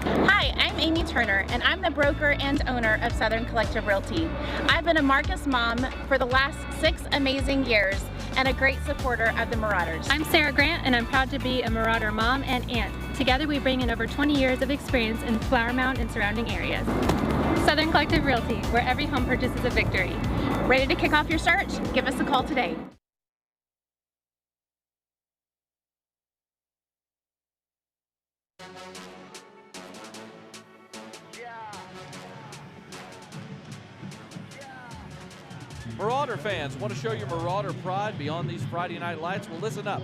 Hi, I'm Amy Turner, and I'm the broker and owner of Southern Collective Realty. I've been a Marcus mom for the last 6 amazing years and a great supporter of the Marauders. I'm Sarah Grant, and I'm proud to be a Marauder mom and aunt. Together we bring in over 20 years of experience in Flower Mound and surrounding areas. Southern Collective Realty, where every home purchase is a victory. Ready to kick off your search? Give us a call today. Marauder fans, want to show your Marauder pride beyond these Friday night lights? Well, listen up,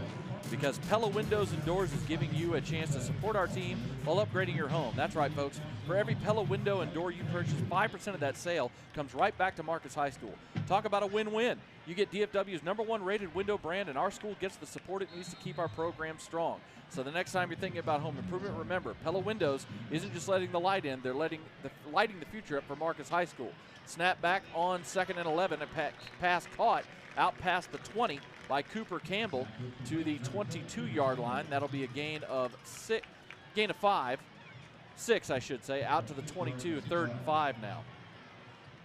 because Pella Windows and Doors is giving you a chance to support our team while upgrading your home. That's right, folks. For every Pella window and door you purchase, 5% of that sale comes right back to Marcus High School. Talk about a win-win. You get DFW's #1 rated window brand, and our school gets the support it needs to keep our program strong. So the next time you're thinking about home improvement, remember, Pella Windows isn't just letting the light in, they're lighting the future up for Marcus High School. Snap back on 2nd and 11, a pass caught out past the 20 by Cooper Campbell to the 22-yard line. That'll be a gain of 6, I should say, out to the 22, 3rd and 5 now.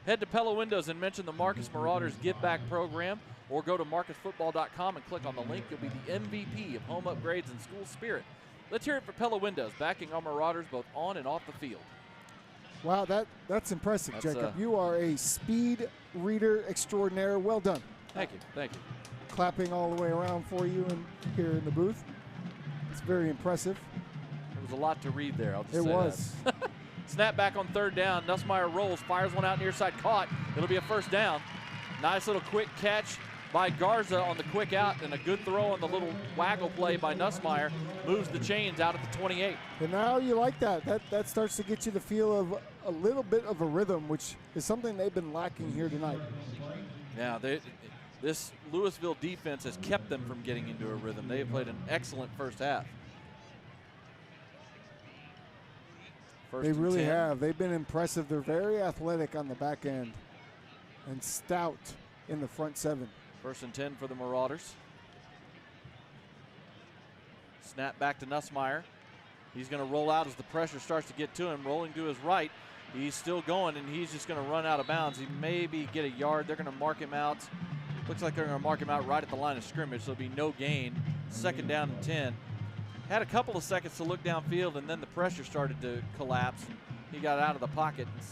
Head to Pella Windows and mention the Marcus Marauders Give Back program, or go to marcusfootball.com and click on the link. You'll be the MVP of home upgrades and school spirit. Let's hear it for Pella Windows, backing our Marauders both on and off the field. Wow, that's impressive, Jacob. You are a speed reader extraordinaire. Well done. Thank you, thank you. Clapping all the way around for you here in the booth. It's very impressive. There was a lot to read there, I'll just say it was. that. Snap back on 3rd down. Nussmeier rolls, fires one out near side, caught. It'll be a first down. Nice little quick catch by Garza on the quick out, and a good throw on the little waggle play by Nussmeier moves the chains out at the 28. And now you like that. That starts to get you the feel of a little bit of a rhythm, which is something they've been lacking here tonight. Yeah, this Lewisville defense has kept them from getting into a rhythm. They have played an excellent first half. They really have. They've been impressive. They're very athletic on the back end and stout in the front 7. 1st and 10 for the Marauders. Snap back to Nussmeier. He's going to roll out as the pressure starts to get to him. Rolling to his right. He's still going, and he's just going to run out of bounds. He maybe get a yard. They're going to mark him out. Looks like they're going to mark him out right at the line of scrimmage, so it'll be no gain. 2nd down and 10. Had a couple of seconds to look downfield, and then the pressure started to collapse. he got out of the pocket and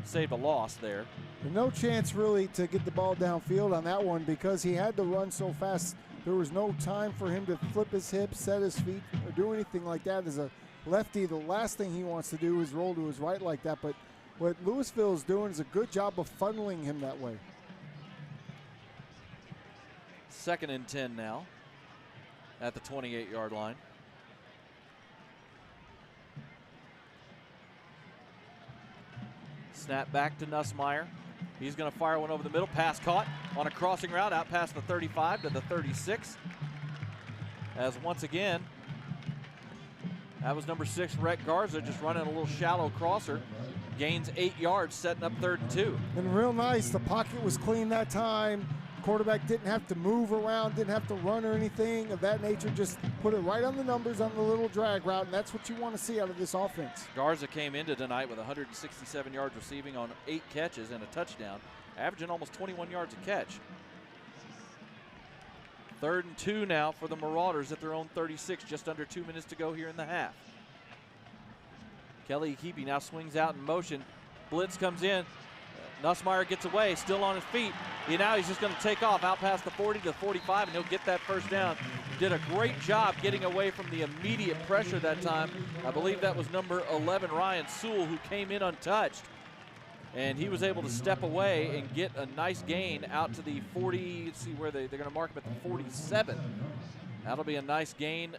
saved a loss there. And no chance really to get the ball downfield on that one because he had to run so fast. There was no time for him to flip his hips, set his feet, or do anything like that. As a lefty, the last thing he wants to do is roll to his right like that. But what Lewisville is doing is a good job of funneling him that way. 2nd and 10 now at the 28-yard line. Snap back to Nussmeier. He's going to fire one over the middle. Pass caught on a crossing route out past the 35 to the 36. As once again, that was number 6, Rhett Garza, just running a little shallow crosser. Gains 8 yards, setting up 3rd and 2. And real nice. The pocket was clean that time. Quarterback didn't have to move around, didn't have to run or anything of that nature. Just put it right on the numbers on the little drag route, and that's what you want to see out of this offense. Garza came into tonight with 167 yards receiving on 8 catches and a touchdown, averaging almost 21 yards a catch. 3rd and 2 now for the Marauders at their own 36, just under 2 minutes to go here in the half. Kelly Keepy now swings out in motion. Blitz comes in. Nussmeier gets away, still on his feet. Now he's just going to take off out past the 40 to the 45, and he'll get that first down. Did a great job getting away from the immediate pressure that time. I believe that was number 11, Ryan Sewell, who came in untouched. And he was able to step away and get a nice gain out to the 40. Let's see where they're going to mark him at the 47. That'll be a nice gain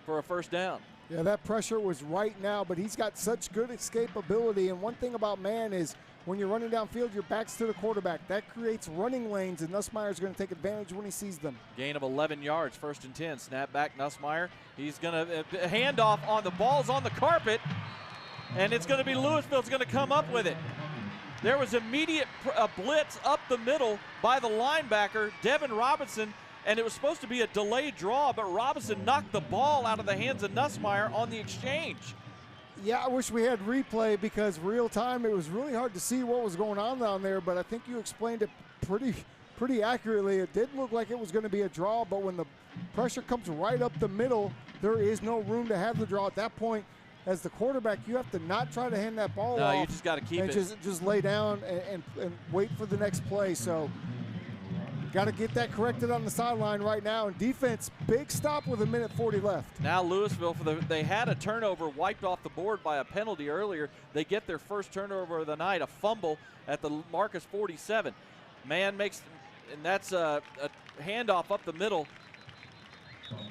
for a first down. Yeah, that pressure was right now, but he's got such good escapability. And one thing about man is when you're running downfield, your back's to the quarterback. That creates running lanes, and Nussmeier's going to take advantage when he sees them. Gain of 11 yards, 1st and 10. Snap back, Nussmeier. He's going to hand off on the ball's on the carpet, and it's going to be Lewisville's going to come up with it. There was immediate blitz up the middle by the linebacker, Devin Robinson, and it was supposed to be a delayed draw, but Robinson knocked the ball out of the hands of Nussmeier on the exchange. Yeah, I wish we had replay because real time, it was really hard to see what was going on down there, but I think you explained it pretty accurately. It did look like it was going to be a draw, but when the pressure comes right up the middle, there is no room to have the draw. At that point, as the quarterback, you have to not try to hand that ball off. No, you just got to keep and it. Just lay down and wait for the next play. So got to get that corrected on the sideline right now. And defense, big stop with 1:40 left. Now Lewisville, they had a turnover wiped off the board by a penalty earlier. They get their first turnover of the night, a fumble at the Marcus 47. Man makes, and that's a handoff up the middle.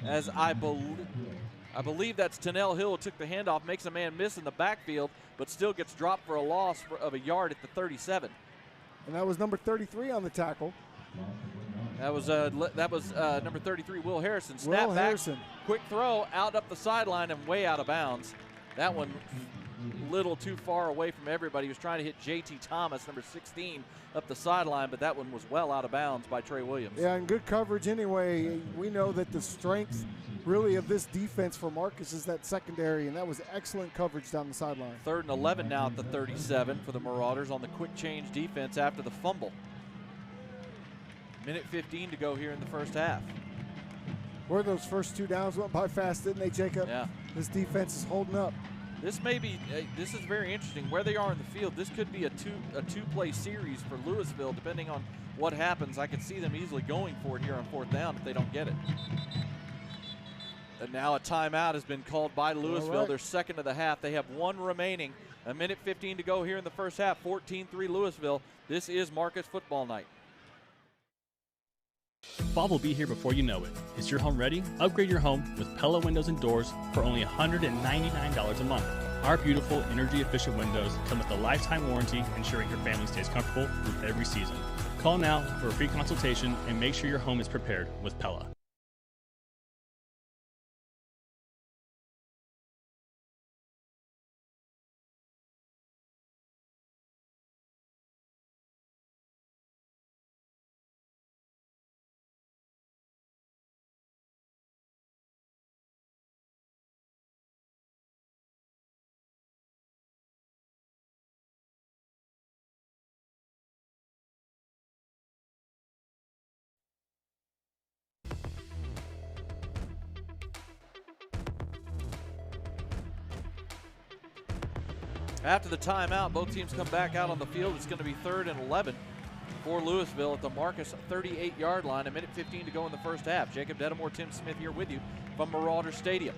As I believe that's Tennell Hill who took the handoff, makes a man miss in the backfield, but still gets dropped for a loss of a yard at the 37. And that was number 33 on the tackle. That was number 33, Will Harrison. Snap back, quick throw, out up the sideline and way out of bounds. That one little too far away from everybody. He was trying to hit J.T. Thomas, number 16, up the sideline, but that one was well out of bounds by Trey Williams. Yeah, and good coverage anyway. We know that the strength really of this defense for Marcus is that secondary, and that was excellent coverage down the sideline. 3rd and 11 now at the 37 for the Marauders on the quick change defense after the fumble. 1:15 to go here in the first half. Where those first 2 downs went by fast, didn't they, Jacob? Yeah. This defense is holding up. This may be, this is very interesting. Where they are in the field, this could be a two-play series for Lewisville, depending on what happens. I could see them easily going for it here on 4th down if they don't get it. And now a timeout has been called by Lewisville. Right. Their second of the half. They have 1 remaining. 1:15 to go here in the first half. 14-3 Lewisville. This is Marcus football night. Fall will be here before you know it. Is your home ready? Upgrade your home with Pella Windows and Doors for only $199 a month. Our beautiful, energy-efficient windows come with a lifetime warranty, ensuring your family stays comfortable through every season. Call now for a free consultation and make sure your home is prepared with Pella. After the timeout, both teams come back out on the field. It's going to be 3rd and 11 for Lewisville at the Marcus 38-yard line. 1:15 to go in the first half. Jacob Dedamore, Tim Smith here with you from Marauder Stadium.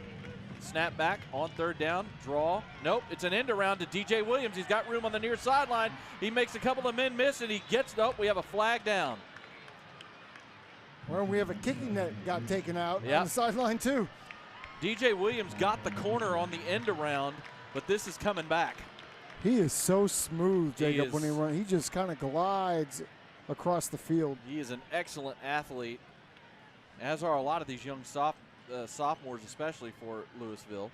Snap back on 3rd down, draw. Nope, it's an end around to DJ Williams. He's got room on the near sideline. He makes a couple of men miss, and he gets, nope, we have a flag down. Well, we have a kicking that got taken out Yep. on the sideline too. DJ Williams got the corner on the end around, but this is coming back. He is so smooth, Jacob, is. when he runs. He just kind of glides across the field. He is an excellent athlete, as are a lot of these young sophomores, especially for Lewisville.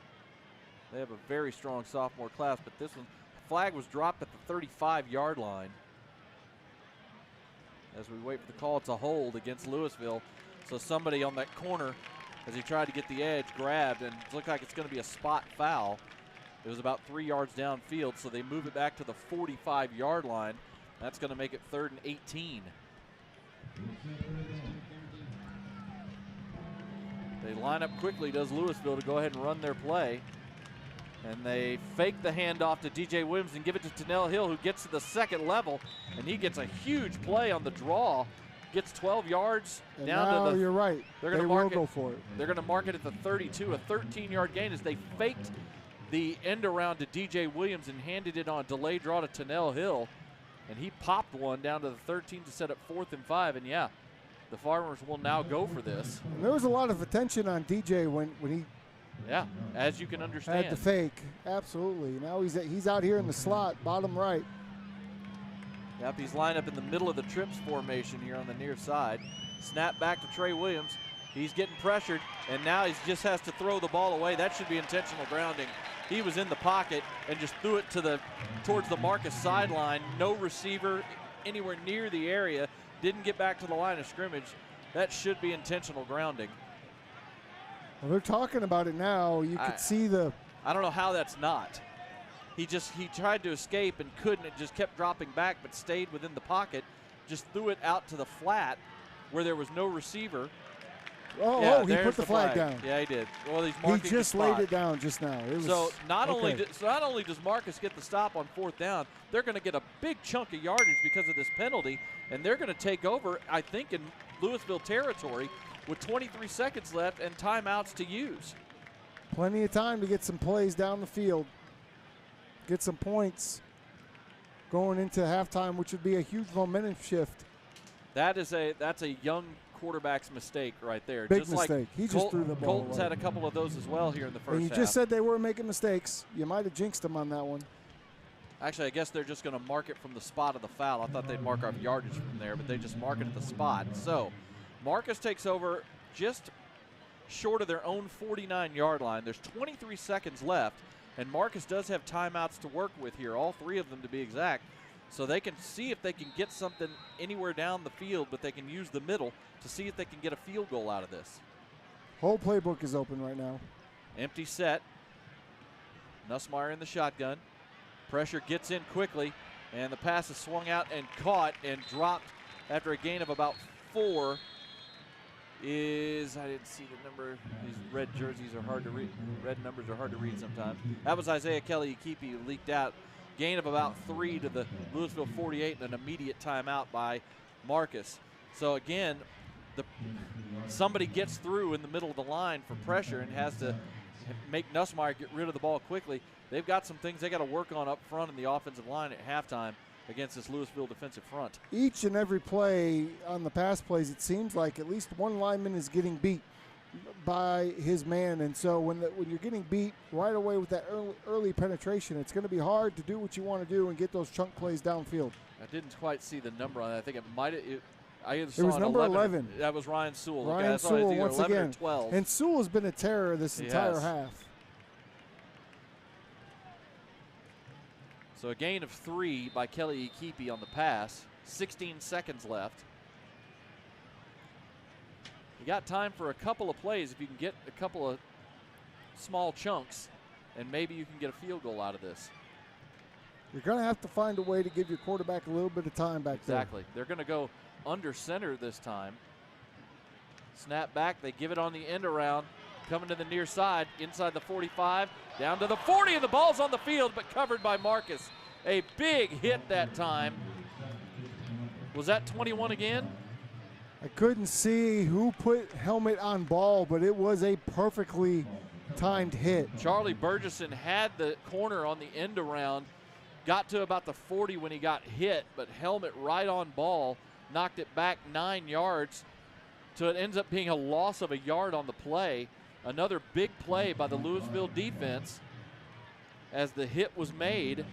They have a very strong sophomore class, but this one, flag was dropped at the 35-yard line. As we wait for the call, it's a hold against Lewisville. So somebody on that corner, as he tried to get the edge, grabbed, and it looked like it's going to be a spot foul. It was about 3 yards downfield, so they move it back to the 45-yard line. That's going to make it 3rd and 18. They line up quickly, does Lewisville, to go ahead and run their play. And they fake the handoff to DJ Williams and give it to Tennell Hill, who gets to the second level, and he gets a huge play on the draw. Gets 12 yards And down now to the. you're right. They're They going to will mark go for it. They're going to mark it at the 32, a 13-yard gain as they faked the end around to DJ Williams and handed it on a delay draw to Tennell Hill, and he popped one down to the 13 to set up 4th and 5. And yeah, the Farmers will now go for this. And there was a lot of attention on DJ when he Yeah, as you can understand. had the fake. Absolutely. Now he's out here in the slot, bottom right. Yep, he's lined up in the middle of the trips formation here on the near side. Snap back to Trey Williams. He's getting pressured, and now he just has to throw the ball away. That should be intentional grounding. He was in the pocket and just threw it towards the Marcus sideline. No receiver anywhere near the area. Didn't get back to the line of scrimmage. That should be intentional grounding. Well, they're talking about it now. You could see the. I don't know how that's not. He tried to escape and couldn't. It just kept dropping back, but stayed within the pocket. Just threw it out to the flat where there was no receiver. He put the flag down. Yeah, he did. Well, he's marking He just the spot. laid it down just now. So not only does Marcus get the stop on 4th down, they're going to get a big chunk of yardage because of this penalty, and they're going to take over, I think, in Lewisville territory with 23 seconds left and timeouts to use. Plenty of time to get some plays down the field, get some points going into halftime, which would be a huge momentum shift. That's a young quarterback's mistake right there. Big just mistake. Like He just threw the ball Colton's away. had a couple of those as well here in the first And you half. just said they were making mistakes. You might have jinxed them on that one. Actually, I guess they're just going to mark it from the spot of the foul. I thought they'd mark off yardage from there, but they just mark it at the spot. So Marcus takes over just short of their own 49-yard line. There's 23 seconds left, and Marcus does have timeouts to work with here, all 3 of them to be exact. So they can see if they can get something anywhere down the field, but they can use the middle to see if they can get a field goal out of this. Whole playbook is open right now. Empty set. Nussmeier in the shotgun. Pressure gets in quickly, and the pass is swung out and caught and dropped after a gain of about 4. I didn't see the number. These red jerseys are hard to read. Red numbers are hard to read sometimes. That was Isaiah Kelly-Ikipi who leaked out. Gain of about 3 to the Lewisville 48 and an immediate timeout by Marcus. So again, somebody gets through in the middle of the line for pressure and has to make Nussmeier get rid of the ball quickly. They've got some things they got to work on up front in the offensive line at halftime against this Lewisville defensive front. Each and every play on the pass plays, it seems like at least one lineman is getting beat by his man, and so when you're getting beat right away with that early penetration, it's going to be hard to do what you want to do and get those chunk plays downfield. I didn't quite see the number on that. I think it might have. I either It saw was number 11. That was Ryan Sewell. Ryan I saw it was Sewell either once 11 again. or 12. And Sewell has been a terror this entire has. half. So a gain of 3 by Kelly-Ikipi on the pass. 16 seconds left. You got time for a couple of plays if you can get a couple of small chunks, and maybe you can get a field goal out of this. You're going to have to find a way to give your quarterback a little bit of time back there. Exactly. They're going to go under center this time. Snap back. They give it on the end around. coming to the near side, inside the 45, down to the 40, and the ball's on the field, but covered by Marcus. A big hit that time. Was that 21 again? I couldn't see who put helmet on ball, but it was a perfectly timed hit. Charlie Burgesson had the corner on the end around, got to about the 40 when he got hit, but helmet right on ball, knocked it back 9 yards. So it ends up being a loss of a yard on the play. Another big play by the Lewisville defense as the hit was made.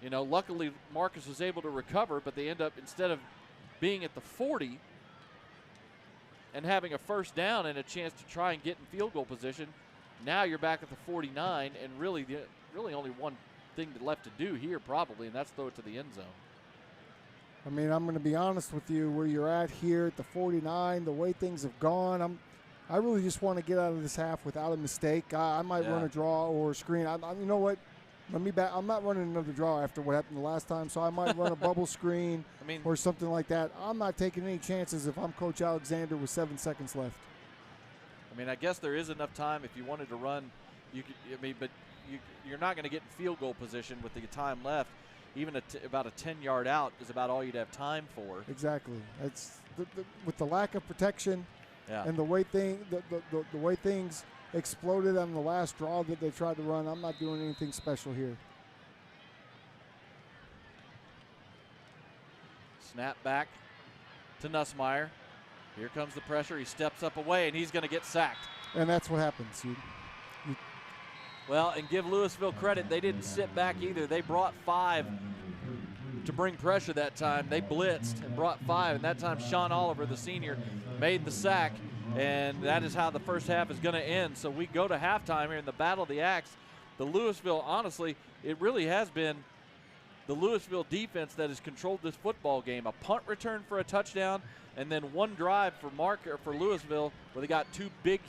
You know, luckily Marcus was able to recover, but they end up, instead of being at the 40 and having a first down and a chance to try and get in field goal position, now you're back at the 49, and really only one thing left to do here probably, and that's throw it to the end zone. I mean, I'm going to be honest with you, where you're at here at the 49, the way things have gone, I really just want to get out of this half without a mistake. I might run a draw or a screen. You know what? Let me back. I'm not running another draw after what happened the last time, so I might run a bubble screen or something like that. I'm not taking any chances if I'm Coach Alexander with 7 seconds left. I mean, I guess there is enough time if you wanted to run. You could, but you're not going to get in field goal position with the time left. Even about a 10-yard out is about all you'd have time for. Exactly. It's with the lack of protection and the way the way things exploded on the last draw that they tried to run. I'm not doing anything special here. Snap back to Nussmeier. Here comes the pressure. He steps up away, and he's going to get sacked. And that's what happens. Well, and give Lewisville credit, they didn't sit back either. They brought 5 to bring pressure that time. They blitzed and brought 5, and that time Sean Oliver, the senior, made the sack, and that is how the first half is going to end. So we go to halftime here in the Battle of the Axe. The Lewisville, honestly, it really has been the Lewisville defense that has controlled this football game. A punt return for a touchdown, and then one drive for Lewisville where they got 2 big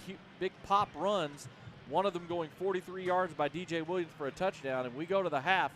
pop runs, one of them going 43 yards by DJ Williams for a touchdown, and we go to the half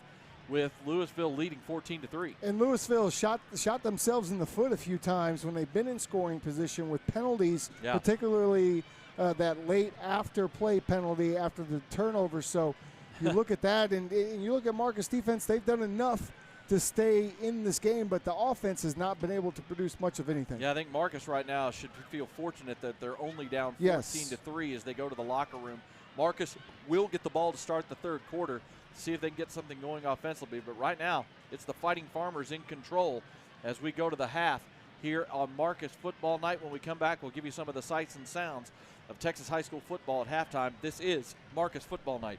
with Lewisville leading 14-3. And Lewisville shot themselves in the foot a few times when they've been in scoring position with penalties, particularly that late after play penalty after the turnover. So you look at that, and you look at Marcus' defense, they've done enough to stay in this game, but the offense has not been able to produce much of anything. Yeah, I think Marcus right now should feel fortunate that they're only down 14-3 as they go to the locker room. Marcus will get the ball to start the third quarter, see if they can get something going offensively. But right now, it's the Fighting Farmers in control as we go to the half here on Marcus Football Night. When we come back, we'll give you some of the sights and sounds of Texas high school football at halftime. This is Marcus Football Night.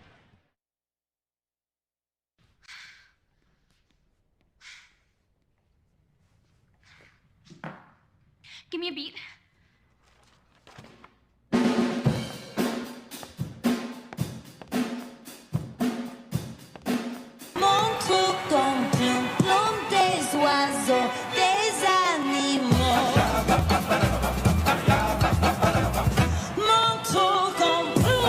Give me a beat. Montre ton plomb des oiseaux, des animaux. Montre ton plomb.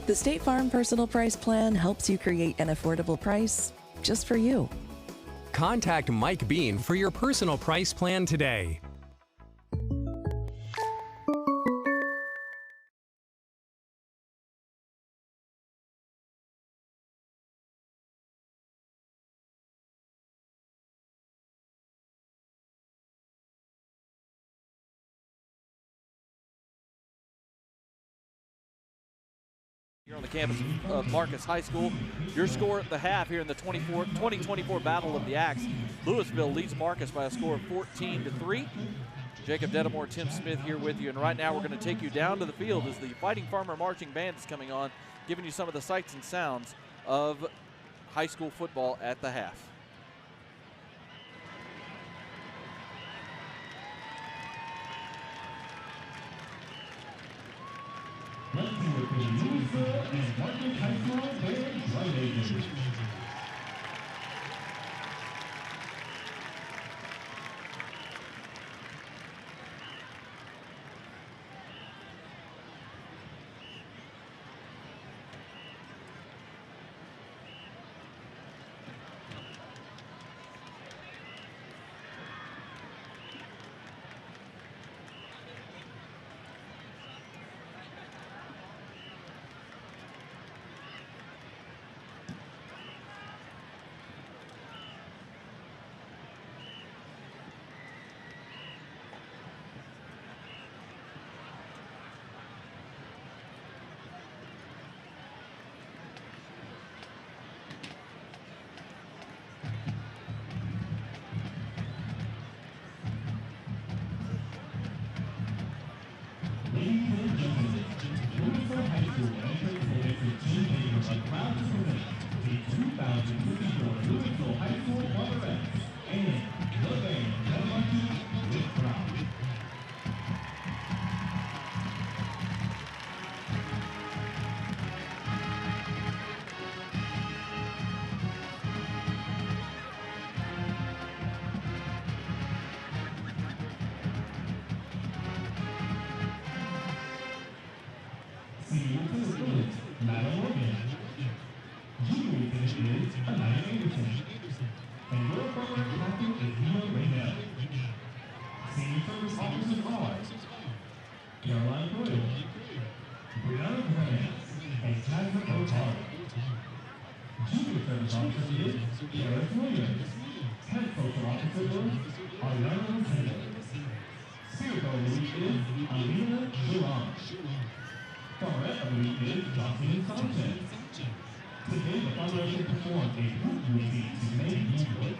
The State Farm Personal Price Plan helps you create an affordable price just for you. Contact Mike Bean for your personal price plan today. Here on the campus of Marcus High School. Your score at the half here in the 2024 Battle of the Axe. Lewisville leads Marcus by a score of 14-3. Jacob Dedamore, Tim Smith here with you. And right now we're going to take you down to the field as the Fighting Farmer Marching Band is coming on, giving you some of the sights and sounds of high school football at the half. Lewisville and Marcus High School band drum majors. Ladies and gentlemen, Lewisville High School entrance and team leaders are proud to present the 2054 Lewisville High School Marauder and the band that marches with pride. Senior lieutenant is Madeline Morgan. Junior lieutenant is Anaya Anderson. And your program captain is Neil Raynell. Senior service officers are Caroline Doyle, Brianna Hernandez, and Jasmine O'Tara. Junior service officer is Gareth Williams. Head social officer is Ariana Rosendo. Spiritual lead is Alina Duran. Format of the week is Jocelyn Sanchez. Today, the fundraiser performed a group routine to make you look.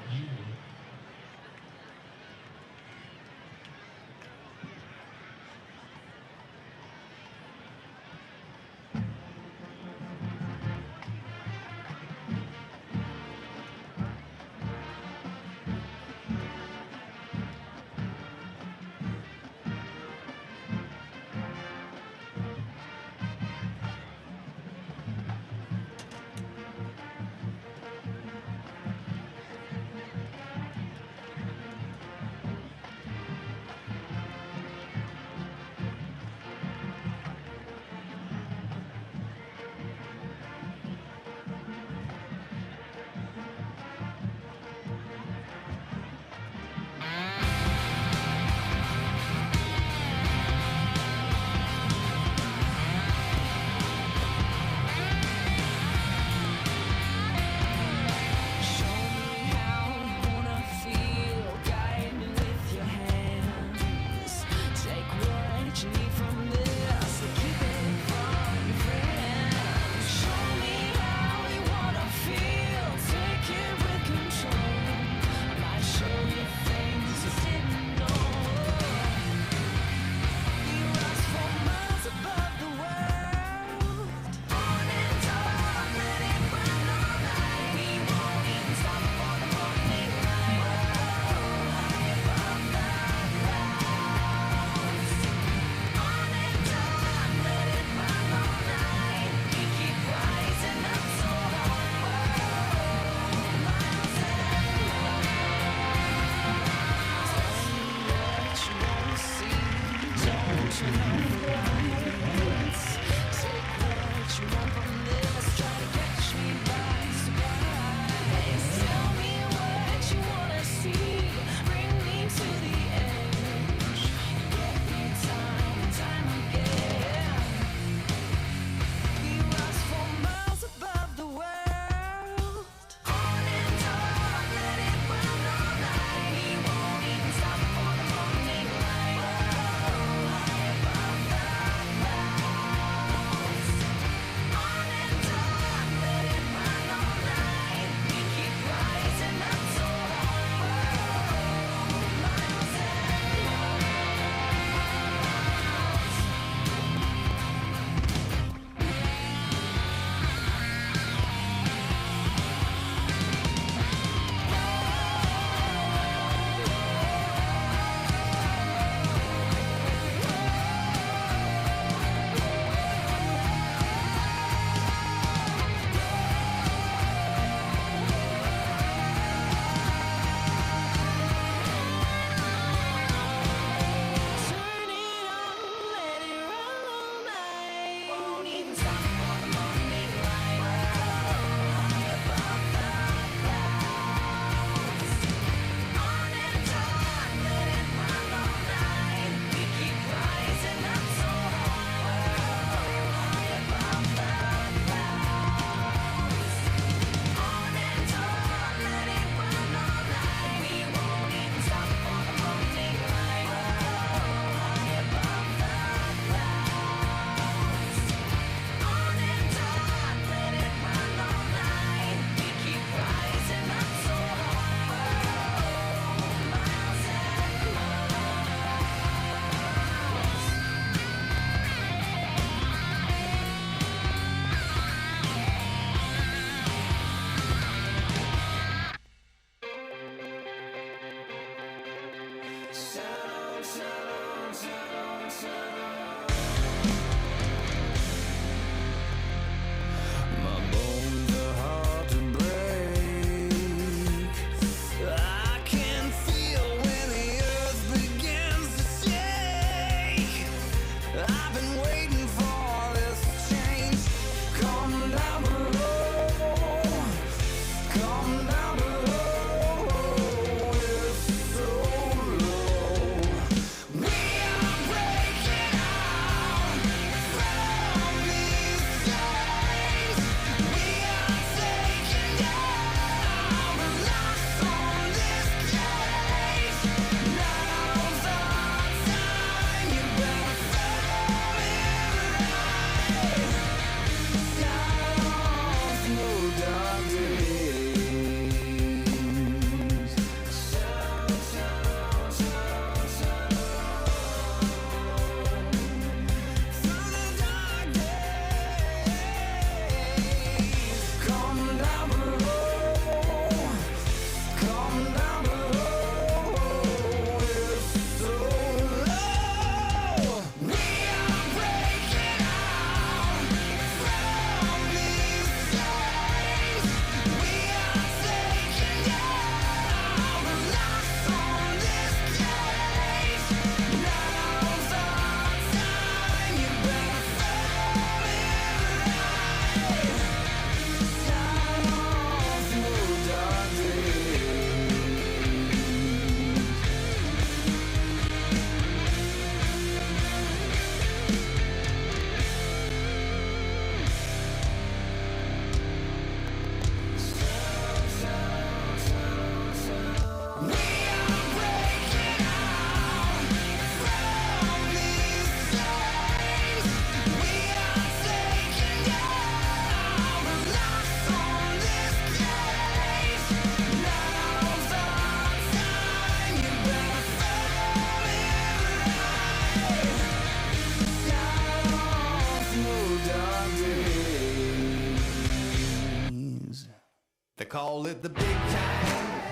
They call it the big time.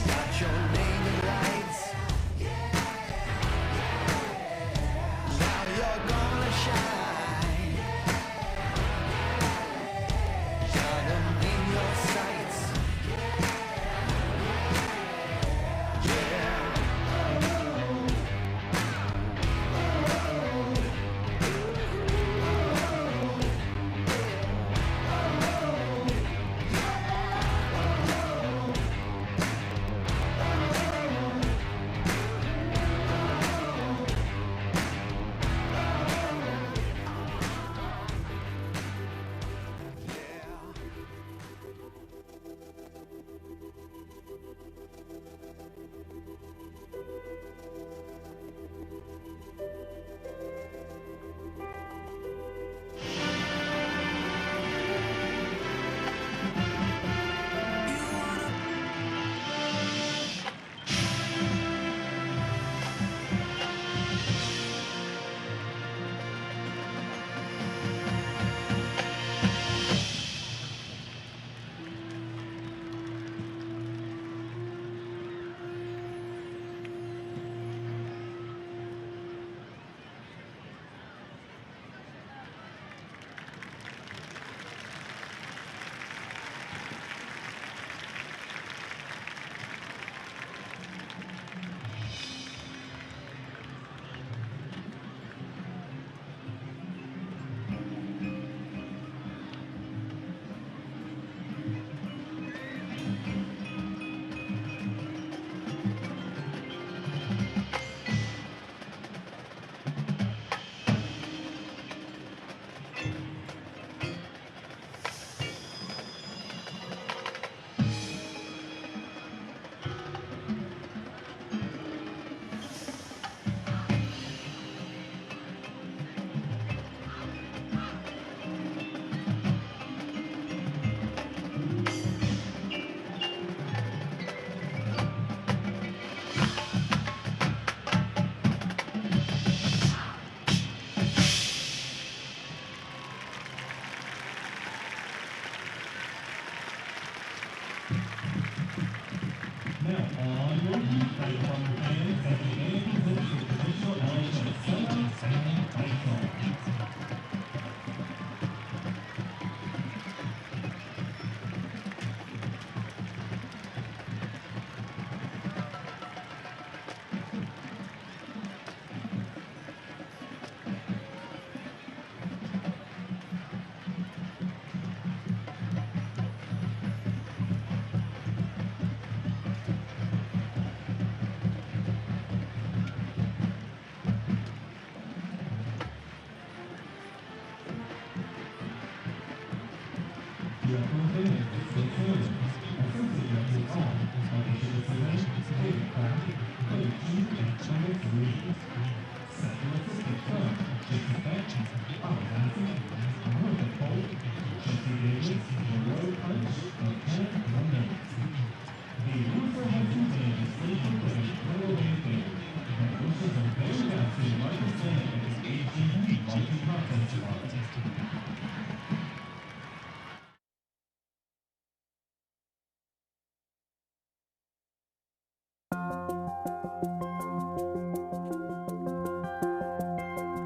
Got your name in lights. Now you're gonna shine. Got 'em in your sights. Yeah. On your feet, State Farm fans, as the game presents the traditional element of sellouts and fight songs.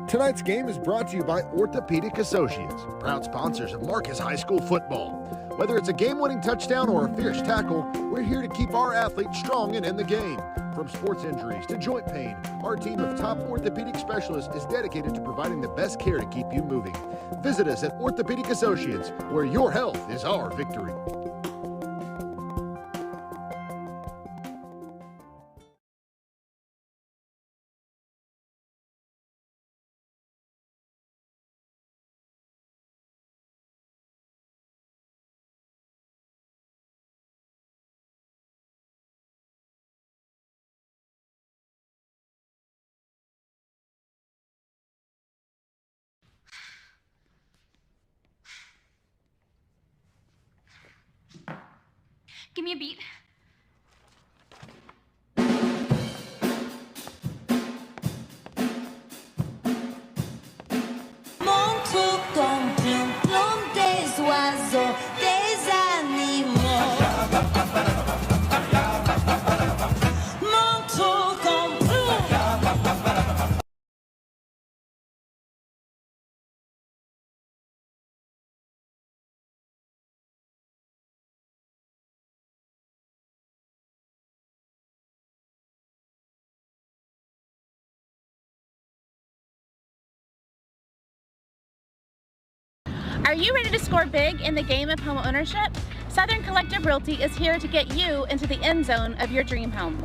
Tonight's game is brought to you by Orthopedic Associates, proud sponsors of Marcus High School football. Whether it's a game-winning touchdown or a fierce tackle, we're here to keep our athletes strong and in the game. From sports injuries to joint pain, our team of top orthopedic specialists is dedicated to providing the best care to keep you moving. Visit us at Orthopedic Associates, where your health is our victory. Give me a beat. Montre ton plomb, plomb des oiseaux, des animaux. Montre ton plomb. Are you ready to score big in the game of home ownership? Southern Collective Realty is here to get you into the end zone of your dream home.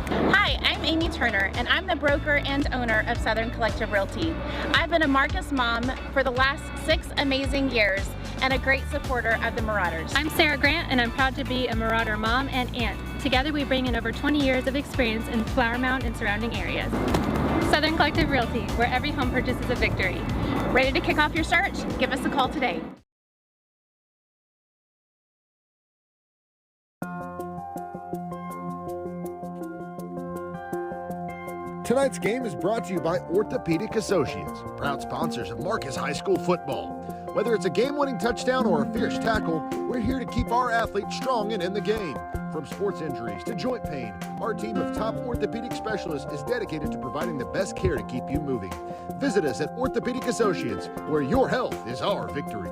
Hi, I'm Amy Turner, and I'm the broker and owner of Southern Collective Realty. I've been a Marcus mom for the last 6 amazing years and a great supporter of the Marauders. I'm Sarah Grant, and I'm proud to be a Marauder mom and aunt. Together we bring in over 20 years of experience in Flower Mound and surrounding areas. Southern Collective Realty, where every home purchase is a victory. Ready to kick off your search? Give us a call today. Tonight's game is brought to you by Orthopedic Associates, proud sponsors of Marcus High School football. Whether it's a game-winning touchdown or a fierce tackle, we're here to keep our athletes strong and in the game. From sports injuries to joint pain, our team of top orthopedic specialists is dedicated to providing the best care to keep you moving. Visit us at Orthopedic Associates, where your health is our victory.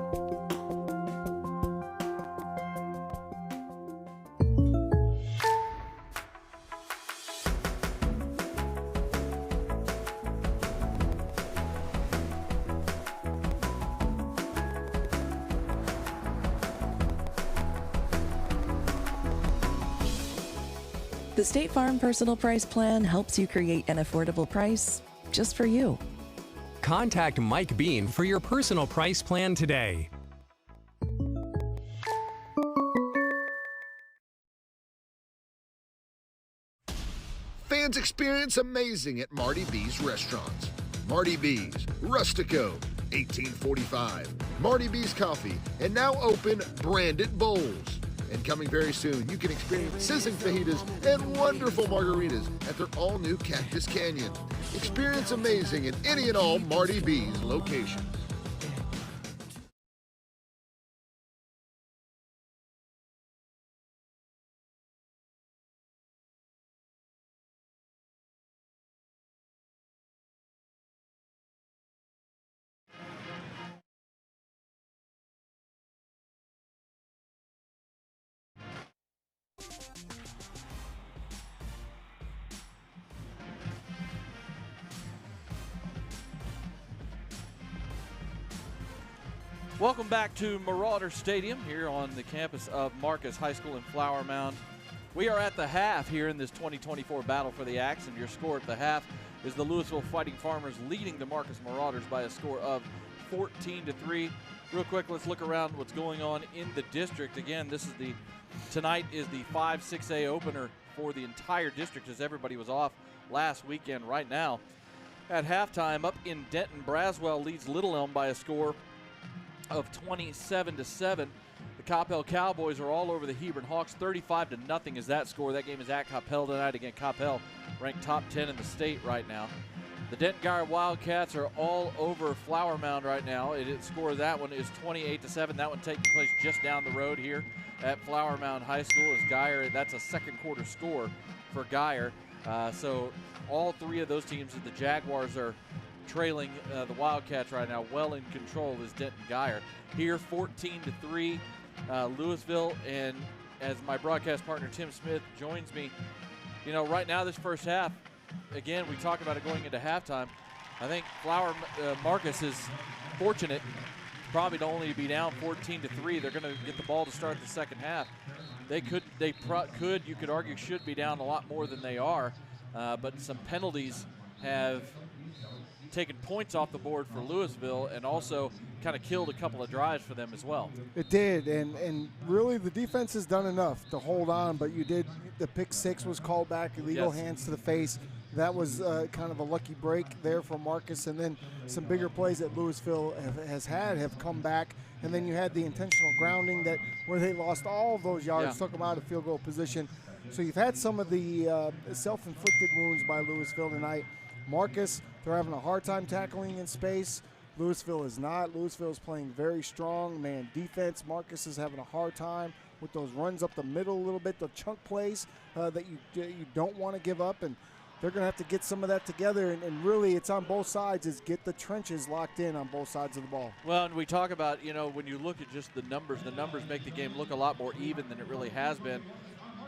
The State Farm Personal Price Plan helps you create an affordable price just for you. Contact Mike Bean for your personal price plan today. Fans experience amazing at Marty B's restaurants. Marty B's, Rustico, 1845. Marty B's Coffee, and now open Branded Bowls. And coming very soon, you can experience sizzling fajitas and wonderful margaritas at their all-new Cactus Canyon. Experience amazing at any and all Marty B's locations. Welcome back to Marauder Stadium here on the campus of Marcus High School in Flower Mound. We are at the half here in this 2024 battle for the Axe, and your score at the half is the Lewisville Fighting Farmers leading the Marcus Marauders by a score of 14-3. Real quick, let's look around what's going on in the district. Again, tonight is the 5-6A opener for the entire district as everybody was off last weekend. Right now, at halftime, up in Denton, Braswell leads Little Elm by a score of 27-7. The Coppell Cowboys are all over the Hebron Hawks. 35-0 is that score. That game is at Coppell tonight. Again, Coppell ranked top 10 in the state right now. The Denton-Guyer Wildcats are all over Flower Mound right now. Score that one is 28-7. That one taking place just down the road here at Flower Mound High School. As Guyer, that's a second quarter score for Guyer. So all three of those teams, the Jaguars are trailing the Wildcats right now. Well in control is Denton-Guyer. Here, 14-3, Lewisville, and as my broadcast partner Tim Smith joins me, right now this first half, again, we talk about it going into halftime. I think Marcus is fortunate probably to only be down 14-3. They're going to get the ball to start the second half. You could argue, should be down a lot more than they are, but some penalties have taken points off the board for Lewisville and also kind of killed a couple of drives for them as well. It did, and really the defense has done enough to hold on, but the pick six was called back, illegal hands to the face. That was kind of a lucky break there for Marcus, and then some bigger plays that Lewisville have come back, and then you had the intentional grounding where they lost all of those yards, took them out of field goal position. So you've had some of the self-inflicted wounds by Lewisville tonight. Marcus, they're having a hard time tackling in space. Lewisville is not. Lewisville is playing very strong man defense. Marcus is having a hard time with those runs up the middle a little bit, the chunk plays that you don't want to give up, and they're going to have to get some of that together, and really it's on both sides, is get the trenches locked in on both sides of the ball. Well, and we talk about, when you look at just the numbers make the game look a lot more even than it really has been.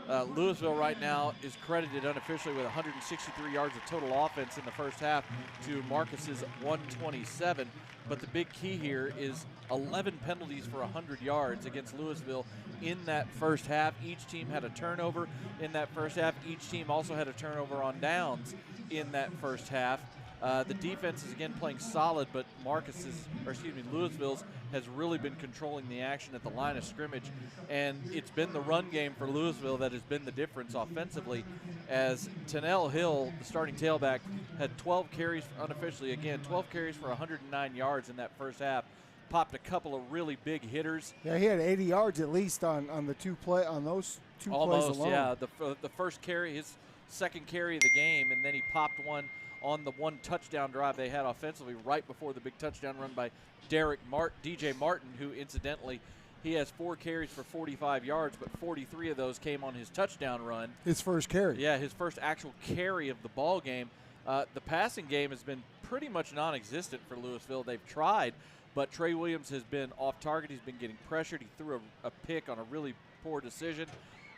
Lewisville right now is credited unofficially with 163 yards of total offense in the first half to Marcus's 127. But the big key here is 11 penalties for 100 yards against Lewisville in that first half. Each team had a turnover in that first half. Each team also had a turnover on downs in that first half. The defense is again playing solid, but Lewisville's has really been controlling the action at the line of scrimmage, and it's been the run game for Lewisville that has been the difference offensively, as Tennell Hill, the starting tailback, had 12 carries unofficially, again 12 carries for 109 yards in that first half. Popped a couple of really big hitters. Yeah, he had 80 yards at least on those two plays alone. Yeah. The first carry, his second carry of the game, and then he popped one on the one touchdown drive they had offensively right before the big touchdown run by DJ Martin, who incidentally, he has 4 carries for 45 yards, but 43 of those came on his touchdown run. His first carry. Yeah, his first actual carry of the ball game. The passing game has been pretty much non-existent for Lewisville. They've tried, but Trey Williams has been off target. He's been getting pressured. He threw a pick on a really poor decision.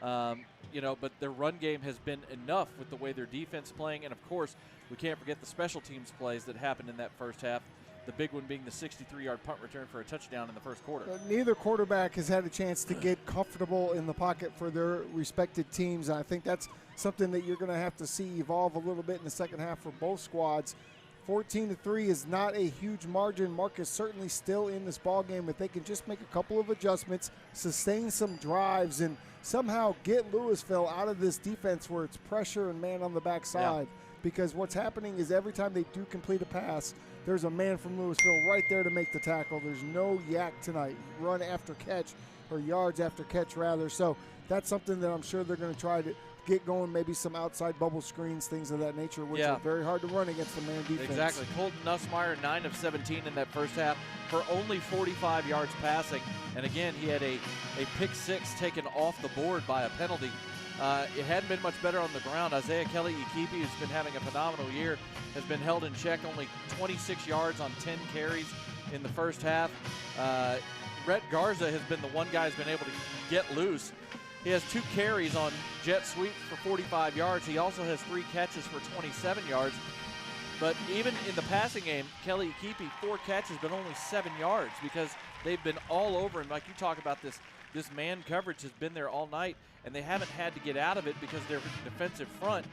But their run game has been enough with the way their defense playing. And, of course, we can't forget the special teams plays that happened in that first half, the big one being the 63-yard punt return for a touchdown in the first quarter. Neither quarterback has had a chance to get comfortable in the pocket for their respected teams. I think that's something that you're going to have to see evolve a little bit in the second half for both squads. 14-3 is not a huge margin. Marcus certainly still in this ball game. If they can just make a couple of adjustments, sustain some drives, and somehow get Lewisville out of this defense where it's pressure and man on the backside. Yeah. Because what's happening is every time they do complete a pass, there's a man from Lewisville right there to make the tackle. There's no yak tonight, run after catch, or yards after catch rather. So that's something that I'm sure they're going to try to get going, maybe some outside bubble screens, things of that nature, which are very hard to run against the man defense. Exactly. Colton Nussmeyer, 9 of 17 in that first half for only 45 yards passing. And again, he had a pick six taken off the board by a penalty. It hadn't been much better on the ground. Isaiah Kelly-Ikipi, who's been having a phenomenal year, has been held in check, only 26 yards on 10 carries in the first half. Rhett Garza has been the one guy who's been able to get loose. He has 2 carries on jet sweep for 45 yards. He also has 3 catches for 27 yards. But even in the passing game, Kelly Ikipi, 4 catches but only 7 yards because they've been all over him. Like you talk about, this man coverage has been there all night, and they haven't had to get out of it because their defensive front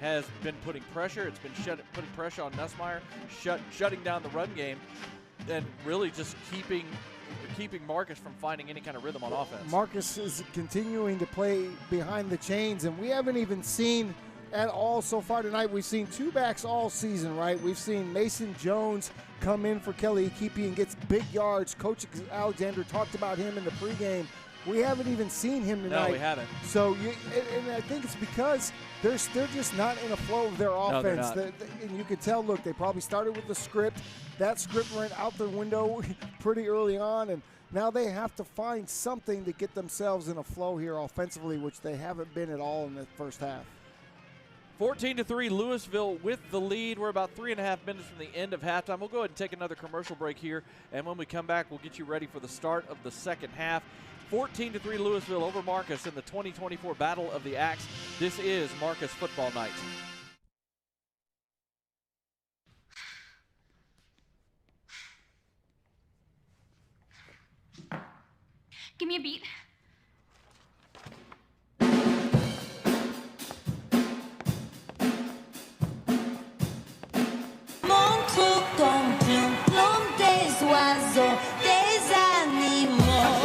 has been putting pressure. It's been putting pressure on Nussmeier, shutting down the run game, and really just keeping Marcus from finding any kind of rhythm on offense. Marcus is continuing to play behind the chains, and we haven't even seen at all so far tonight. We've seen two backs all season, right? We've seen Mason Jones come in for Kelly Akipi and gets big yards. Coach Alexander talked about him in the pregame. We haven't even seen him tonight. No, we haven't. So, and I think it's because they're just not in a flow of their offense. No, they're not. And you can tell, look, they probably started with the script. That script went out the window pretty early on, and now they have to find something to get themselves in a flow here offensively, which they haven't been at all in the first half. 14-3, Louisville with the lead. We're about 3.5 minutes from the end of halftime. We'll go ahead and take another commercial break here, and when we come back, we'll get you ready for the start of the second half. 14-3 Louisville over Marcus in the 2024 Battle of the Axe. This is Marcus Football Night. Give me a beat. Montre ton plomb des oiseaux, des animaux.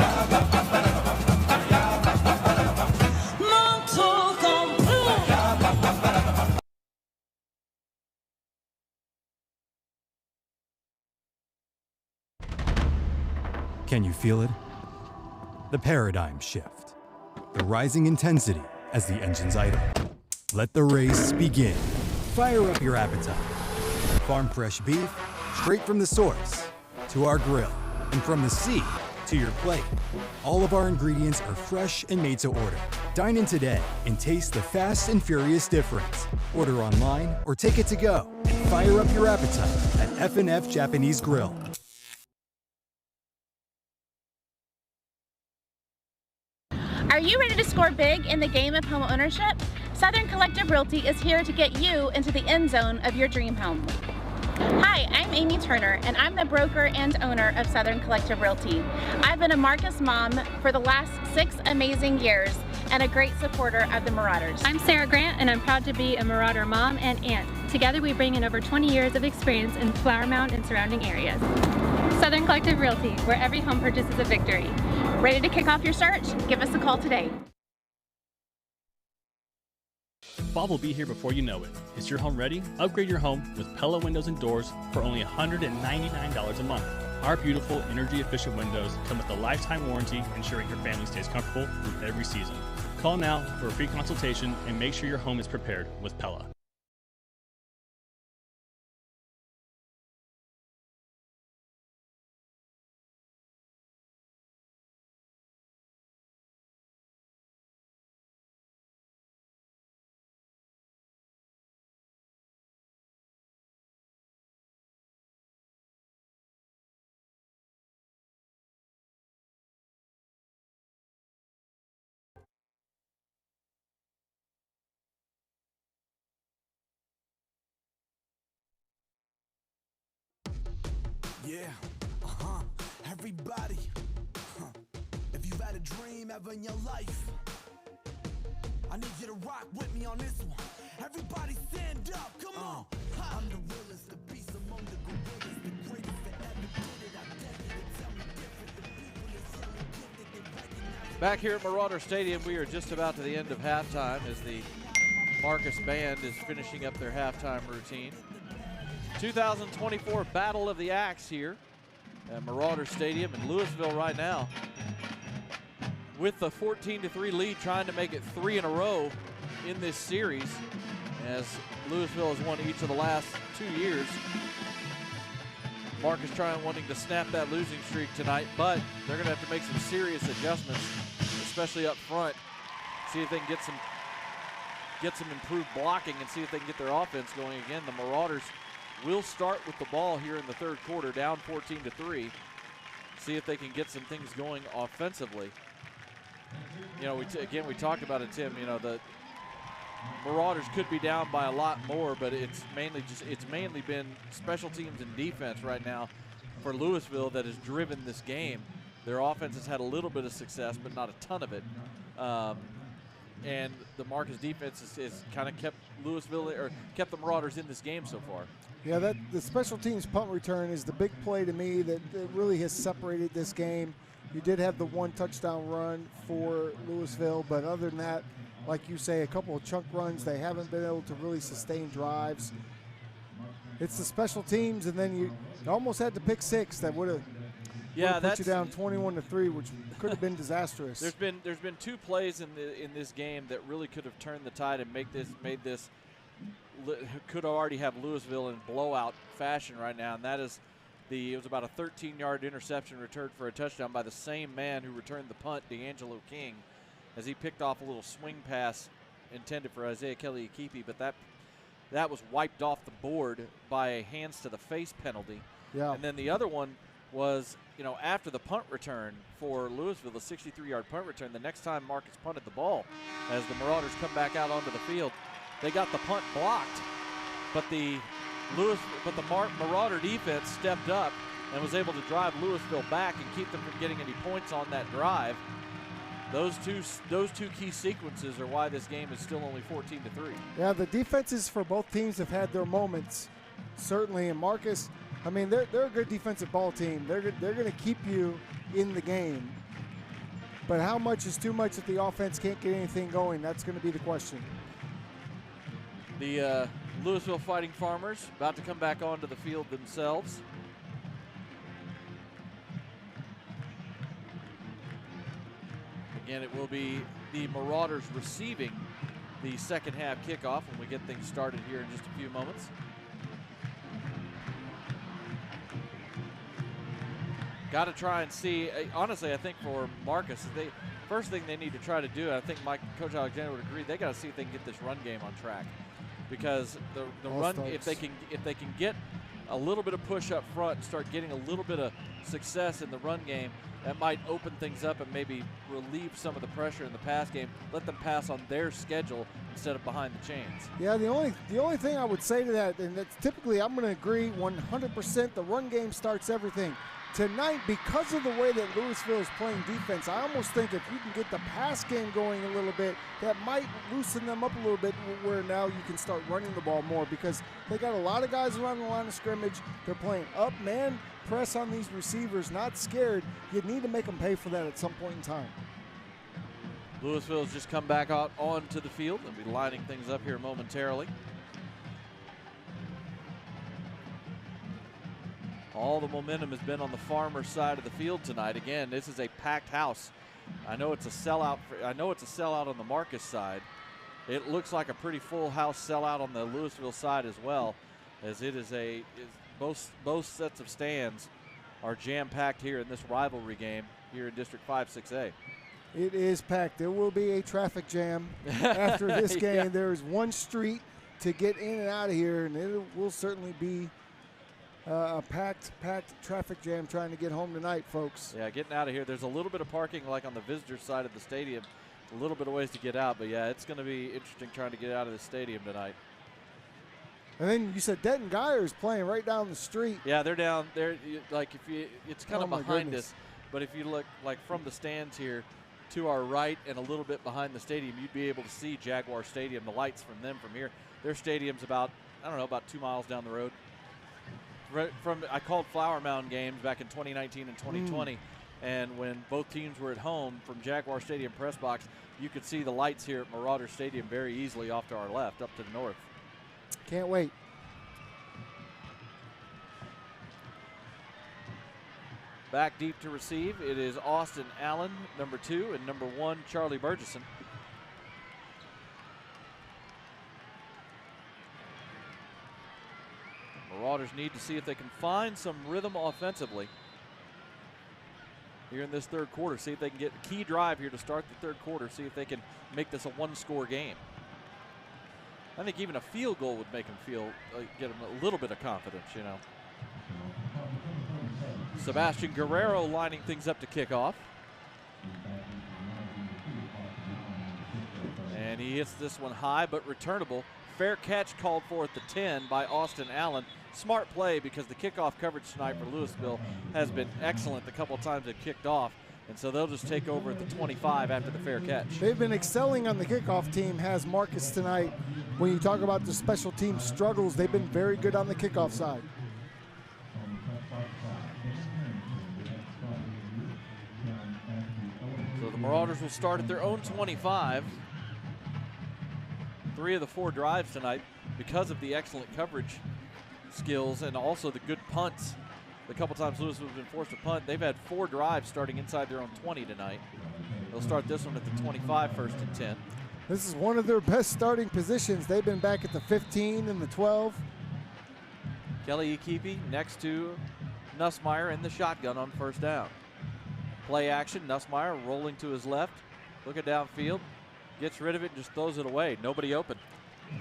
Montre ton plomb. Can you feel it? The paradigm shift. The rising intensity as the engines idle. Let the race begin. Fire up your appetite. Farm fresh beef, straight from the source, to our grill, and from the sea to your plate. All of our ingredients are fresh and made to order. Dine in today and taste the fast and furious difference. Order online or take it to go and fire up your appetite at F&F Japanese Grill. Are you ready to score big in the game of home ownership? Southern Collective Realty is here to get you into the end zone of your dream home. Hi, I'm Amy Turner, and I'm the broker and owner of Southern Collective Realty. I've been a Marcus mom for the last 6 amazing years and a great supporter of the Marauders. I'm Sarah Grant, and I'm proud to be a Marauder mom and aunt. Together we bring in over 20 years of experience in Flower Mound and surrounding areas. Southern Collective Realty, where every home purchase is a victory. Ready to kick off your search? Give us a call today. Fall will be here before you know it. Is your home ready? Upgrade your home with Pella Windows and Doors for only $199 a month. Our beautiful, energy-efficient windows come with a lifetime warranty, ensuring your family stays comfortable through every season. Call now for a free consultation and make sure your home is prepared with Pella. Yeah, everybody. If you've had a dream ever in your life, I need you to rock with me on this one. Everybody stand up, come on. I'm the realest, the beast among the gorillas, the greatest that ever did it. I dare you to tell me different. The people that's yelling gifted, they recognize. Back here at Marauder Stadium, we are just about to the end of halftime as the Marcus Band is finishing up their halftime routine. 2024 Battle of the Axe here at Marauder Stadium in Louisville right now. With the 14-3 lead, trying to make it 3 in a row in this series, as Louisville has won each of the last 2 years. Marcus wanting to snap that losing streak tonight, but they're going to have to make some serious adjustments, especially up front. See if they can get some improved blocking and see if they can get their offense going again. The Marauders will start with the ball here in the third quarter, down 14-3. See if they can get some things going offensively. You know, we talked about it, Tim. You know, the Marauders could be down by a lot more, but it's mainly been special teams and defense right now for Lewisville that has driven this game. Their offense has had a little bit of success, but not a ton of it. And the Marcus defense is kind of kept Lewisville, or kept the Marauders in this game so far. Yeah, the special teams punt return is the big play to me that really has separated this game. You did have the one touchdown run for Lewisville, but other than that, like you say, a couple of chunk runs, they haven't been able to really sustain drives. It's the special teams, and then you almost had to pick six that would have put you down 21-3, which could have been disastrous. There's been two plays in this game that really could have turned the tide and could already have Lewisville in blowout fashion right now, and that is it was about a 13-yard interception returned for a touchdown by the same man who returned the punt, D'Angelo King, as he picked off a little swing pass intended for Isaiah Kelly-Akipi, but that was wiped off the board by a hands to the face penalty. Yeah. And then the other one was, after the punt return for Lewisville, the 63-yard punt return, the next time Marcus punted the ball, as the Marauders come back out onto the field, they got the punt blocked, but the Marauder defense stepped up and was able to drive Lewisville back and keep them from getting any points on that drive. Those two key sequences are why this game is still only 14-3. Yeah, the defenses for both teams have had their moments, certainly. And Marcus, I mean, they're a good defensive ball team. They're going to keep you in the game. But how much is too much if the offense can't get anything going? That's going to be the question. The Lewisville Fighting Farmers about to come back onto the field themselves. Again, it will be the Marauders receiving the second half kickoff when we get things started here in just a few moments. Got to try and see, honestly, I think for Marcus, first thing they need to try to do, I think Coach Alexander would agree, they got to see if they can get this run game on track. Because the run, if they can get a little bit of push up front and start getting a little bit of success in the run game, that might open things up and maybe relieve some of the pressure in the pass game. Let them pass on their schedule instead of behind the chains. Yeah, the only thing I would say to that, and that's typically I'm going to agree 100%, the run game starts everything. Tonight, because of the way that Lewisville is playing defense, I almost think if you can get the pass game going a little bit, that might loosen them up a little bit where now you can start running the ball more, because they got a lot of guys around the line of scrimmage. They're playing up man press on these receivers, not scared. You need to make them pay for that at some point in time. Lewisville has just come back out onto the field. They'll be lining things up here momentarily. All the momentum has been on the Farmer side of the field tonight. Again, this is a packed house. I know it's a sellout. I know it's a sellout on the Marcus side. It looks like a pretty full house sellout on the Lewisville side as well, as it is both sets of stands are jam-packed here in this rivalry game here in District 5-6A. It is packed. There will be a traffic jam after this game. Yeah. There is one street to get in and out of here, and it will certainly be a packed traffic jam trying to get home tonight, folks. Yeah, getting out of here. There's a little bit of parking like on the visitor side of the stadium, a little bit of ways to get out, but yeah, it's going to be interesting trying to get out of the stadium tonight. And then you said Denton Geyer is playing right down the street. Yeah, they're down there. Like it's kind of behind goodness. us, but if you look like from the stands here to our right and a little bit behind the stadium, you'd be able to see Jaguar Stadium, the lights from them from here. Their stadium's about 2 miles down the road. Right from, I called Flower Mound games back in 2019 and 2020, and when both teams were at home from Jaguar Stadium press box, you could see the lights here at Marauder Stadium very easily off to our left, up to the north. Can't wait. Back deep to receive, it is Austin Allen, number 2, and number 1, Charlie Burgesson. Marauders need to see if they can find some rhythm offensively here in this third quarter. See if they can get a key drive here to start the third quarter. See if they can make this a one-score game. I think even a field goal would make them get them a little bit of confidence, you know. Sebastian Guerrero lining things up to kick off. And he hits this one high but returnable. Fair catch called for at the 10 by Austin Allen. Smart play because the kickoff coverage tonight for Lewisville has been excellent the couple times they've kicked off. And so they'll just take over at the 25 after the fair catch. They've been excelling on the kickoff team, has Marcus tonight. When you talk about the special team struggles, they've been very good on the kickoff side. So the Marauders will start at their own 25. 3 of the 4 drives tonight because of the excellent coverage skills and also the good punts. The couple times Lewisville has been forced to punt, they've had 4 drives starting inside their own 20 tonight. They'll start this one at the 25, 1st and 10. This is one of their best starting positions. They've been back at the 15 and the 12. Kelly Ikipi next to Nussmeier in the shotgun on 1st down. Play action, Nussmeier rolling to his left, looking downfield, gets rid of it and just throws it away. Nobody open.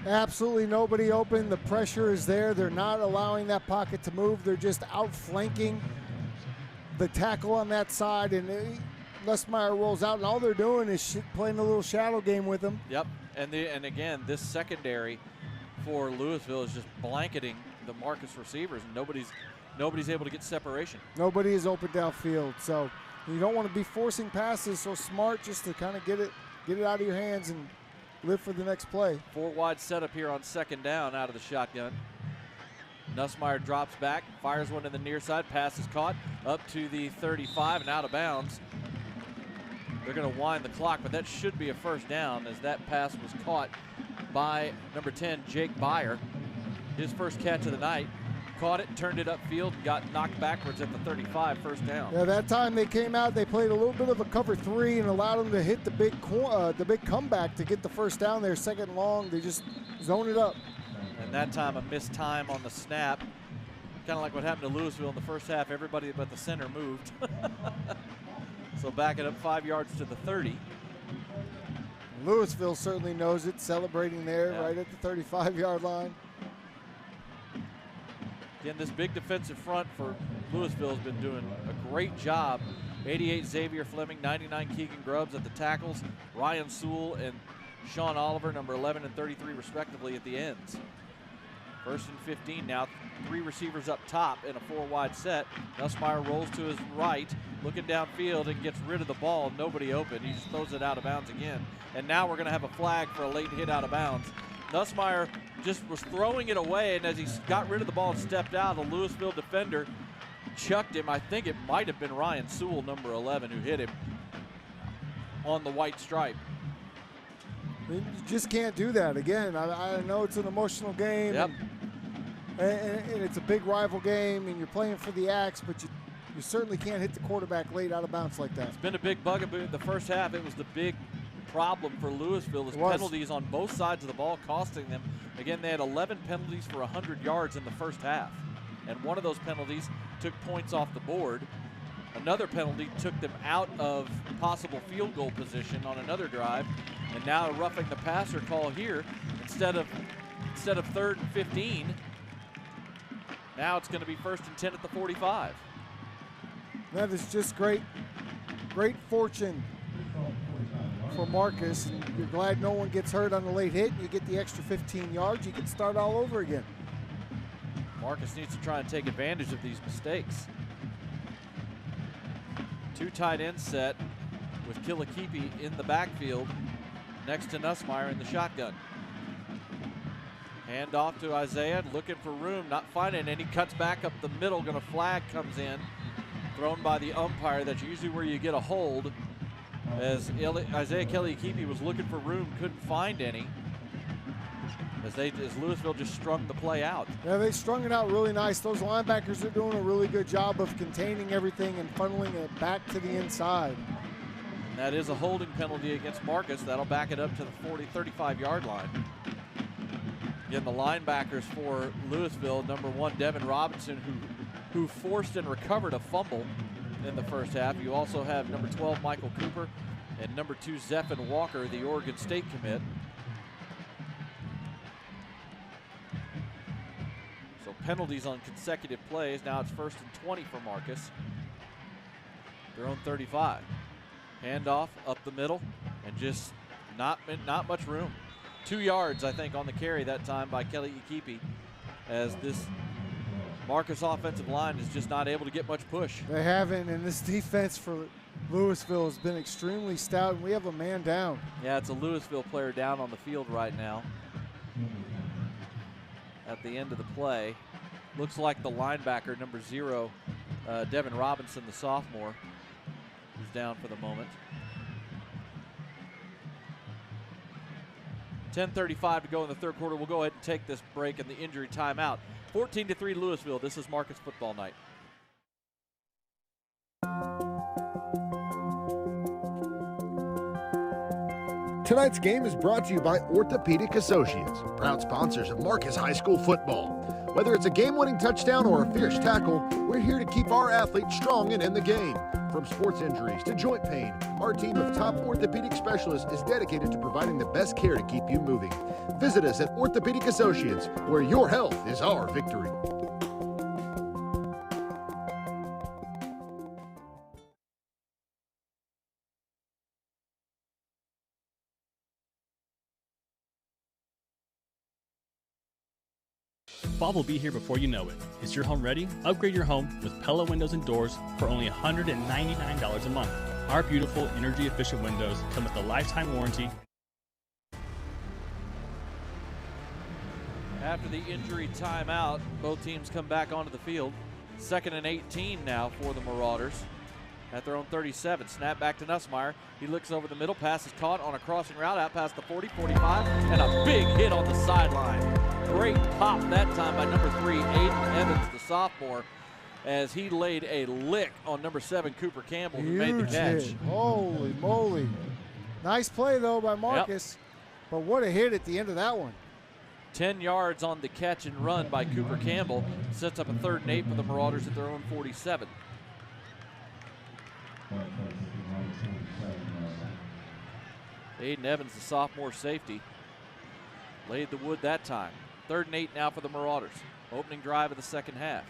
Absolutely nobody open. The pressure is there. They're not allowing that pocket to move. They're just outflanking the tackle on that side, and Nussmeier rolls out, and all they're doing is playing a little shadow game with him. Yep, and again, this secondary for Lewisville is just blanketing the Marcus receivers, and nobody's able to get separation. Nobody is open downfield, so you don't want to be forcing passes. So smart just to kind of get it out of your hands and live for the next play. 4 wide setup here on 2nd down out of the shotgun. Nussmeier drops back, fires one to the near side, pass is caught up to the 35 and out of bounds. They're going to wind the clock, but that should be a 1st down as that pass was caught by number 10, Jake Byer. His first catch of the night. Caught it, turned it upfield, and got knocked backwards at the 35, 1st down. Yeah, that time they came out, they played a little bit of a cover 3 and allowed them to hit the big comeback to get the 1st down there, 2nd long. They just zone it up. And that time a missed time on the snap. Kind of like what happened to Lewisville in the first half. Everybody but the center moved. So back it up 5 yards to the 30. Lewisville certainly knows it, celebrating there right at the 35-yard line. Again, this big defensive front for Lewisville has been doing a great job. 88 Xavier Fleming, 99 Keegan Grubbs at the tackles, Ryan Sewell and Sean Oliver, number 11 and 33 respectively at the ends. 1st and 15 now, 3 receivers up top in a 4-wide set. Nussmeier rolls to his right, looking downfield and gets rid of the ball. Nobody open. He just throws it out of bounds again. And now we're going to have a flag for a late hit out of bounds. Nussmeier just was throwing it away, and as he got rid of the ball and stepped out, a Lewisville defender chucked him. I think it might have been Ryan Sewell, number 11, who hit him on the white stripe. You just can't do that. Again, I know it's an emotional game. Yep. And it's a big rival game, and you're playing for the Axe, but you certainly can't hit the quarterback late out of bounds like that. It's been a big bugaboo. The first half, it was the big problem for Lewisville is penalties on both sides of the ball costing them. Again, they had 11 penalties for 100 yards in the first half, and one of those penalties took points off the board. Another penalty took them out of possible field goal position on another drive, and now a roughing the passer call here instead of 3rd and 15. Now it's going to be 1st and 10 at the 45. That is just great fortune for Marcus, and you're glad no one gets hurt on the late hit, and you get the extra 15 yards. You can start all over again. Marcus needs to try and take advantage of these mistakes. 2 tight end set with Kilikipi in the backfield next to Nussmeier in the shotgun. Hand off to Isaiah, looking for room, not finding any. Cuts back up the middle, a flag comes in, thrown by the umpire. That's usually where you get a hold. As Isaiah Kilikipi was looking for room, couldn't find any. As Lewisville just strung the play out. Yeah, they strung it out really nice. Those linebackers are doing a really good job of containing everything and funneling it back to the inside. And that is a holding penalty against Marcus. That'll back it up to the 35-yard line. Again, the linebackers for Lewisville, number 1, Devin Robinson, who forced and recovered a fumble in the first half. You also have number 12, Michael Cooper, and number 2, Zephan Walker, the Oregon State commit. So penalties on consecutive plays. Now it's 1st and 20 for Marcus. Their own 35. Handoff up the middle, and just not much room. 2 yards, I think, on the carry that time by Kelly Ikipi, as this Marcus offensive line is just not able to get much push. They haven't, and this defense for Lewisville has been extremely stout, and we have a man down. Yeah, it's a Lewisville player down on the field right now at the end of the play. Looks like the linebacker, number 0, Devin Robinson, the sophomore, is down for the moment. 10:35 to go in the third quarter. We'll go ahead and take this break in the injury timeout. 14-3 Lewisville. This is Marcus football night. Tonight's game is brought to you by Orthopedic Associates, proud sponsors of Marcus High School football. Whether it's a game-winning touchdown or a fierce tackle, we're here to keep our athletes strong and in the game. From sports injuries to joint pain, our team of top orthopedic specialists is dedicated to providing the best care to keep you moving. Visit us at Orthopedic Associates, where your health is our victory. Fall will be here before you know it. Is your home ready? Upgrade your home with Pella Windows and Doors for only $199 a month. Our beautiful, energy-efficient windows come with a lifetime warranty. After the injury timeout, both teams come back onto the field. 2nd and 18 now for the Marauders at their own 37. Snap back to Nussmeier. He looks over the middle. Pass is caught on a crossing route out past the 40, 45, and a big hit on the sideline. Great pop that time by number 3, Aiden Evans, the sophomore, as he laid a lick on number 7, Cooper Campbell, who made the catch. Hit. Holy moly. Nice play, though, by Marcus. Yep. But what a hit at the end of that one. 10 yards on the catch and run by Cooper Campbell. Sets up a 3rd and 8 for the Marauders at their own 47. Aiden Evans, the sophomore safety, laid the wood that time. 3rd and 8 now for the Marauders. Opening drive of the second half.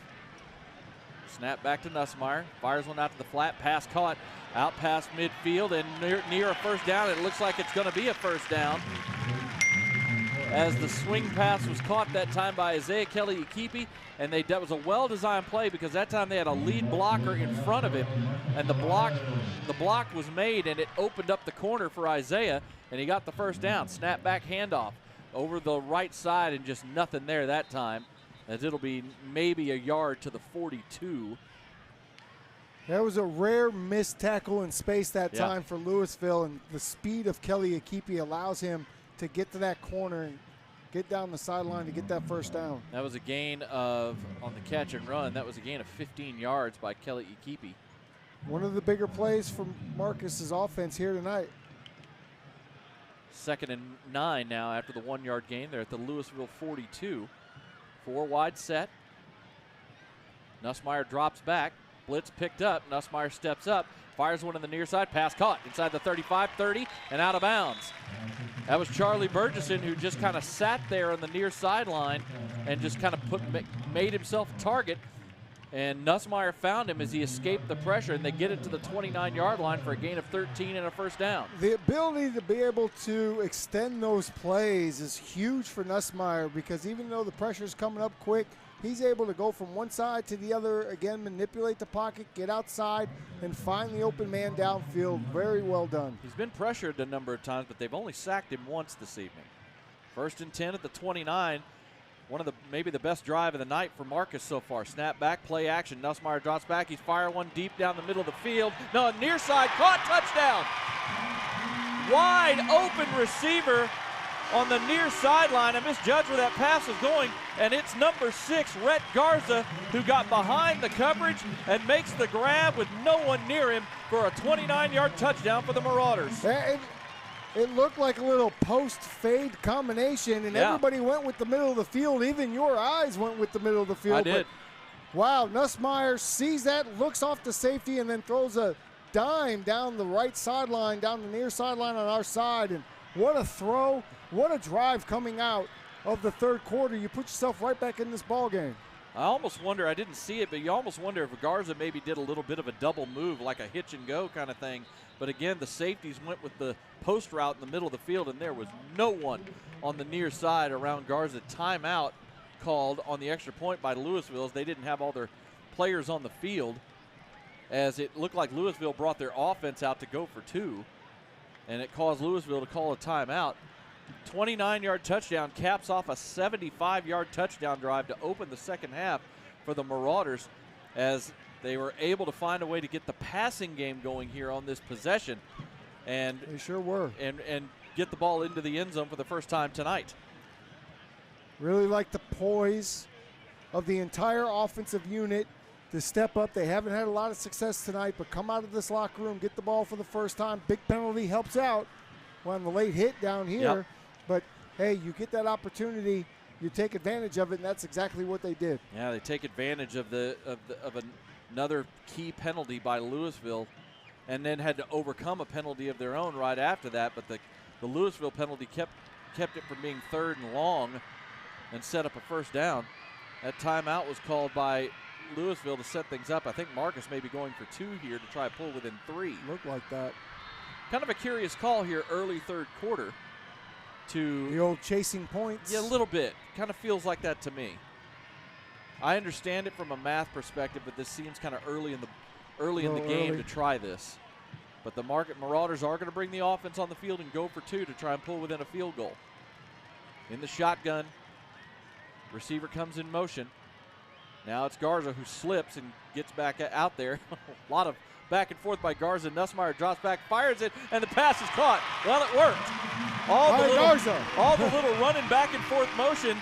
Snap back to Nussmeier. Fires one out to the flat. Pass caught out past midfield and near a first down. It looks like it's going to be a first down, as the swing pass was caught that time by Isaiah Kelly Ikipi, and that was a well-designed play because that time they had a lead blocker in front of him, and the block was made, and it opened up the corner for Isaiah, and he got the first down. Snap back handoff over the right side, and just nothing there that time, as it'll be maybe a yard to the 42. That was a rare missed tackle in space that time for Lewisville, and the speed of Kelly Ikipi allows him to get to that corner and get down the sideline to get that first down. That was a gain of, on the catch and run, that was a gain of 15 yards by Kelly Ikipi. One of the bigger plays from Marcus's offense here tonight. 2nd and 9 now after the 1-yard gain. They're at the Lewisville 42. 4 wide set. Nussmeier drops back. Blitz picked up. Nussmeier steps up. Fires one in the near side. Pass caught inside the 35, 30, and out of bounds. That was Charlie Burgesson, who just kind of sat there on the near sideline and just kind of made himself a target. And Nussmeier found him as he escaped the pressure, and they get it to the 29-yard line for a gain of 13 and a first down. The ability to be able to extend those plays is huge for Nussmeier, because even though the pressure is coming up quick, he's able to go from one side to the other, again, manipulate the pocket, get outside, and find the open man downfield. Very well done. He's been pressured a number of times, but they've only sacked him once this evening. 1st and 10 at the 29. One of maybe the best drive of the night for Marcus so far. Snap back, play action. Nussmeier drops back. He's firing one deep down the middle of the field. No, near side, caught, touchdown. Wide open receiver on the near sideline. I misjudged where that pass was going, and it's number 6, Rhett Garza, who got behind the coverage and makes the grab with no one near him for a 29-yard touchdown for the Marauders. It looked like a little post-fade combination, and everybody went with the middle of the field. Even your eyes went with the middle of the field. I did. But, wow, Nussmeier sees that, looks off the safety, and then throws a dime down the right sideline, down the near sideline on our side. And what a throw, what a drive coming out of the third quarter. You put yourself right back in this ball game. I almost wonder, I didn't see it, but you almost wonder if Garza maybe did a little bit of a double move, like a hitch and go kind of thing. But again, the safeties went with the post route in the middle of the field, and there was no one on the near side around Garza. Timeout called on the extra point by Lewisville, as they didn't have all their players on the field, as it looked like Lewisville brought their offense out to go for 2, and it caused Lewisville to call a timeout. 29-yard touchdown caps off a 75-yard touchdown drive to open the second half for the Marauders, as they were able to find a way to get the passing game going here on this possession. And they sure were. And get the ball into the end zone for the first time tonight. Really like the poise of the entire offensive unit to step up. They haven't had a lot of success tonight, but come out of this locker room, get the ball for the first time. Big penalty helps out on the late hit down here. Yep. But, hey, you get that opportunity, you take advantage of it, and that's exactly what they did. Yeah, they take advantage of another key penalty by Lewisville, and then had to overcome a penalty of their own right after that. But the Lewisville penalty kept it from being 3rd and long and set up a first down. That timeout was called by Lewisville to set things up. I think Marcus may be going for 2 here to try to pull within 3. Looked like that. Kind of a curious call here early third quarter. To the old chasing points. Yeah, a little bit. Kind of feels like that to me. I understand it from a math perspective, but this seems kind of early in the game to try this. But the Marauders are going to bring the offense on the field and go for 2 to try and pull within a field goal. In the shotgun, receiver comes in motion. Now it's Garza who slips and gets back out there. A lot of back and forth by Garza. Nussmeier drops back, fires it, and the pass is caught. Well, it worked. All the little running back and forth motion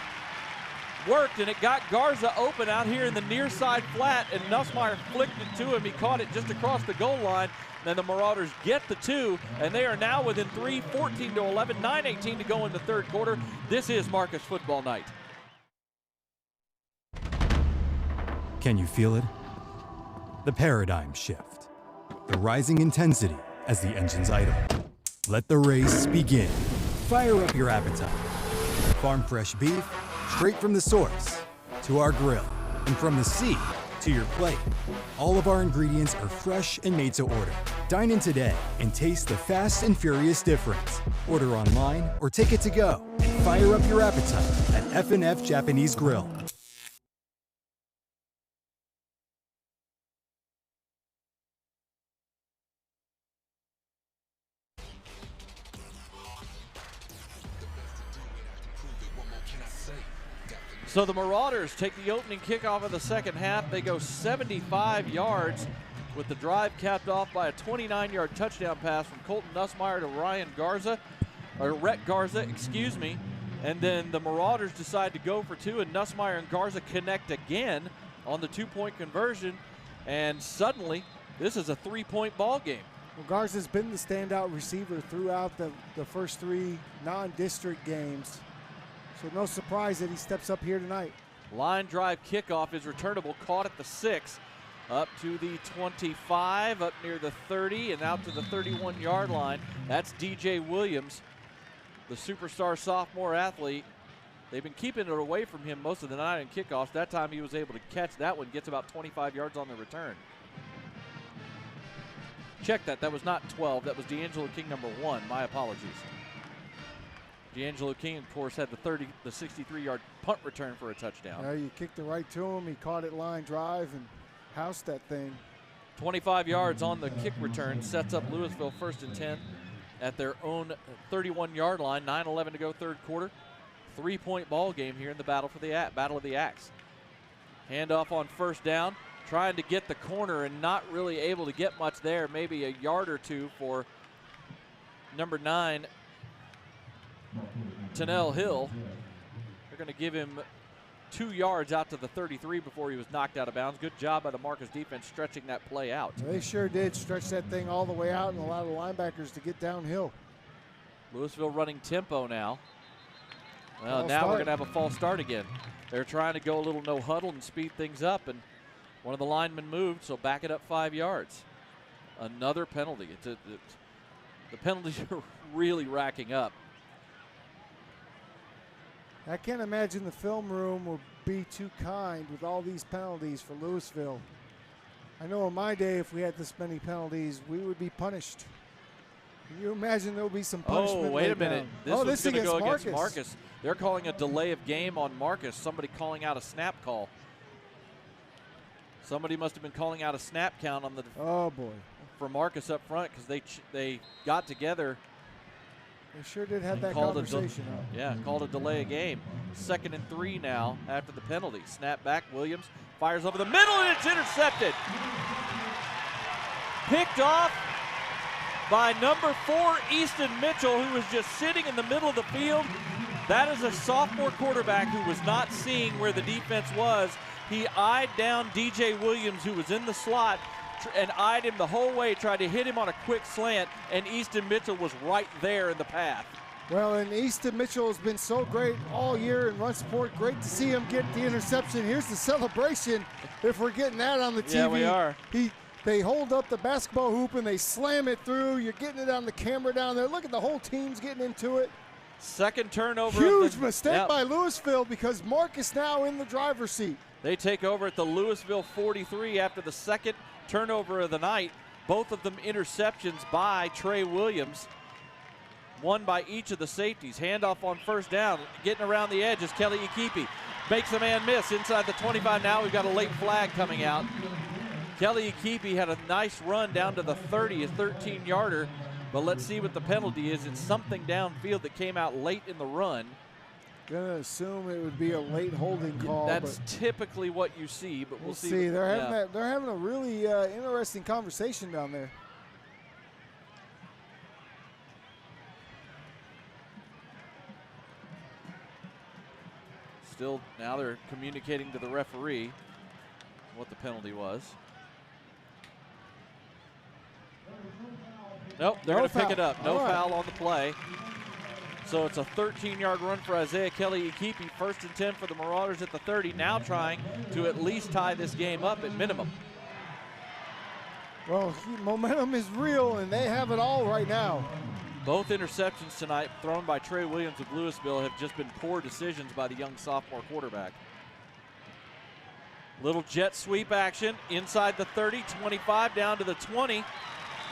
worked, and it got Garza open out here in the near side flat, and Nussmeier flicked it to him. He caught it just across the goal line. Then the Marauders get the 2, and they are now within 3, 14-11, 9:18 to go in the third quarter. This is Marcus football night. Can you feel it? The paradigm shift. The rising intensity as the engines idle. Let the race begin. Fire up your appetite. Farm fresh beef, straight from the source, to our grill, and from the sea to your plate. All of our ingredients are fresh and made to order. Dine in today and taste the fast and furious difference. Order online or take it to go and fire up your appetite at F&F Japanese Grill. So the Marauders take the opening kickoff of the second half. They go 75 yards with the drive capped off by a 29-yard touchdown pass from Colton Nussmeier to Rhett Garza, excuse me. And then the Marauders decide to go for 2, and Nussmeier and Garza connect again on the 2-point conversion. And suddenly, this is a 3-point ball game. Well, Garza's been the standout receiver throughout the first 3 non-district games. So no surprise that he steps up here tonight. Line drive kickoff is returnable, caught at the 6, up to the 25, up near the 30, and out to the 31-yard line. That's DJ Williams, the superstar sophomore athlete. They've been keeping it away from him most of the night in kickoffs. That time he was able to catch that one, gets about 25 yards on the return. Check that. That was not 12. That was D'Angelo King, number 1. My apologies. D'Angelo King, of course, had the 63-yard punt return for a touchdown. Yeah, you kicked it right to him. He caught it line drive and housed that thing. 25 yards on the kick return sets up Lewisville 1st and 10 at their own 31-yard line. 9:11 to go third quarter. 3-point ball game here in the Battle of the Axe. Handoff on first down, trying to get the corner and not really able to get much there. Maybe a yard or 2 for number 9, Tennell Hill. They're going to give him 2 yards out to the 33 before he was knocked out of bounds. Good job by the Marcus defense stretching that play out. They sure did stretch that thing all the way out and allow the linebackers to get downhill. Lewisville running tempo now. Well, now we're going to have a false start again. They're trying to go a little no huddle and speed things up, and one of the linemen moved, so back it up 5 yards. Another penalty. The penalties are really racking up. I can't imagine the film room will be too kind with all these penalties for Lewisville. I know in my day, if we had this many penalties, we would be punished. Can you imagine there'll be some punishment? Oh, wait a minute. Down? This is going to go against Marcus. They're calling a delay of game on Marcus. Somebody calling out a snap call. Somebody must have been calling out a snap count on the. Oh boy. For Marcus up front because they got together. They sure did have that conversation. Called a delay of game. 2nd and 3 now after the penalty. Snap back. Williams fires over the middle and it's intercepted. Picked off by number 4, Easton Mitchell, who was just sitting in the middle of the field. That is a sophomore quarterback who was not seeing where the defense was. He eyed down DJ Williams, who was in the slot, and eyed him the whole way, tried to hit him on a quick slant, and Easton Mitchell was right there in the path. Well, and Easton Mitchell has been so great all year in run support. Great to see him get the interception. Here's the celebration, if we're getting that on the TV. Yeah, we are. They hold up the basketball hoop and they slam it through. You're getting it on the camera down there. Look at the whole team's getting into it. Second turnover. Huge mistake by Lewisville because Marcus now in the driver's seat. They take over at the Lewisville 43 after the second turnover of the night. Both of them interceptions by Trey Williams. One by each of the safeties. Handoff on first down. Getting around the edge is Kelly Ikipi. Makes a man miss inside the 25. Now we've got a late flag coming out. Kelly Ikipi had a nice run down to the 30, a 13-yarder. But let's see what the penalty is. It's something downfield that came out late in the run. Gonna assume it would be a late holding call. That's typically what you see, but we'll see. They're having a really interesting conversation down there. Still, now they're communicating to the referee what the penalty was. Nope, they're going to pick it up. No foul on the play. So it's a 13-yard run for Isaiah Kelly Ikipi. 1st and 10 for the Marauders at the 30. Now trying to at least tie this game up at minimum. Well, momentum is real, and they have it all right now. Both interceptions tonight thrown by Trey Williams of Lewisville have just been poor decisions by the young sophomore quarterback. Little jet sweep action inside the 30, 25 down to the 20.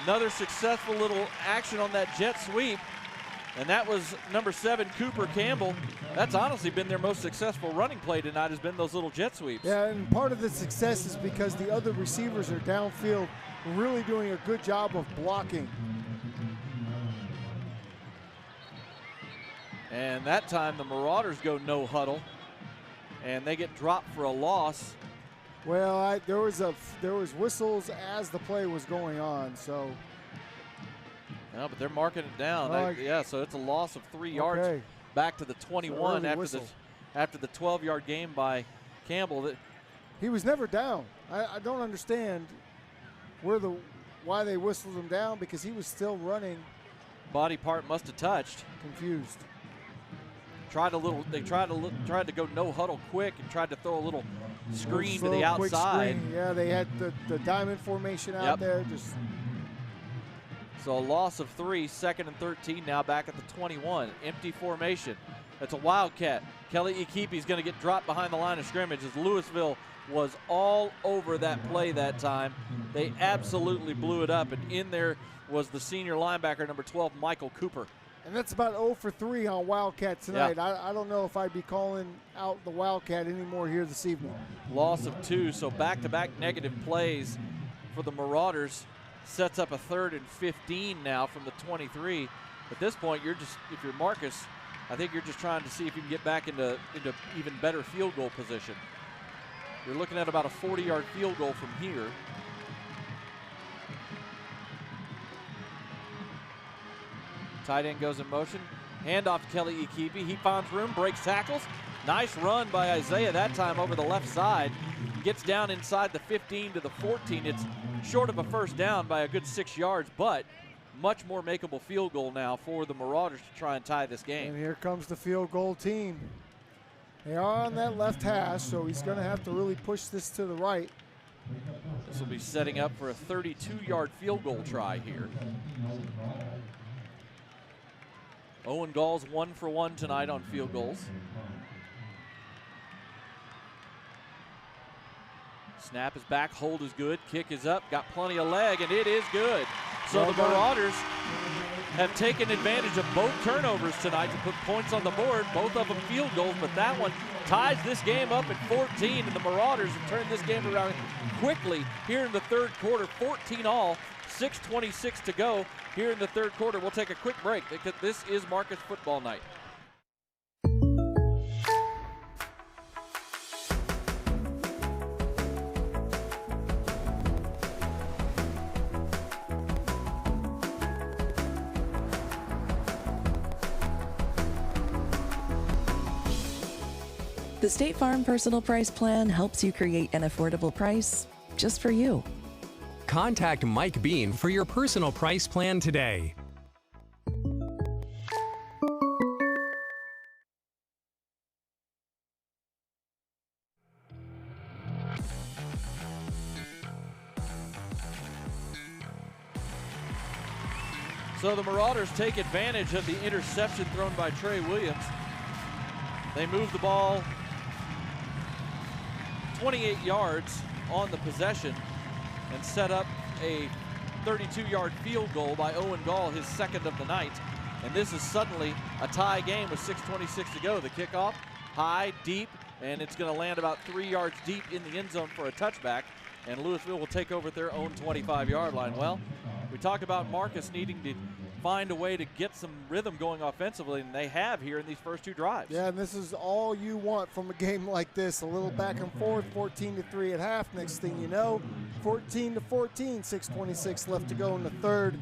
Another successful little action on that jet sweep. And that was number 7, Cooper Campbell. That's honestly been their most successful running play tonight, has been those little jet sweeps. Yeah, and part of the success is because the other receivers are downfield, really doing a good job of blocking. And that time the Marauders go no huddle, and they get dropped for a loss. Well, there was whistles as the play was going on, so. No, but they're marking it down. So it's a loss of 3 yards back to the 21 after the 12-yard game by Campbell. He was never down. I don't understand why they whistled him down, because he was still running. Body part must have touched. Confused. They tried to go no huddle quick and tried to throw a little screen to the outside. Yeah, they had the diamond formation out there. So a loss of 3, 2nd and 13 now back at the 21. Empty formation. That's a wildcat. Kelly Ikipi is going to get dropped behind the line of scrimmage as Lewisville was all over that play that time. They absolutely blew it up, and in there was the senior linebacker, number 12, Michael Cooper. And that's about 0 for 3 on Wildcat tonight. Yeah. I don't know if I'd be calling out the Wildcat anymore here this evening. Loss of 2, so back-to-back negative plays for the Marauders. Sets up a 3rd and 15 now from the 23. At this point, if you're Marcus, I think you're just trying to see if you can get back into even better field goal position. You're looking at about a 40-yard field goal from here. Tight end goes in motion. Handoff to Kelly Ikipi. He finds room, breaks tackles. Nice run by Isaiah that time over the left side. Gets down inside the 15 to the 14. It's short of a first down by a good 6 yards, but much more makeable field goal now for the Marauders to try and tie this game. And here comes the field goal team. They are on that left hash, so he's going to have to really push this to the right. This will be setting up for a 32-yard field goal try here. Owen Gall's 1 for 1 tonight on field goals. Snap is back, hold is good, kick is up, got plenty of leg, and it is good. So the Marauders have taken advantage of both turnovers tonight to put points on the board, both of them field goals, but that one ties this game up at 14, and the Marauders have turned this game around quickly here in the third quarter, 14-all, 6:26 to go here in the third quarter. We'll take a quick break because this is Marcus football night. The State Farm Personal Price Plan helps you create an affordable price just for you. Contact Mike Bean for your personal price plan today. So the Marauders take advantage of the interception thrown by Trey Williams. They move the ball 28 yards on the possession and set up a 32-yard field goal by Owen Gall, his second of the night. And this is suddenly a tie game with 6:26 to go. The kickoff, high, deep, and it's going to land about 3 yards deep in the end zone for a touchback. And Lewisville will take over their own 25-yard line. Well, we talked about Marcus needing to find a way to get some rhythm going offensively, and they have here in these first two drives. Yeah, and this is all you want from a game like this. A little back and forth, 14-3 at half. Next thing you know, 14-14, 6:26 left to go in the third.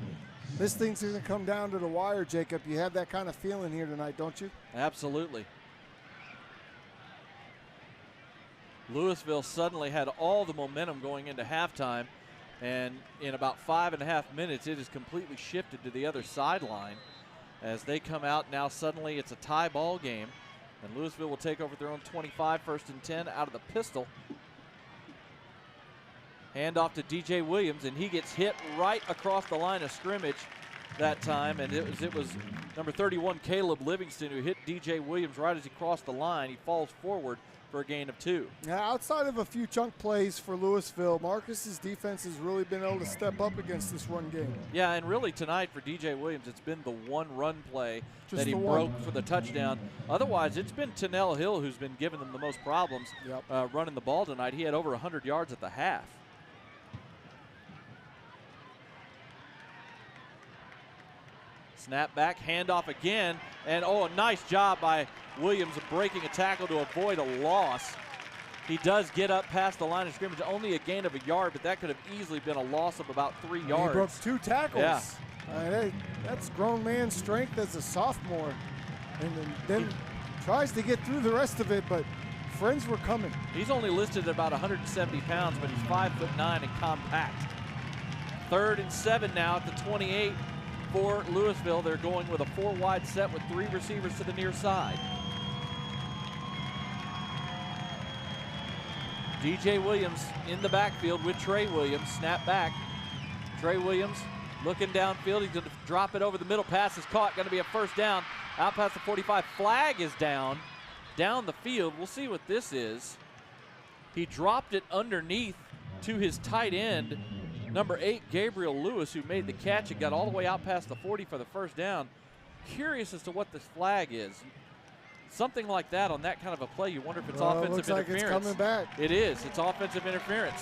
This thing's going to come down to the wire, Jacob. You have that kind of feeling here tonight, don't you? Absolutely. Lewisville suddenly had all the momentum going into halftime, and in about 5.5 minutes, it is completely shifted to the other sideline as they come out. Now suddenly it's a tie ball game, and Lewisville will take over their own 25, 1st and 10 out of the pistol. Hand off to DJ Williams, and he gets hit right across the line of scrimmage that time, and it was number 31, Caleb Livingston, who hit DJ Williams right as he crossed the line. He falls forward for a gain of 2. Now, outside of a few chunk plays for Lewisville, Marcus's defense has really been able to step up against this run game. Yeah, and really tonight for DJ Williams, it's been the one run play Just that he the broke one. for the touchdown. Otherwise, it's been Tennell Hill who's been giving them the most problems running the ball tonight. He had over 100 yards at the half. Snap back, handoff again, and a nice job by Williams of breaking a tackle to avoid a loss. He does get up past the line of scrimmage, only a gain of a yard, but that could have easily been a loss of about 3 yards. He broke 2 tackles. Yeah. That's grown man strength as a sophomore. And then tries to get through the rest of it, but friends were coming. He's only listed at about 170 pounds, but he's 5'9" and compact. 3rd and 7 now at the 28 for Lewisville. They're going with a 4-wide set with 3 receivers to the near side. DJ Williams in the backfield with Trey Williams. Snap back. Trey Williams looking downfield. He's going to drop it over the middle. Pass is caught. Going to be a first down. Out past the 45. Flag is down the field. We'll see what this is. He dropped it underneath to his tight end, number 8, Gabriel Lewis, who made the catch. It got all the way out past the 40 for the first down. Curious as to what this flag is. Something like that on that kind of a play, you wonder if it's offensive looks like interference. it's coming back. It is. It's offensive interference.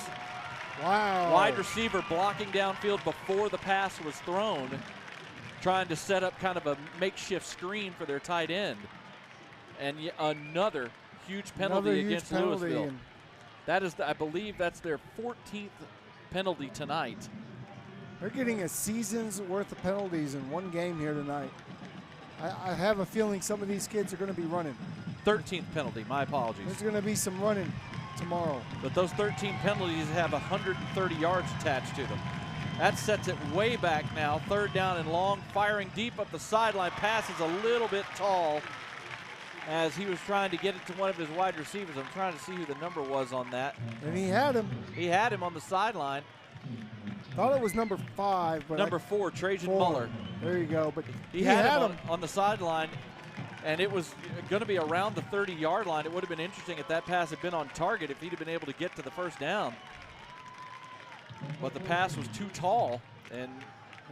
Wow. Wide receiver blocking downfield before the pass was thrown, trying to set up kind of a makeshift screen for their tight end. And another huge penalty against Lewisville. That is, I believe that's their 14th penalty tonight. They're getting a season's worth of penalties in one game here tonight. I have a feeling some of these kids are going to be running. 13th penalty, my apologies. There's going to be some running tomorrow. But those 13 penalties have 130 yards attached to them. That sets it way back now. 3rd down and long, firing deep up the sideline. Pass is a little bit tall as he was trying to get it to one of his wide receivers. I'm trying to see who the number was on that. And he had him. He had him on the sideline. Thought it was number 5. But number 4, Trajan Muller. There you go. But he had him on the sideline. and it was going to be around the 30-yard line. It would have been interesting if that pass had been on target, if he'd have been able to get to the first down. But the pass was too tall. And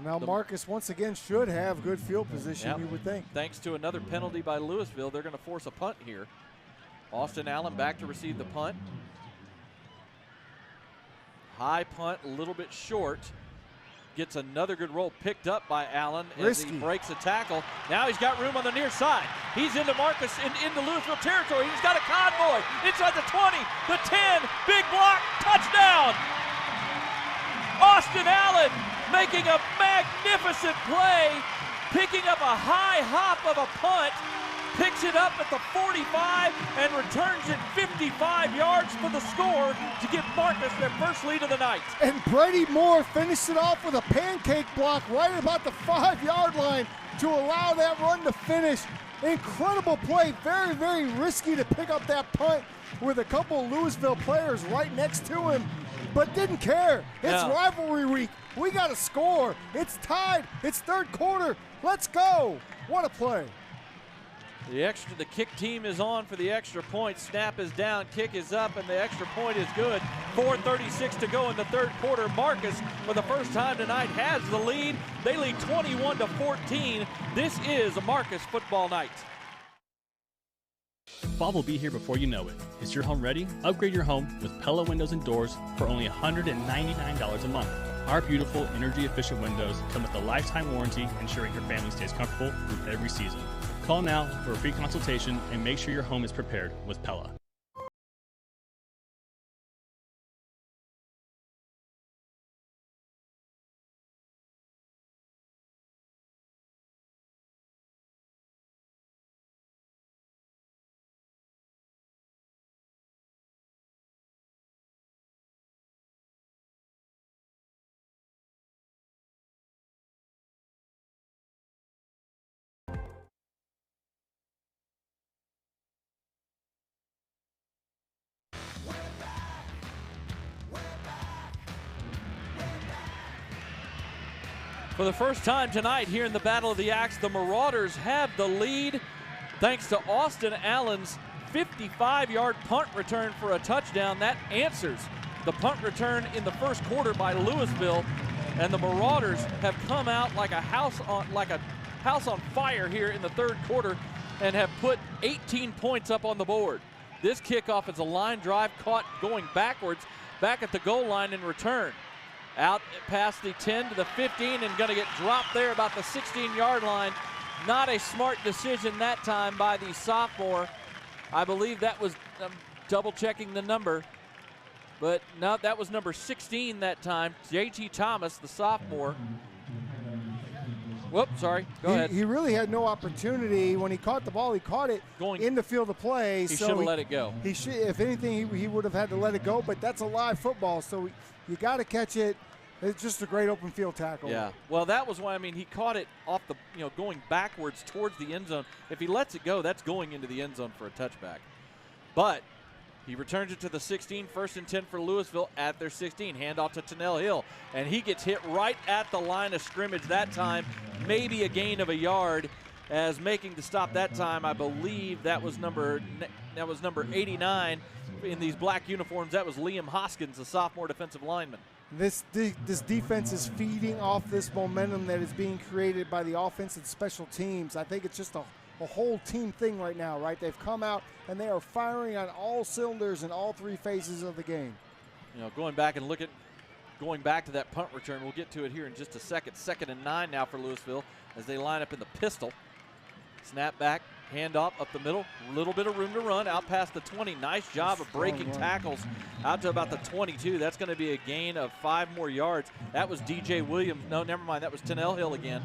now Marcus, once again, should have good field position, yep, you would think. Thanks to another penalty by Lewisville, they're going to force a punt here. Austin Allen back to receive the punt. High punt, a little bit short. Gets another good roll picked up by Allen as he breaks a tackle. Now he's got room on the near side. He's into Marcus, into Lewisville territory. He's got a convoy inside the 20, the 10, big block, touchdown. Austin Allen making a magnificent play, picking up a high hop of a punt, picks it up at the 45 and returns it 55 yards for the score to give Marcus their first lead of the night. And Brady Moore finished it off with a pancake block right about the 5-yard line to allow that run to finish. Incredible play, very, very risky to pick up that punt with a couple of Lewisville players right next to him, but didn't care. It's rivalry week. We got to score. It's tied. It's third quarter. Let's go. What a play. The kick team is on for the extra point. Snap is down, kick is up, and the extra point is good. 4:36 to go in the third quarter. Marcus, for the first time tonight, has the lead. They lead 21-14. This is a Marcus football night. Fall will be here before you know it. Is your home ready? Upgrade your home with Pella Windows and Doors for only $199 a month. Our beautiful, energy-efficient windows come with a lifetime warranty, ensuring your family stays comfortable through every season. Call now for a free consultation and make sure your home is prepared with Pella. For the first time tonight here in the Battle of the Axe, the Marauders have the lead thanks to Austin Allen's 55-yard punt return for a touchdown. That answers the punt return in the first quarter by Lewisville, and the Marauders have come out like a house on fire here in the third quarter and have put 18 points up on the board. This kickoff is a line drive caught going backwards, back at the goal line in return. Out past the 10 to the 15 and going to get dropped there about the 16-yard line. Not a smart decision that time by the sophomore. I believe that was double-checking the number, but no, that was number 16 that time. J.T. Thomas, the sophomore. Whoops, sorry. Go ahead. He really had no opportunity. When he caught the ball, he caught it in the field of play. He should have let it go. If anything, he would have had to let it go, but that's a live football, so you got to catch it. It's just a great open field tackle. Yeah. Well, that was why, I mean, he caught it off the, going backwards towards the end zone. If he lets it go, that's going into the end zone for a touchback. But he returns it to the 16, 1st and 10 for Lewisville at their 16. Handoff to Tennell Hill, and he gets hit right at the line of scrimmage that time. Maybe a gain of a yard, as making the stop that time, I believe that was number 89 in these black uniforms. That was Liam Hoskins, the sophomore defensive lineman. This defense is feeding off this momentum that is being created by the offense and special teams. I think it's just a whole team thing right now, right? They've come out and they are firing on all cylinders in all three phases of the game. Going back to that punt return, we'll get to it here in just a second. 2nd and 9 now for Lewisville as they line up in the pistol. Snap back, handoff up the middle, a little bit of room to run out past the 20. Nice job of breaking tackles out to about the 22. That's going to be a gain of 5 more yards. That was DJ Williams. No, never mind. That was Tennell Hill again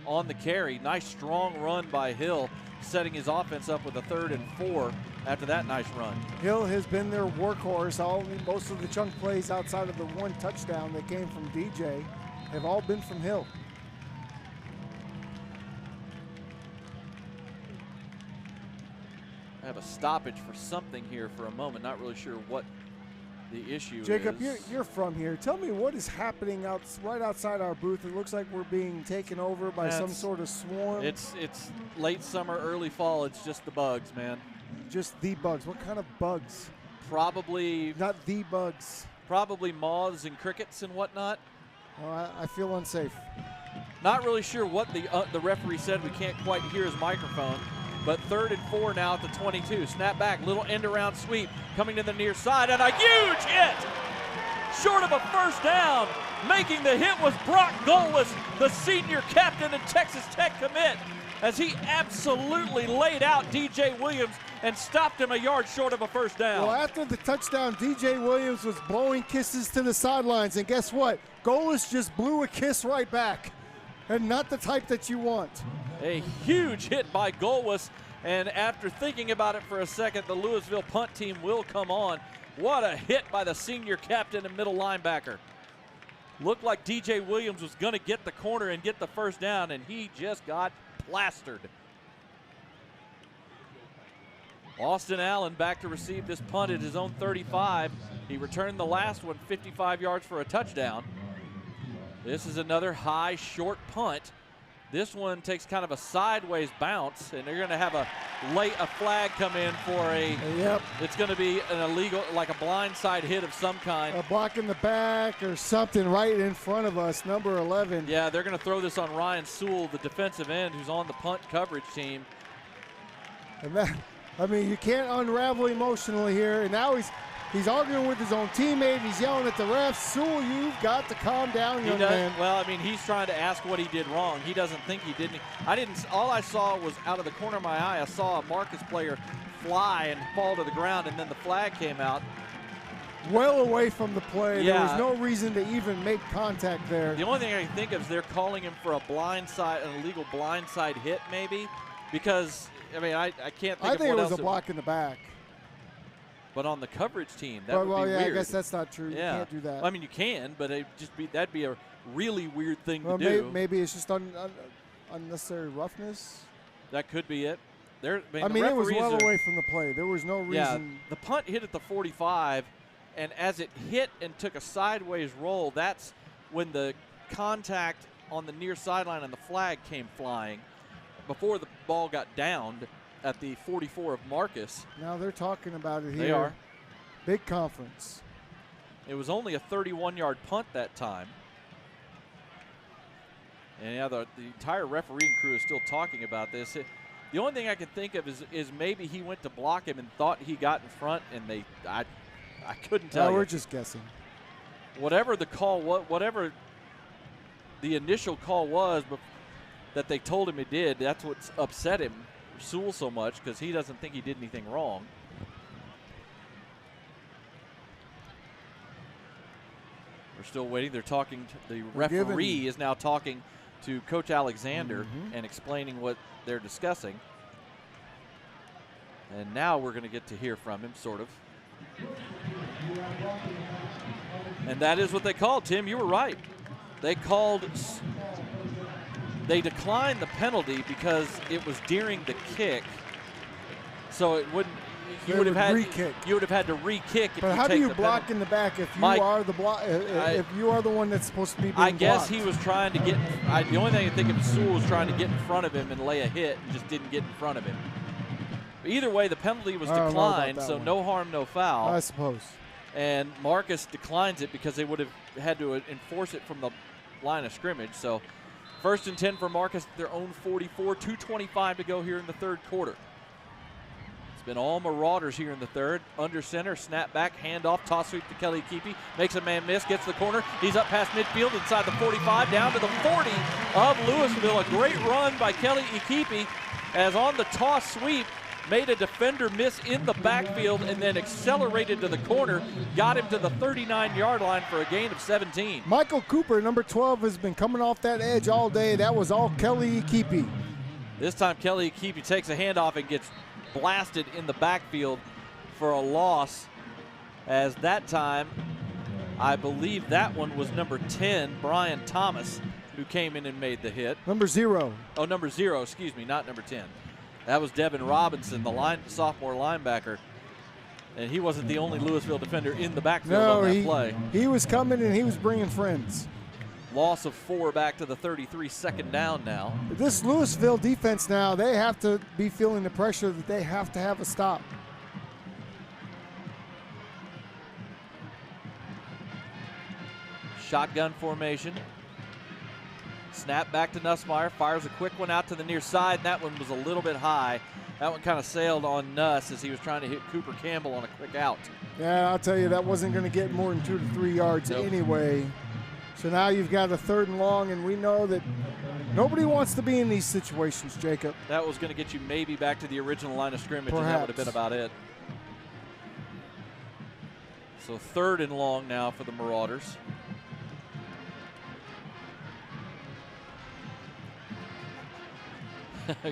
on the carry. Nice strong run by Hill, setting his offense up with a 3rd and 4 after that nice run. Hill has been their workhorse. Most of the chunk plays outside of the one touchdown that came from DJ have all been from Hill. I have a stoppage for something here for a moment. Not really sure what The issue Jacob, is, you're from here. Tell me what is happening right outside our booth. It looks like we're being taken over by some sort of swarm. It's late summer, early fall. It's just the bugs, man. Just the bugs. What kind of bugs? Probably not the bugs. Probably moths and crickets and whatnot. Oh, I feel unsafe. Not really sure what the referee said. We can't quite hear his microphone. But 3rd and 4 now at the 22. Snap back, little end around sweep coming to the near side, and a huge hit! Short of a first down. Making the hit was Brock Golis, the senior captain and Texas Tech commit, as he absolutely laid out DJ Williams and stopped him a yard short of a first down. Well, after the touchdown, DJ Williams was blowing kisses to the sidelines, and guess what? Golis just blew a kiss right back, and not the type that you want. A huge hit by Golis, and after thinking about it for a second, the Lewisville punt team will come on. What a hit by the senior captain and middle linebacker. Looked like DJ Williams was going to get the corner and get the first down, and he just got plastered. Austin Allen back to receive this punt at his own 35. He returned the last one 55 yards for a touchdown. This is another high, short punt. This one takes kind of a sideways bounce, and they're going to have a flag come in for a. Yep. It's going to be an illegal, like a blindside hit of some kind. A block in the back or something right in front of us, number 11. Yeah, they're going to throw this on Ryan Sewell, the defensive end, who's on the punt coverage team. And that, I mean, you can't unravel emotionally here. And now he's arguing with his own teammate. He's yelling at the refs. Sewell, you've got to calm down, young man. Well, I mean, he's trying to ask what he did wrong. He doesn't think he did. All I saw was out of the corner of my eye, I saw a Marcus player fly and fall to the ground, and then the flag came out. Well away from the play. Yeah. There was no reason to even make contact there. The only thing I can think of is they're calling him for an illegal blindside hit, maybe, because I mean I can't think I of think what it was else a block in the back. But on the coverage team, that would be yeah, weird. I guess that's not true. Yeah. You can't do that. I mean, you can, but that'd be a really weird thing to do. Maybe it's just unnecessary roughness. That could be it. I mean, it was well away from the play. There was no reason. Yeah, the punt hit at the 45, and as it hit and took a sideways roll, that's when the contact on the near sideline and the flag came flying before the ball got downed at the 44 of Marcus. Now they're talking about it here. They are. Big conference. It was only a 31-yard punt that time. And yeah, the entire refereeing crew is still talking about this. The only thing I can think of is maybe he went to block him and thought he got in front, and I couldn't tell you. We're just guessing. Whatever the call was, whatever the initial call was that they told him he did, that's what's upset him, Sewell, so much, because he doesn't think he did anything wrong. We're still waiting. They're talking. The referee is now talking to Coach Alexander and explaining what they're discussing. And now we're going to get to hear from him, sort of. And that is what they called. Tim, you were right. They declined the penalty because it was during the kick. So it wouldn't. You would have had to re-kick. But how do you block in the back if you are the if you are the one that's supposed to be being blocked? I guess he was trying to get. The only thing I think of is Sewell was trying to get in front of him and lay a hit, and just didn't get in front of him. But either way, the penalty was declined, so no harm, no foul. I suppose. And Marcus declines it because they would have had to enforce it from the line of scrimmage. So 1st and 10 for Marcus, their own 44, 2:25 to go here in the third quarter. Been all Marauders here in the third. Under center, snap back, handoff, toss sweep to Kelly Keepy. Makes a man miss, gets the corner. He's up past midfield, inside the 45, down to the 40 of Lewisville. A great run by Kelly Keepy, as on the toss sweep, made a defender miss in the backfield and then accelerated to the corner, got him to the 39-yard line for a gain of 17. Michael Cooper, number 12, has been coming off that edge all day. That was all Kelly Keepy. This time Kelly Keepy takes a handoff and gets blasted in the backfield for a loss, as that time I believe that one was number 10, Brian Thomas, who came in and made the hit. Number 0. Oh, number 0, excuse me, not number 10. That was Devin Robinson, the sophomore linebacker. And he wasn't the only Lewisville defender in the backfield No, on that play. He was coming and he was bringing friends. Loss of 4 back to the 33, second down now. But this Lewisville defense now, they have to be feeling the pressure that they have to have a stop. Shotgun formation. Snap back to Nussmeier. Fires a quick one out to the near side. That one was a little bit high. That one kind of sailed on Nuss as he was trying to hit Cooper Campbell on a quick out. Yeah, I'll tell you, that wasn't going to get more than 2 to 3 yards anyway. So now you've got a 3rd and long, and we know that nobody wants to be in these situations, Jacob. That was going to get you maybe back to the original line of scrimmage, Perhaps. and that would have been about it. So 3rd and long now for the Marauders.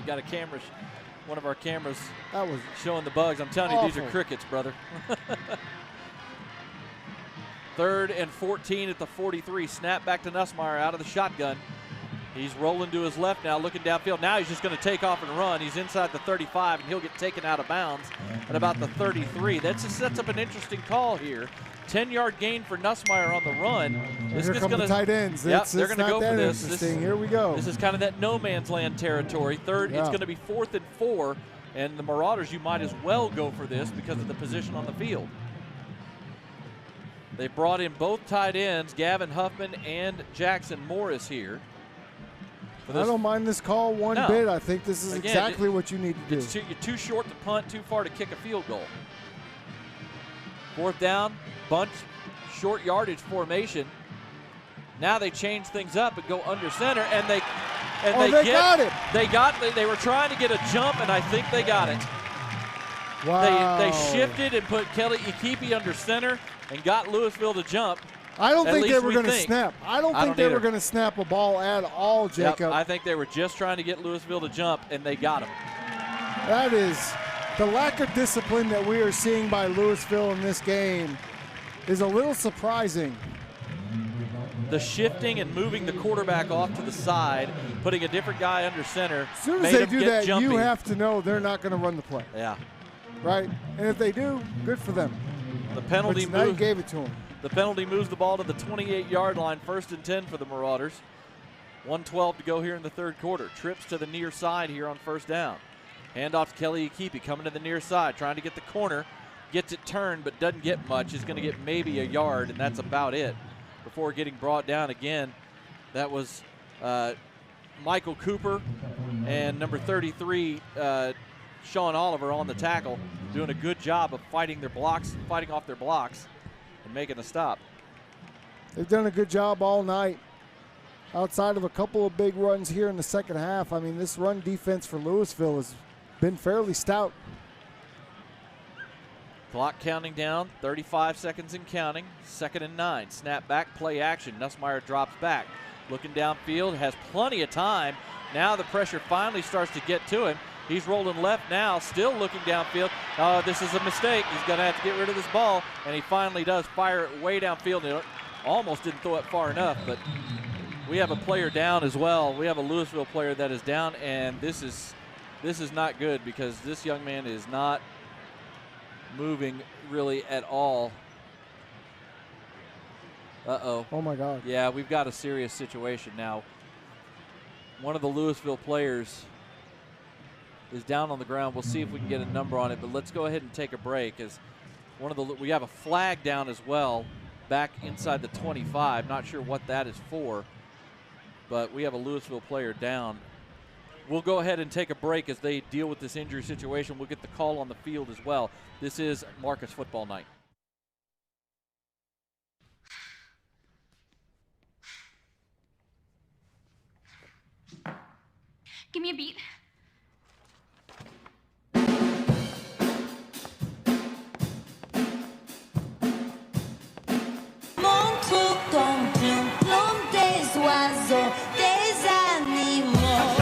Got a camera, one of our cameras that was showing the bugs. I'm telling you, these are awful. crickets, brother. 3rd and 14 at the 43. Snap back to Nussmeier out of the shotgun. He's rolling to his left now, looking downfield. Now he's just going to take off and run. He's inside the 35, and he'll get taken out of bounds at about the 33. That just sets up an interesting call here. 10-yard gain for Nussmeier on the run. Here come the tight ends. Yep, they're going to go for this. Here we go. This is kind of that no man's land territory. It's going to be 4th and 4, and the Marauders, you might as well go for this because of the position on the field. They brought in both tight ends, Gavin Huffman and Jackson Morris here. I don't mind this call one bit. I think this is exactly what you need to do. You're too short to punt, too far to kick a field goal. 4th down, bunch, short yardage formation. Now they change things up and go under center, and they got it. They were trying to get a jump, and I think they got it. Wow. They shifted and put Kelly Ikipi under center and got Lewisville to jump. I don't think they were going to snap. I don't think they were going to snap a ball at all, Jacob. Yep, I think they were just trying to get Lewisville to jump, and they got him. That is the lack of discipline that we are seeing by Lewisville in this game is a little surprising. The shifting and moving the quarterback off to the side, putting a different guy under center. As soon as they do that, you have to know they're not going to run the play. Yeah. Right? And if they do, good for them. The penalty now you gave it to them. The penalty moves the ball to the 28-yard line, 1st and 10 for the Marauders. 1:12 to go here in the 3rd quarter. Trips to the near side here on 1st down. Handoff to Kelly Ikipi coming to the near side, trying to get the corner. Gets it turned, but doesn't get much. He's going to get maybe a yard, and that's about it before getting brought down again. That was Michael Cooper and number 33, Sean Oliver, on the tackle, doing a good job of fighting off their blocks and making a stop. They've done a good job all night. Outside of a couple of big runs here in the second half, I mean, this run defense for Lewisville has been fairly stout. Clock counting down, 35 seconds and counting. 2nd and 9. Snap back, play action. Nussmeier drops back. Looking downfield, has plenty of time. Now the pressure finally starts to get to him. He's rolling left now, still looking downfield. This is a mistake. He's going to have to get rid of this ball, and he finally does fire it way downfield. It almost didn't throw it far enough, but we have a player down as well. We have a Lewisville player that is down, and this is not good because this young man is not moving really at all. Uh-oh. Oh, my God. Yeah, we've got a serious situation now. One of the Lewisville players is down on the ground. We'll see if we can get a number on it, but let's go ahead and take a break as we have a flag down as well back inside the 25. Not sure what that is for, but we have a Lewisville player down. We'll go ahead and take a break as they deal with this injury situation. We'll get the call on the field as well. This is Marcus Football Night. Give me a beat. Montre comme plomb des oiseaux, des animaux.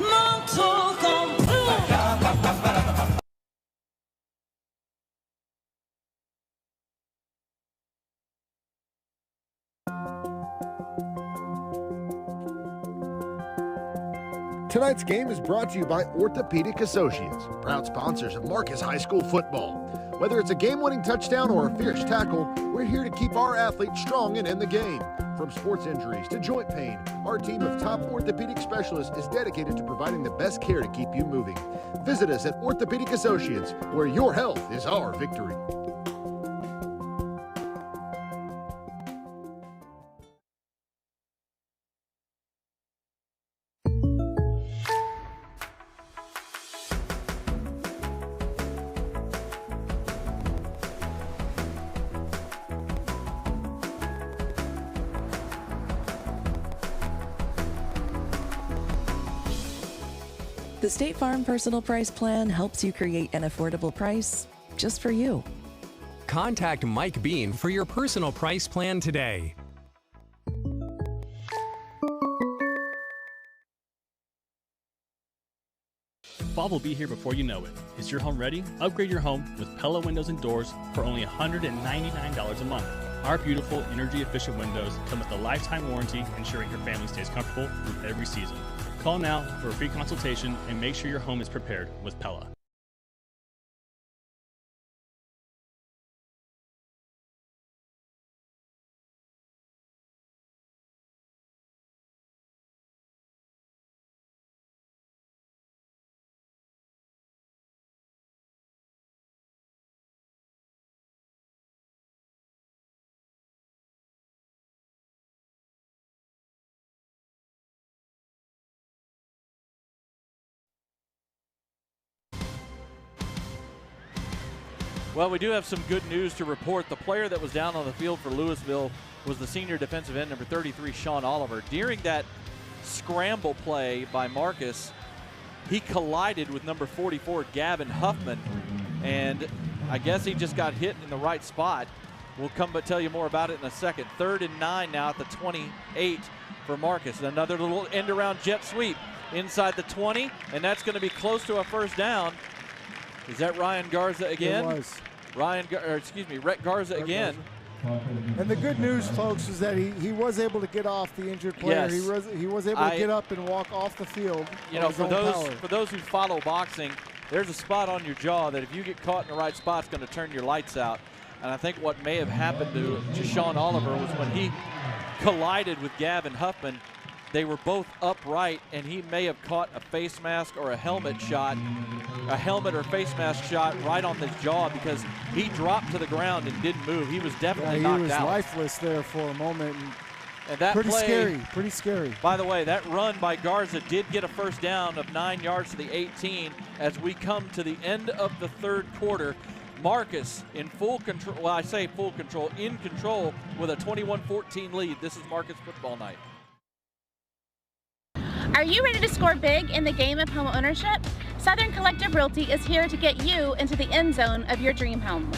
Montre comme Tonight's game is brought to you by Orthopedic Associates, proud sponsors of Marcus High School football. Whether it's a game-winning touchdown or a fierce tackle, we're here to keep our athletes strong and in the game. From sports injuries to joint pain, our team of top orthopedic specialists is dedicated to providing the best care to keep you moving. Visit us at Orthopedic Associates, where your health is our victory. The State Farm Personal Price Plan helps you create an affordable price just for you. Contact Mike Bean for your personal price plan today. Fall will be here before you know it. Is your home ready? Upgrade your home with Pella Windows and Doors for only $199 a month. Our beautiful, energy-efficient windows come with a lifetime warranty, ensuring your family stays comfortable through every season. Call now for a free consultation and make sure your home is prepared with Pella. Well, we do have some good news to report. The player that was down on the field for Lewisville was the senior defensive end, number 33, Sean Oliver. During that scramble play by Marcus, he collided with number 44, Gavin Huffman, and I guess he just got hit in the right spot. We'll come but tell you more about it in a second. 3rd and 9 now at the 28 for Marcus. Another little end-around jet sweep inside the 20, and that's going to be close to a first down. Is that Ryan Garza again? It was. Rhett Garza again. And the good news, folks, is that he was able to get off the injured player. Yes. He was able to get up and walk off the field. You know, for those who follow boxing, there's a spot on your jaw that if you get caught in the right spot, it's going to turn your lights out. And I think what may have happened to Sean Oliver was when he collided with Gavin Huffman, they were both upright, and he may have caught a face mask or a helmet shot, a helmet or face mask shot right on his jaw, because he dropped to the ground and didn't move. He was definitely knocked out. He was lifeless there for a moment. And that pretty play, pretty scary. By the way, that run by Garza did get a first down of 9 yards to the 18 as we come to the end of the third quarter. Marcus in full control, well, I say full control, in control with a 21-14 lead. This is Marcus football night. Are you ready to score big in the game of home ownership? Southern Collective Realty is here to get you into the end zone of your dream home.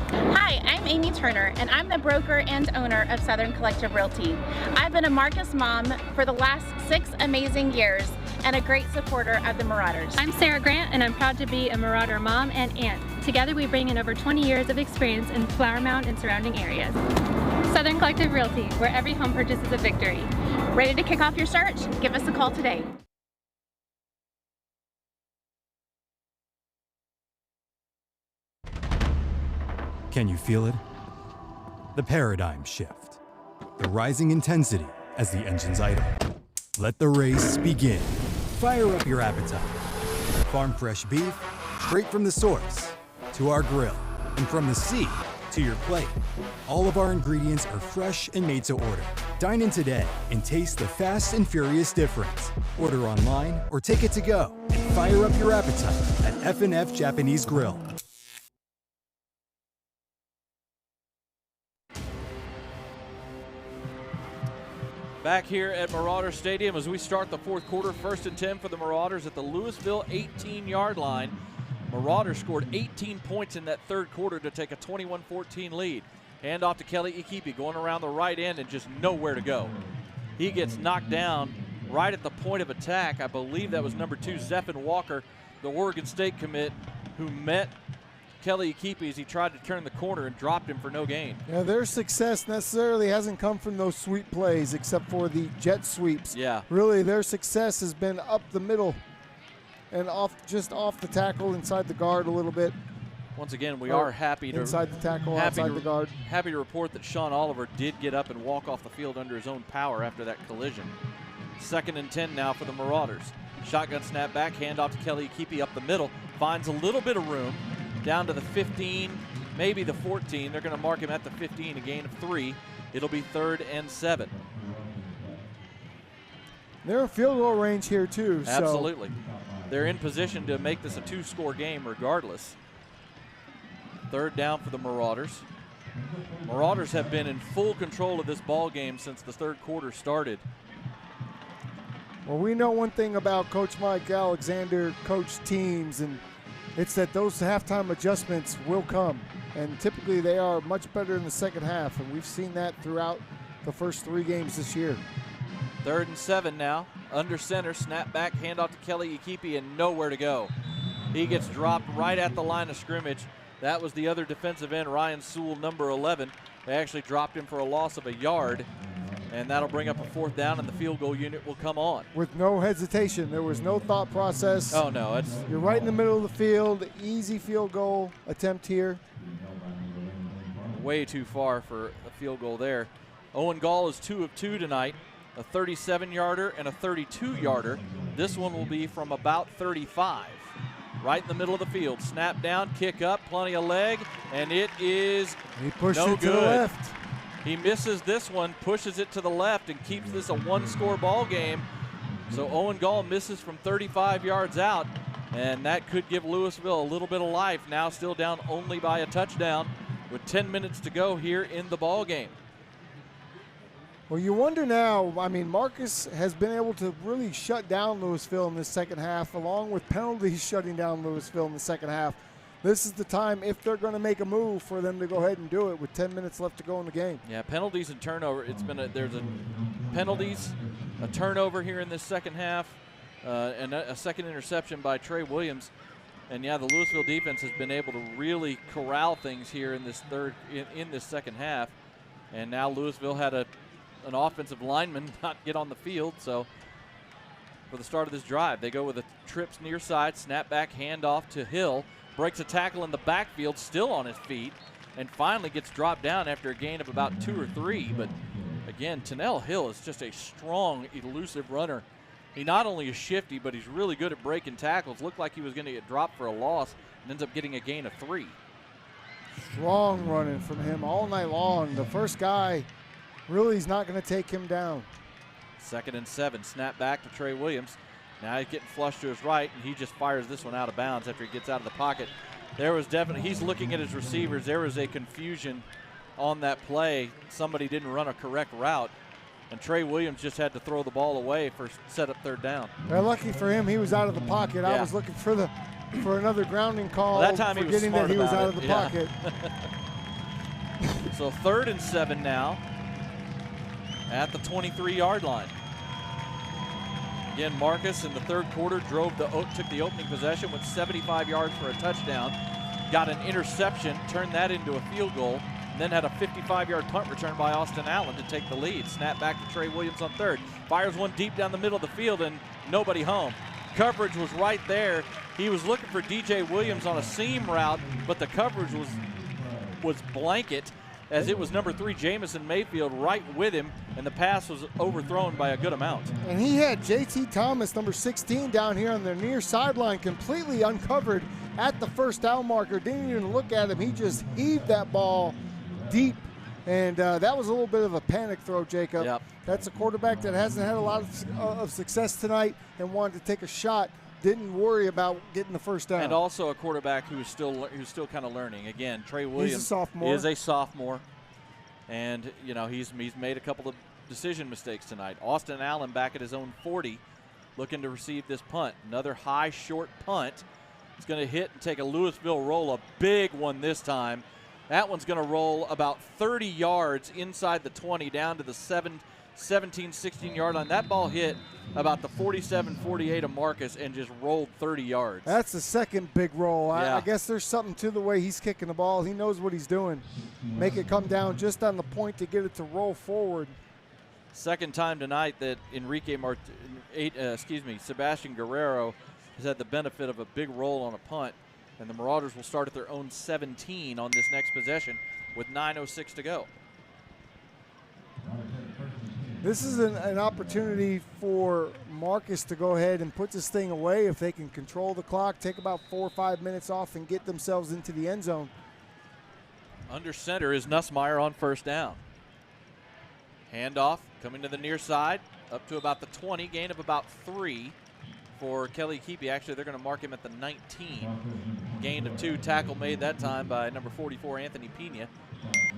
Hi, I'm Amy Turner, and I'm the broker and owner of Southern Collective Realty. I've been a Marcus mom for the last 6 amazing years and a great supporter of the Marauders. I'm Sarah Grant, and I'm proud to be a Marauder mom and aunt. Together we bring in over 20 years of experience in Flower Mound and surrounding areas. Southern Collective Realty, where every home purchase is a victory. Ready to kick off your search? Give us a call today. Can you feel it? The paradigm shift. The rising intensity as the engines idle. Let the race begin. Fire up your appetite. Farm fresh beef, straight from the source, to our grill, and from the sea to your plate. All of our ingredients are fresh and made to order. Dine in today and taste the fast and furious difference. Order online or take it to go and fire up your appetite at F&F Japanese Grill. Back here at Marauder Stadium as we start the fourth quarter, 1st and 10 for the Marauders at the Lewisville 18-yard line. Marauders scored 18 points in that third quarter to take a 21-14 lead. Hand off to Kelly Ikipi, going around the right end and just nowhere to go. He gets knocked down right at the point of attack. I believe that was number 2, Zephan Walker, the Oregon State commit, who met Kelly Akipi as he tried to turn the corner and dropped him for no gain. Yeah, their success necessarily hasn't come from those sweep plays except for the jet sweeps. Yeah. Really, their success has been up the middle and just off the tackle, inside the guard a little bit. Once again, we are happy to inside the tackle, outside the guard. Happy to report that Sean Oliver did get up and walk off the field under his own power after that collision. 2nd and 10 now for the Marauders. Shotgun snap back, handoff to Kelly Akipi up the middle. Finds a little bit of room down to the 15, maybe the 14. They're going to mark him at the 15, a gain of 3. It'll be 3rd and 7. They're in field goal range here too. Absolutely. They're in position to make this a 2-score game regardless. 3rd down for the Marauders. Marauders have been in full control of this ball game since the 3rd quarter started. Well, we know one thing about Coach Mike Alexander, coach teams, and it's that those halftime adjustments will come. And typically they are much better in the second half, and we've seen that throughout the first 3 games this year. 3rd and 7 now. Under center, snap back, handoff to Kelly Akipi, and nowhere to go. He gets dropped right at the line of scrimmage. That was the other defensive end, Ryan Sewell, number 11. They actually dropped him for a loss of a yard. And that'll bring up a 4th down, and the field goal unit will come on. With no hesitation. There was no thought process. Oh, no. You're right in the middle of the field. Easy field goal attempt here. Way too far for a field goal there. Owen Gall is 2 of 2 tonight. A 37-yarder and a 32-yarder. This one will be from about 35. Right in the middle of the field. Snap down, kick up, plenty of leg, and it is he pushed no it good. To the left. He misses this one, pushes it to the left, and keeps this a 1-score ball game. So Owen Gall misses from 35 yards out, and that could give Lewisville a little bit of life. Now still down only by a touchdown with 10 minutes to go here in the ball game. Well, you wonder now, I mean, Marcus has been able to really shut down Lewisville in the second half, along with penalties shutting down Lewisville in the second half. This is the time, if they're going to make a move, for them to go ahead and do it with 10 minutes left to go in the game. Yeah, penalties and turnover. There's a penalties, a turnover here in this second half, and a second interception by Trey Williams. And yeah, the Lewisville defense has been able to really corral things here in this in this second half. And now Lewisville had an offensive lineman not get on the field. So for the start of this drive, they go with a trips near side, snap back, handoff to Hill. Breaks a tackle in the backfield, still on his feet, and finally gets dropped down after a gain of about 2 or 3. But again, Tennell Hill is just a strong, elusive runner. He not only is shifty, but he's really good at breaking tackles. Looked like he was going to get dropped for a loss and ends up getting a gain of 3. Strong running from him all night long. The first guy really is not going to take him down. 2nd and 7, snap back to Trey Williams. Now he's getting flushed to his right, and he just fires this one out of bounds after he gets out of the pocket. There was definitely, he's looking at his receivers. There was a confusion on that play. Somebody didn't run a correct route, and Trey Williams just had to throw the ball away for set up 3rd down. Well, lucky for him, he was out of the pocket. Yeah. I was looking for another grounding call. Well, that time he was smart that he was about out it. of the Yeah. pocket. So 3rd and 7 now at the 23-yard line. Again, Marcus in the 3rd quarter took the opening possession with 75 yards for a touchdown, got an interception, turned that into a field goal, and then had a 55-yard punt return by Austin Allen to take the lead. Snap back to Trey Williams on 3rd. Fires one deep down the middle of the field, and nobody home. Coverage was right there. He was looking for DJ Williams on a seam route, but the coverage was blanket, as it was number 3 Jamison Mayfield right with him, and the pass was overthrown by a good amount. And he had JT Thomas, number 16, down here on the near sideline, completely uncovered at the 1st down marker. Didn't even look at him. He just heaved that ball deep, and that was a little bit of a panic throw, Jacob. Yep. That's a quarterback that hasn't had a lot of success tonight and wanted to take a shot. Didn't worry about getting the 1st down. And also a quarterback who's still kind of learning. Again, Trey Williams is a sophomore. And you know he's made a couple of decision mistakes tonight. Austin Allen back at his own 40, looking to receive this punt. Another high short punt. It's going to hit and take a Lewisville roll, a big one this time. That one's going to roll about 30 yards inside the 20 down to the 17, 16-yard line. That ball hit about the 47, 48 of Marcus and just rolled 30 yards. That's the second big roll. Yeah. I guess there's something to the way he's kicking the ball. He knows what he's doing. Make it come down just on the point to get it to roll forward. Second time tonight that Sebastian Guerrero has had the benefit of a big roll on a punt, and the Marauders will start at their own 17 on this next possession with 9:06 to go. This is an opportunity for Marcus to go ahead and put this thing away if they can control the clock, take about 4 or 5 minutes off, and get themselves into the end zone. Under center is Nussmeier on first down. Handoff coming to the near side, up to about the 20, gain of about 3 for Kelly Keepy. Actually, they're going to mark him at the 19. Gain of 2, tackle made that time by number 44, Anthony Pena,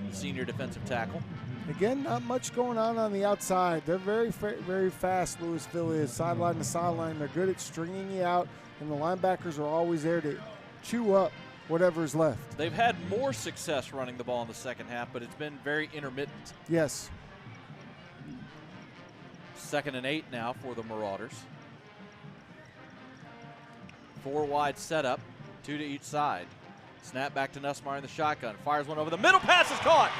the senior defensive tackle. Again, not much going on the outside. They're very, very fast, Lewisville is. Sideline to sideline. They're good at stringing you out, and the linebackers are always there to chew up whatever's left. They've had more success running the ball in the second half, but it's been very intermittent. Yes. 2nd and 8 now for the Marauders. 4 wide setup, 2 to each side. Snap back to Nussmeier in the shotgun. Fires one over the middle. Pass is caught.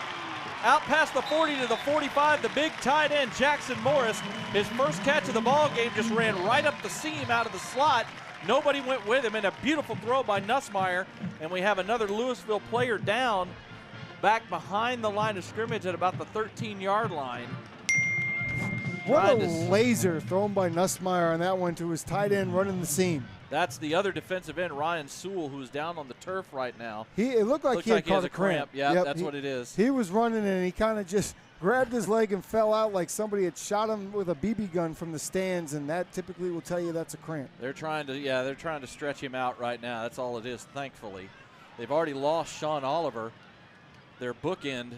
Out past the 40 to the 45, the big tight end, Jackson Morris. His first catch of the ball game just ran right up the seam out of the slot. Nobody went with him, and a beautiful throw by Nussmeier. And we have another Lewisville player down back behind the line of scrimmage at about the 13-yard line. What a laser thrown by Nussmeier on that one to his tight end running the seam. That's the other defensive end, Ryan Sewell, who's down on the turf right now. It looked like he had caught a cramp. Yeah, yep, that's what it is. He was running and he kind of just grabbed his leg and fell out like somebody had shot him with a BB gun from the stands, and that typically will tell you that's a cramp. They're trying to stretch him out right now. That's all it is, thankfully. They've already lost Sean Oliver, their bookend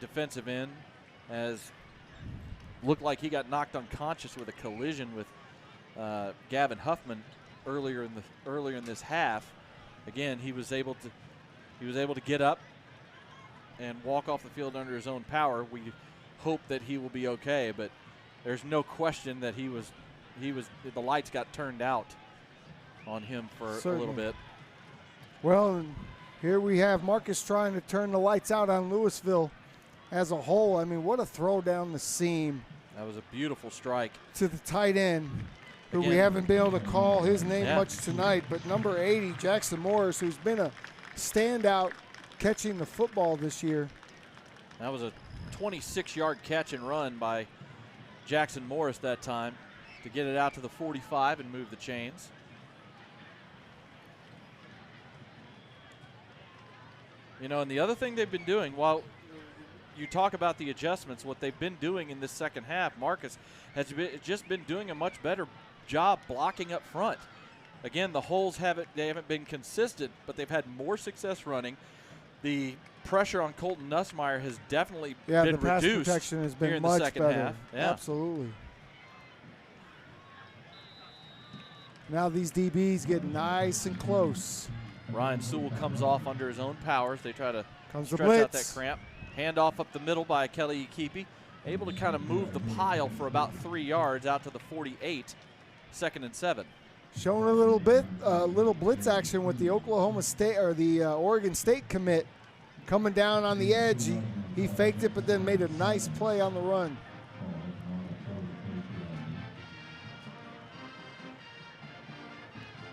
defensive end, as looked like he got knocked unconscious with a collision with Gavin Huffman earlier in this half. Again, he was able to get up and walk off the field under his own power. We hope that he will be okay, but there's no question that the lights got turned out on him for a little bit. Well, and here we have Marcus trying to turn the lights out on Lewisville as a whole. I mean, what a throw down the seam. That was a beautiful strike. To the tight end, who Again, we haven't been able to call his name much tonight, but number 80, Jackson Morris, who's been a standout catching the football this year. That was a 26-yard catch and run by Jackson Morris that time to get it out to the 45 and move the chains. You know, and the other thing they've been doing, while you talk about the adjustments, what they've been doing in this second half, Marcus has just been doing a much better job blocking up front. Again, the holes haven't been consistent, but they've had more success running. The pressure on Colton Nussmeier has definitely been the pass reduced protection has been here in much the second better. half. Yeah. Absolutely. Now these DBs get nice and close. Ryan Sewell comes off under his own powers. They try to stretch out that cramp. Handoff up the middle by Kelly Keepy. Able to kind of move the pile for about 3 yards out to the 48. 2nd and 7. Showing a little blitz action with the Oklahoma State or the Oregon State commit coming down on the edge. He faked it, but then made a nice play on the run.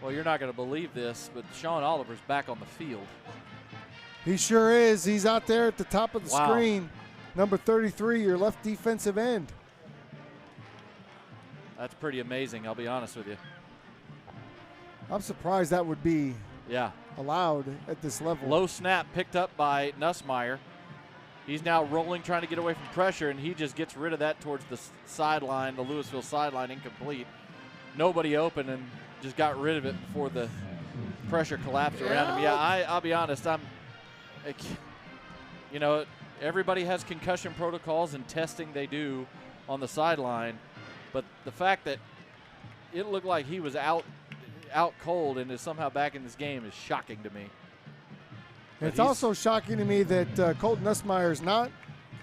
Well, you're not going to believe this, but Sean Oliver's back on the field. He sure is. He's out there at the top of the screen. Number 33, your left defensive end. That's pretty amazing, I'll be honest with you. I'm surprised that would be allowed at this level. Low snap picked up by Nussmeier. He's now rolling, trying to get away from pressure, and he just gets rid of that towards the sideline, the Lewisville sideline, incomplete. Nobody open, and just got rid of it before the pressure collapsed around him. Yeah, I'll be honest. You know, everybody has concussion protocols and testing they do on the sideline, but the fact that it looked like he was out cold and is somehow back in this game is shocking to me. It's also shocking to me that Colton Nussmeier is not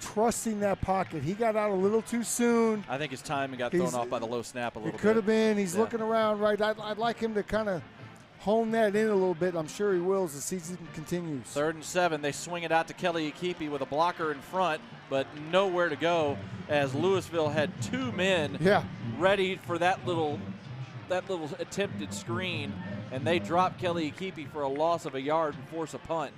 trusting that pocket. He got out a little too soon. I think his timing got thrown off by the low snap a little bit. It could have been. He's looking around right. I'd like him to kind of hone that in a little bit. I'm sure he will as the season continues. 3rd and 7. They swing it out to Kelly Akipi with a blocker in front, but nowhere to go as Lewisville had 2 men ready for that little attempted screen, and they drop Kelly Akipi for a loss of a yard and force a punt.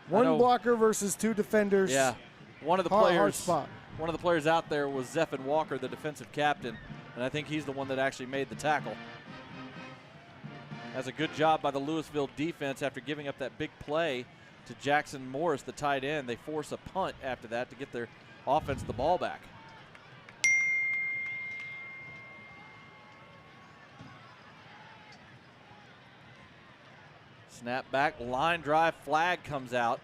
One blocker versus 2 defenders. Yeah. One of the players out there was Zephan Walker, the defensive captain, and I think he's the one that actually made the tackle. That's a good job by the Lewisville defense after giving up that big play to Jackson Morris, the tight end. They force a punt after that to get their offense the ball back. Snap back, line drive, flag comes out.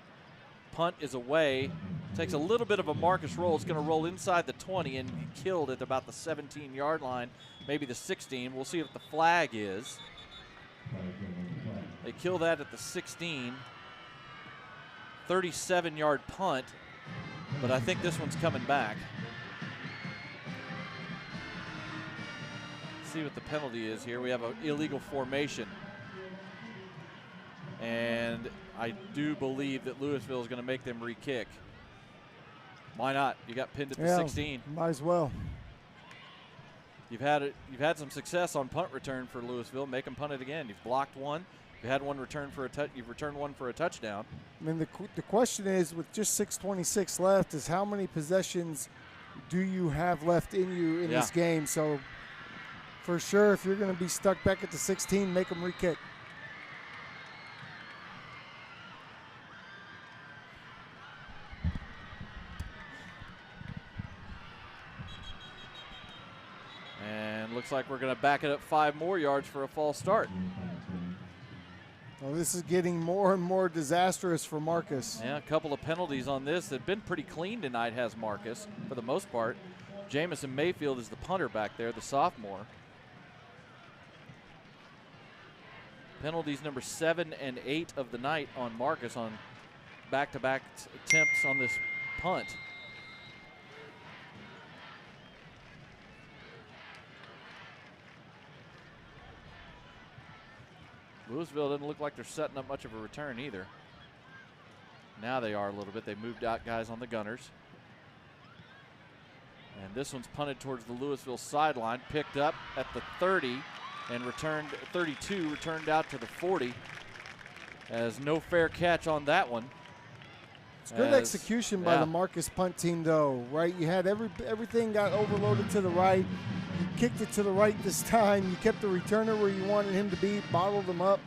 Punt is away. Takes a little bit of a Marcus roll. It's going to roll inside the 20 and be killed at about the 17-yard line, maybe the 16. We'll see what the flag is. They kill that at the 16. 37-yard punt, but I think this one's coming back. Let's see what the penalty is here. We have an illegal formation. And I do believe that Lewisville is going to make them re-kick. Why not? You got pinned at the 16. Might as well. You've had some success on punt return for Lewisville. Make them punt it again. You've blocked one. You had one return for a you've returned one for a touchdown. I mean, the question is, with just 6:26 left, is how many possessions do you have left in you in this game? So, for sure, if you're going to be stuck back at the 16, make them re-kick. Looks like we're going to back it up 5 more yards for a false start. Well, this is getting more and more disastrous for Marcus. Yeah, a couple of penalties on this. They've been pretty clean tonight, has Marcus, for the most part. Jamison Mayfield is the punter back there, the sophomore. Penalties number 7 and 8 of the night on Marcus on back-to-back attempts on this punt. Lewisville doesn't look like they're setting up much of a return either. Now they are a little bit. They moved out guys on the Gunners. And this one's punted towards the Lewisville sideline, picked up at the 30 and returned 32, returned out to the 40. As no fair catch on that one. It's good execution by the Marcus punt team, though, right? You had everything got overloaded to the right. You kicked it to the right this time. You kept the returner where you wanted him to be, bottled him up,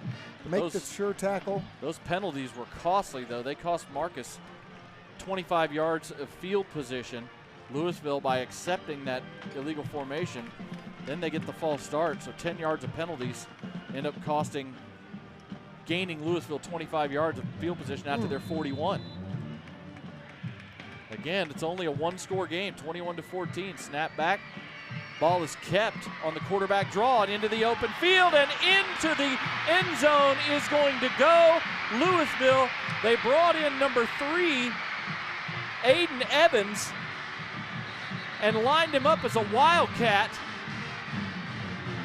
make the sure tackle. Those penalties were costly, though. They cost Marcus 25 yards of field position. Lewisville, by accepting that illegal formation, then they get the false start. So 10 yards of penalties end up gaining Lewisville 25 yards of field position out to their 41. Again, it's only a 1-score game, 21-14. Snap back. Ball is kept on the quarterback draw and into the open field, and into the end zone is going to go Lewisville. They brought in number 3, Aiden Evans, and lined him up as a wildcat.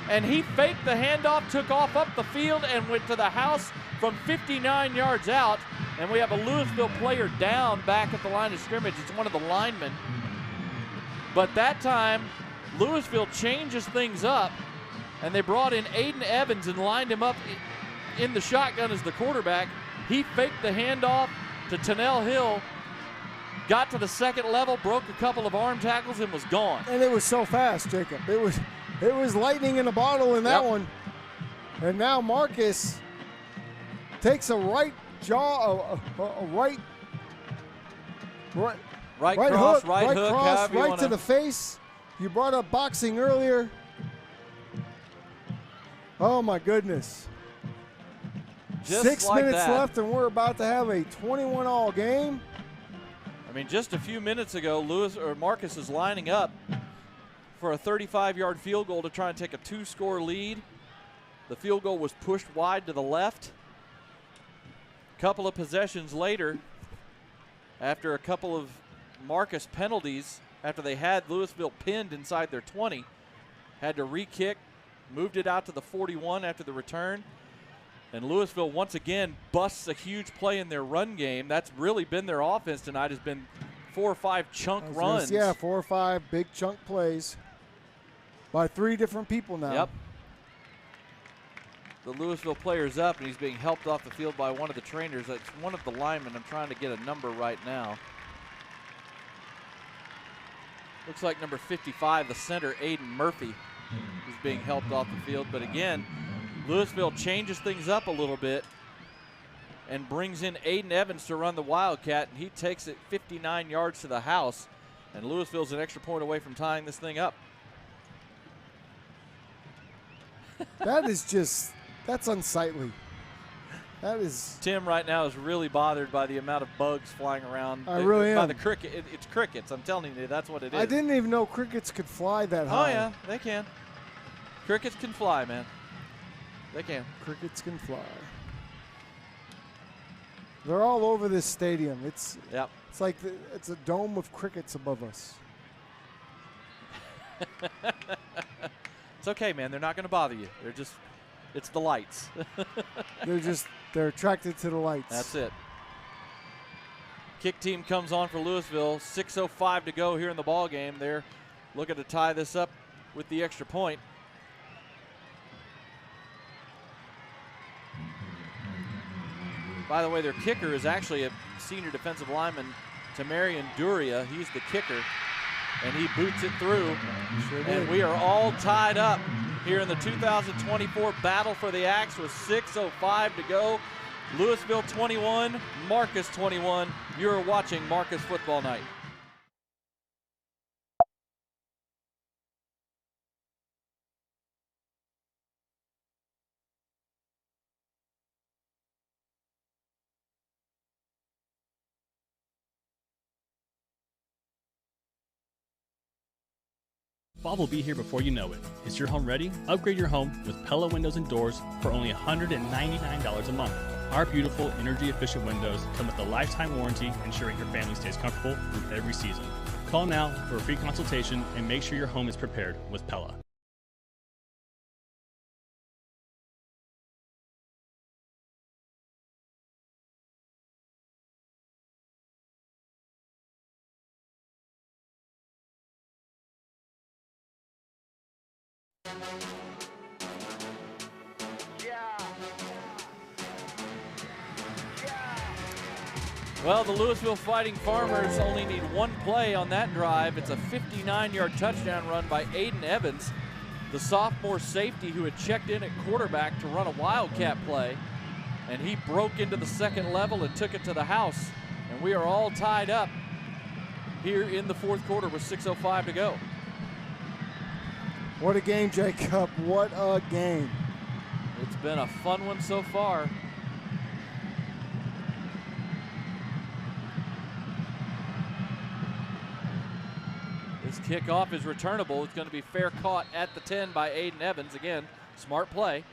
And he faked the handoff, took off up the field, and went to the house from 59 yards out. And we have a Lewisville player down back at the line of scrimmage. It's one of the linemen. But that time, Lewisville changes things up, and they brought in Aiden Evans and lined him up in the shotgun as the quarterback. He faked the handoff to Tennell Hill, got to the second level, broke a couple of arm tackles, and was gone. And it was so fast, Jacob. It was lightning in a bottle in that one. And now Marcus takes a right jaw, right cross, hook, right to the face. You brought up boxing earlier. Oh my goodness. Just 6 like minutes that. left and we're about to have a 21-all game. I mean, just a few minutes ago, Marcus is lining up for a 35-yard field goal to try and take a 2-score lead. The field goal was pushed wide to the left. Couple of possessions later, after a couple of Marcus penalties after they had Lewisville pinned inside their 20. Had to re-kick, moved it out to the 41 after the return. And Lewisville once again busts a huge play in their run game. That's really been their offense tonight, has been 4 or 5 chunk runs. Yeah, 4 or 5 big chunk plays by 3 different people now. Yep. The Lewisville player's up, and he's being helped off the field by one of the trainers. That's one of the linemen. I'm trying to get a number right now. Looks like number 55, the center, Aiden Murphy, is being helped off the field. But again, Lewisville changes things up a little bit and brings in Aiden Evans to run the Wildcat, and he takes it 59 yards to the house. And Lewisville's an extra point away from tying this thing up. That is just, that's unsightly. That is. Tim right now is really bothered by the amount of bugs flying around. I really am. By the cricket. It's crickets. I'm telling you, that's what it is. I didn't even know crickets could fly that high. Oh, yeah, they can. Crickets can fly, man. They can. Crickets can fly. They're all over this stadium. It's like it's a dome of crickets above us. It's okay, man. They're not going to bother you. They're just, it's the lights. They're attracted to the lights. That's it. Kick team comes on for Lewisville. 6:05 to go here in the ball game. They're looking to tie this up with the extra point. By the way, their kicker is actually a senior defensive lineman, Tamarian Duria. He's the kicker, and he boots it through. And we are all tied up here in the 2024 Battle for the Axe with 6:05 to go. Lewisville 21, Marcus 21. You're watching Marcus Football Night. Fall will be here before you know it. Is your home ready? Upgrade your home with Pella Windows and Doors for only $199 a month. Our beautiful, energy-efficient windows come with a lifetime warranty, ensuring your family stays comfortable through every season. Call now for a free consultation and make sure your home is prepared with Pella. Well, the Lewisville Fighting Farmers only need one play on that drive. It's a 59-yard touchdown run by Aiden Evans, the sophomore safety who had checked in at quarterback to run a Wildcat play. And he broke into the second level and took it to the house. And we are all tied up here in the fourth quarter with 6:05 to go. What a game, Jacob. What a game. It's been a fun one so far. This kickoff is returnable. It's going to be fair caught at the 10 by Aiden Evans. Again, smart play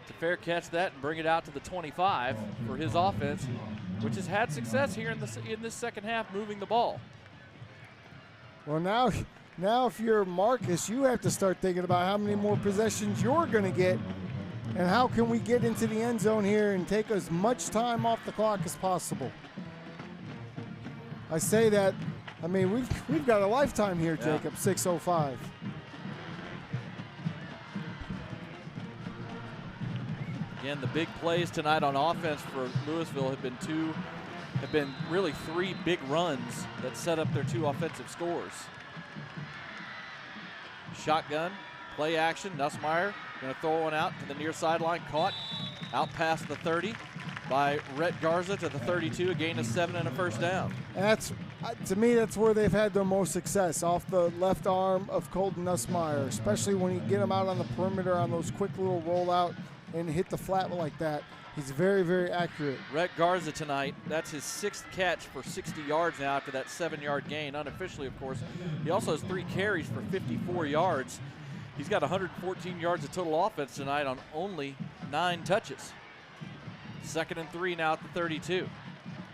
to fair catch that and bring it out to the 25 for his offense, which has had success here in this second half moving the ball. Well, now if you're Marcus, you have to start thinking about how many more possessions you're going to get and how can we get into the end zone here and take as much time off the clock as possible. I say that, I mean, we've got a lifetime here, Jacob, 6:05. Again, the big plays tonight on offense for Lewisville have been really 3 big runs that set up their 2 offensive scores. Shotgun, play action, Nussmeier going to throw one out to the near sideline, caught out past the 30 by Rhett Garza to the 32, a gain of 7 and a first down. And that's, to me, that's where they've had their most success, off the left arm of Colton Nussmeier, especially when you get him out on the perimeter on those quick little rollout and hit the flat like that. He's very, very accurate. Rhett Garza tonight, that's his 6th catch for 60 yards now after that 7-yard gain, unofficially, of course. He also has 3 carries for 54 yards. He's got 114 yards of total offense tonight on only 9 touches. 2nd and 3 now at the 32.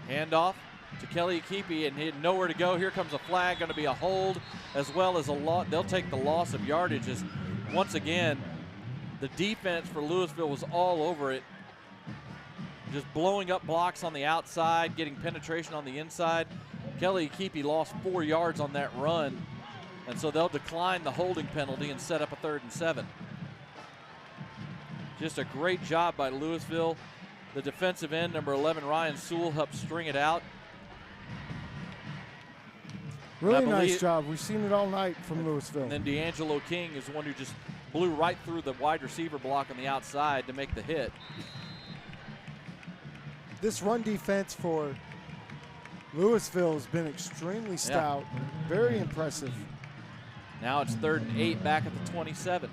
Handoff to Kelly Akipi, and he had nowhere to go. Here comes a flag, going to be a hold as well as a lot. They'll take the loss of yardage as once again the defense for Lewisville was all over it, just blowing up blocks on the outside, getting penetration on the inside. Kelly Akipi lost 4 yards on that run, and so they'll decline the holding penalty and set up a 3rd and 7. Just a great job by Lewisville. The defensive end, number 11, Ryan Sewell, helped string it out. Really nice job. We've seen it all night from Lewisville. And then D'Angelo King is the one who just blew right through the wide receiver block on the outside to make the hit. This run defense for Lewisville has been extremely stout. Very impressive. Now it's 3rd and 8 back at the 27.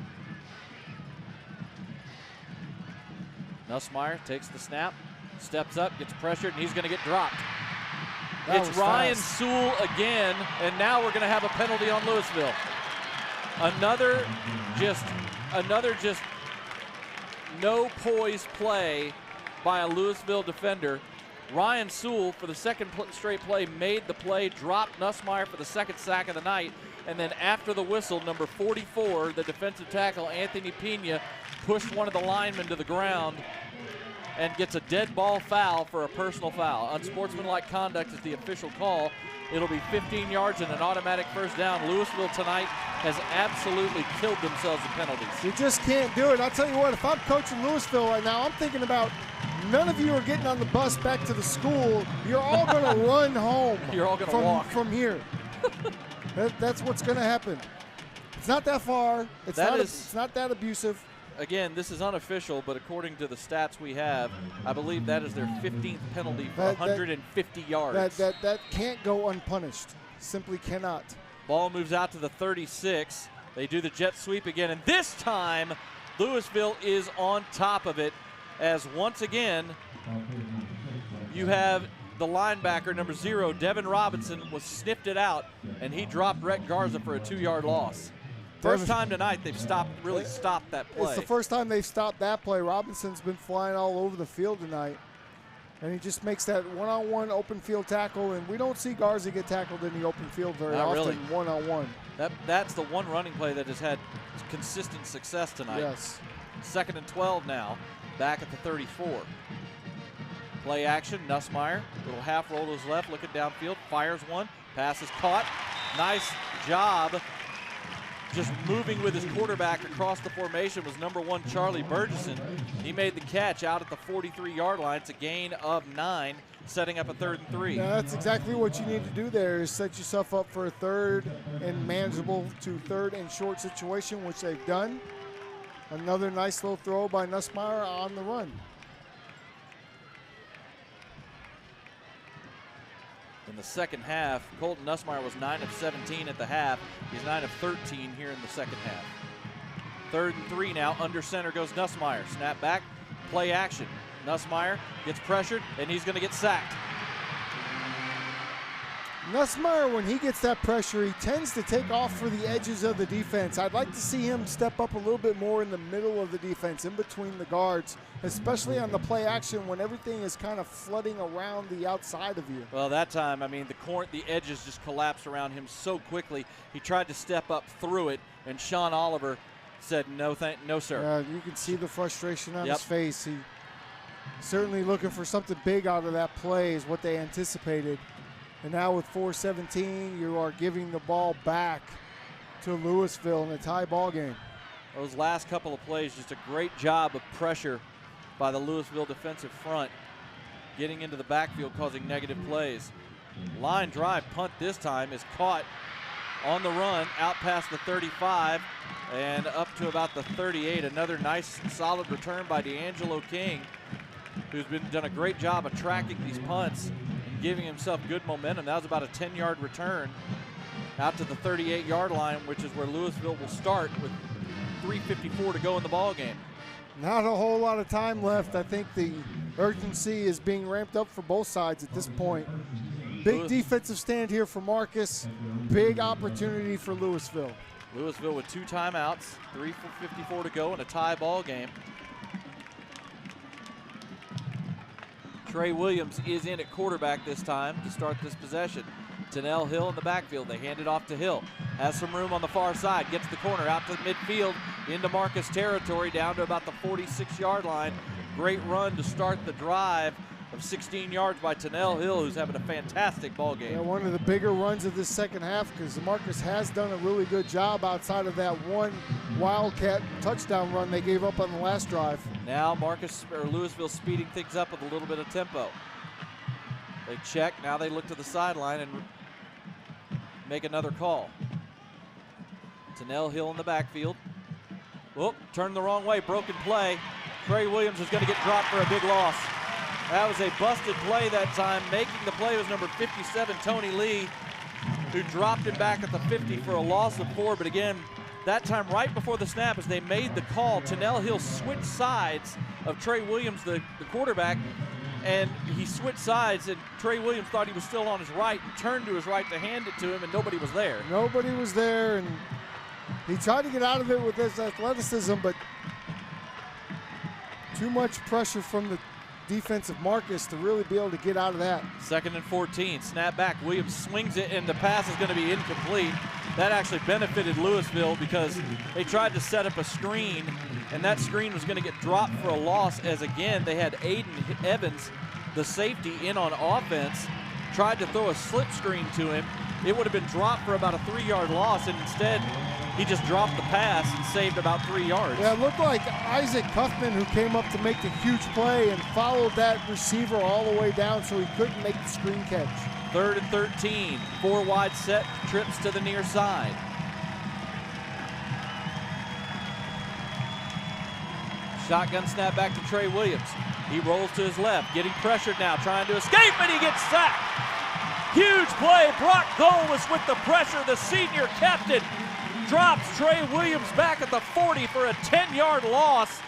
Nussmeier takes the snap, steps up, gets pressured, and he's going to get dropped. It's Ryan Sewell again, and now we're going to have a penalty on Lewisville. Another just no poise play by a Lewisville defender. Ryan Sewell, for the second straight play, made the play, dropped Nussmeier for the 2nd sack of the night, and then after the whistle, number 44, the defensive tackle, Anthony Pena, pushed one of the linemen to the ground and gets a dead ball foul for a personal foul. Unsportsmanlike conduct is the official call. It'll be 15 yards and an automatic 1st down. Lewisville tonight has absolutely killed themselves in penalties. You just can't do it. I'll tell you what, if I'm coaching Lewisville right now, I'm thinking about none of you are getting on the bus back to the school. You're all going to run home. You're all going to walk from here. That's what's going to happen. It's not that far. It's not that abusive. Again, this is unofficial, but according to the stats we have, I believe that is their 15th penalty for 150 yards. That can't go unpunished. Simply cannot. Ball moves out to the 36. They do the jet sweep again, and this time Lewisville is on top of it, as once again you have the linebacker, number 0, Devin Robinson, was sniffed it out, and he dropped Rhett Garza for a 2-yard loss. First time tonight they've really stopped that play. It's the first time they've stopped that play. Robinson's been flying all over the field tonight, and he just makes that one-on-one open field tackle, and we don't see Garza get tackled in the open field very often, one-on-one. That's the one running play that has had consistent success tonight. Yes. 2nd and 12 now, back at the 34. Play action, Nussmeier, little half roll to his left, looking downfield, fires one, pass is caught. Nice job. Just moving with his quarterback across the formation was number 1, Charlie Burgess. He made the catch out at the 43-yard line. It's a gain of 9, setting up a 3rd and 3. Yeah, that's exactly what you need to do there, is set yourself up for a 3rd and manageable to 3rd and short situation, which they've done. Another nice little throw by Nussmeier on the run. In the second half, Colton Nussmeier was 9 of 17 at the half. He's 9 of 13 here in the second half. 3rd and 3 now. Under center goes Nussmeier. Snap back, play action. Nussmeier gets pressured, and he's going to get sacked. Nussmeier, when he gets that pressure, he tends to take off for the edges of the defense. I'd like to see him step up a little bit more in the middle of the defense, in between the guards, especially on the play action when everything is kind of flooding around the outside of you. Well, that time, I mean, the edges just collapsed around him so quickly. He tried to step up through it, and Sean Oliver said, no, sir. You can see the frustration on his face. He certainly looking for something big out of that play is what they anticipated. And now with 4:17, you are giving the ball back to Lewisville in a tie ball game. Those last couple of plays, just a great job of pressure by the Lewisville defensive front, getting into the backfield, causing negative plays. Line drive punt this time is caught on the run, out past the 35 and up to about the 38. Another nice, solid return by D'Angelo King, who's done a great job of tracking these punts, giving himself good momentum. That was about a 10-yard return out to the 38-yard line, which is where Lewisville will start with 3:54 to go in the ball game. Not a whole lot of time left. I think the urgency is being ramped up for both sides at this point. Big defensive stand here for Marcus. Big opportunity for Lewisville. Lewisville with 2 timeouts, 3:54 to go in a tie ball game. Trey Williams is in at quarterback this time to start this possession. Tanel Hill in the backfield. They hand it off to Hill. Has some room on the far side. Gets the corner out to midfield into Marcus territory down to about the 46-yard line. Great run to start the drive of 16 yards by Tanel Hill, who's having a fantastic ball game. Yeah, one of the bigger runs of this second half because Marcus has done a really good job outside of that one Wildcat touchdown run they gave up on the last drive. Now Lewisville speeding things up with a little bit of tempo. They check, now they look to the sideline and make another call. Tanel Hill in the backfield. Whoop, turned the wrong way, broken play. Trey Williams is going to get dropped for a big loss. That was a busted play that time. Making the play was number 57, Tony Lee, who dropped him back at the 50 for a loss of 4. But again, that time right before the snap as they made the call, Tanel Hill switched sides of Trey Williams, the quarterback, and he switched sides, and Trey Williams thought he was still on his right and turned to his right to hand it to him, and nobody was there. Nobody was there, and he tried to get out of it with his athleticism, but too much pressure from the defensive Marcus to really be able to get out of that. 2nd and 14, snap back. Williams swings it, and the pass is going to be incomplete. That actually benefited Lewisville because they tried to set up a screen, and that screen was going to get dropped for a loss as, again, they had Aiden Evans, the safety, in on offense, tried to throw a slip screen to him. It would have been dropped for about a 3-yard loss, and instead he just dropped the pass and saved about 3 yards. Yeah, it looked like Isaac Cuthman, who came up to make the huge play and followed that receiver all the way down so he couldn't make the screen catch. 3rd and 13, 4 wide set, trips to the near side. Shotgun snap back to Trey Williams. He rolls to his left, getting pressured now, trying to escape, and he gets sacked. Huge play. Brock Golis with the pressure. The senior captain drops Trey Williams back at the 40 for a 10-yard loss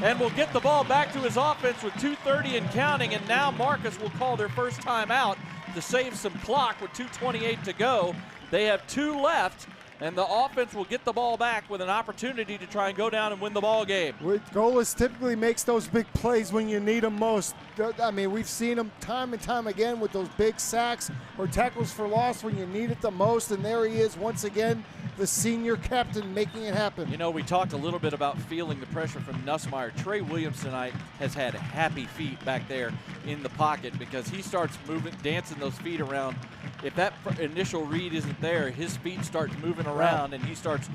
and will get the ball back to his offense with 2:30 and counting. And now Marcus will call their first timeout to save some clock with 2:28 to go. They have 2 left, and the offense will get the ball back with an opportunity to try and go down and win the ball game. Golis typically makes those big plays when you need them most. I mean, we've seen him time and time again with those big sacks or tackles for loss when you need it the most, and there he is once again, the senior captain making it happen. You know, we talked a little bit about feeling the pressure from Nussmeier. Trey Williams tonight has had happy feet back there in the pocket because he starts moving, dancing those feet around. If that initial read isn't there, his feet start moving around and he starts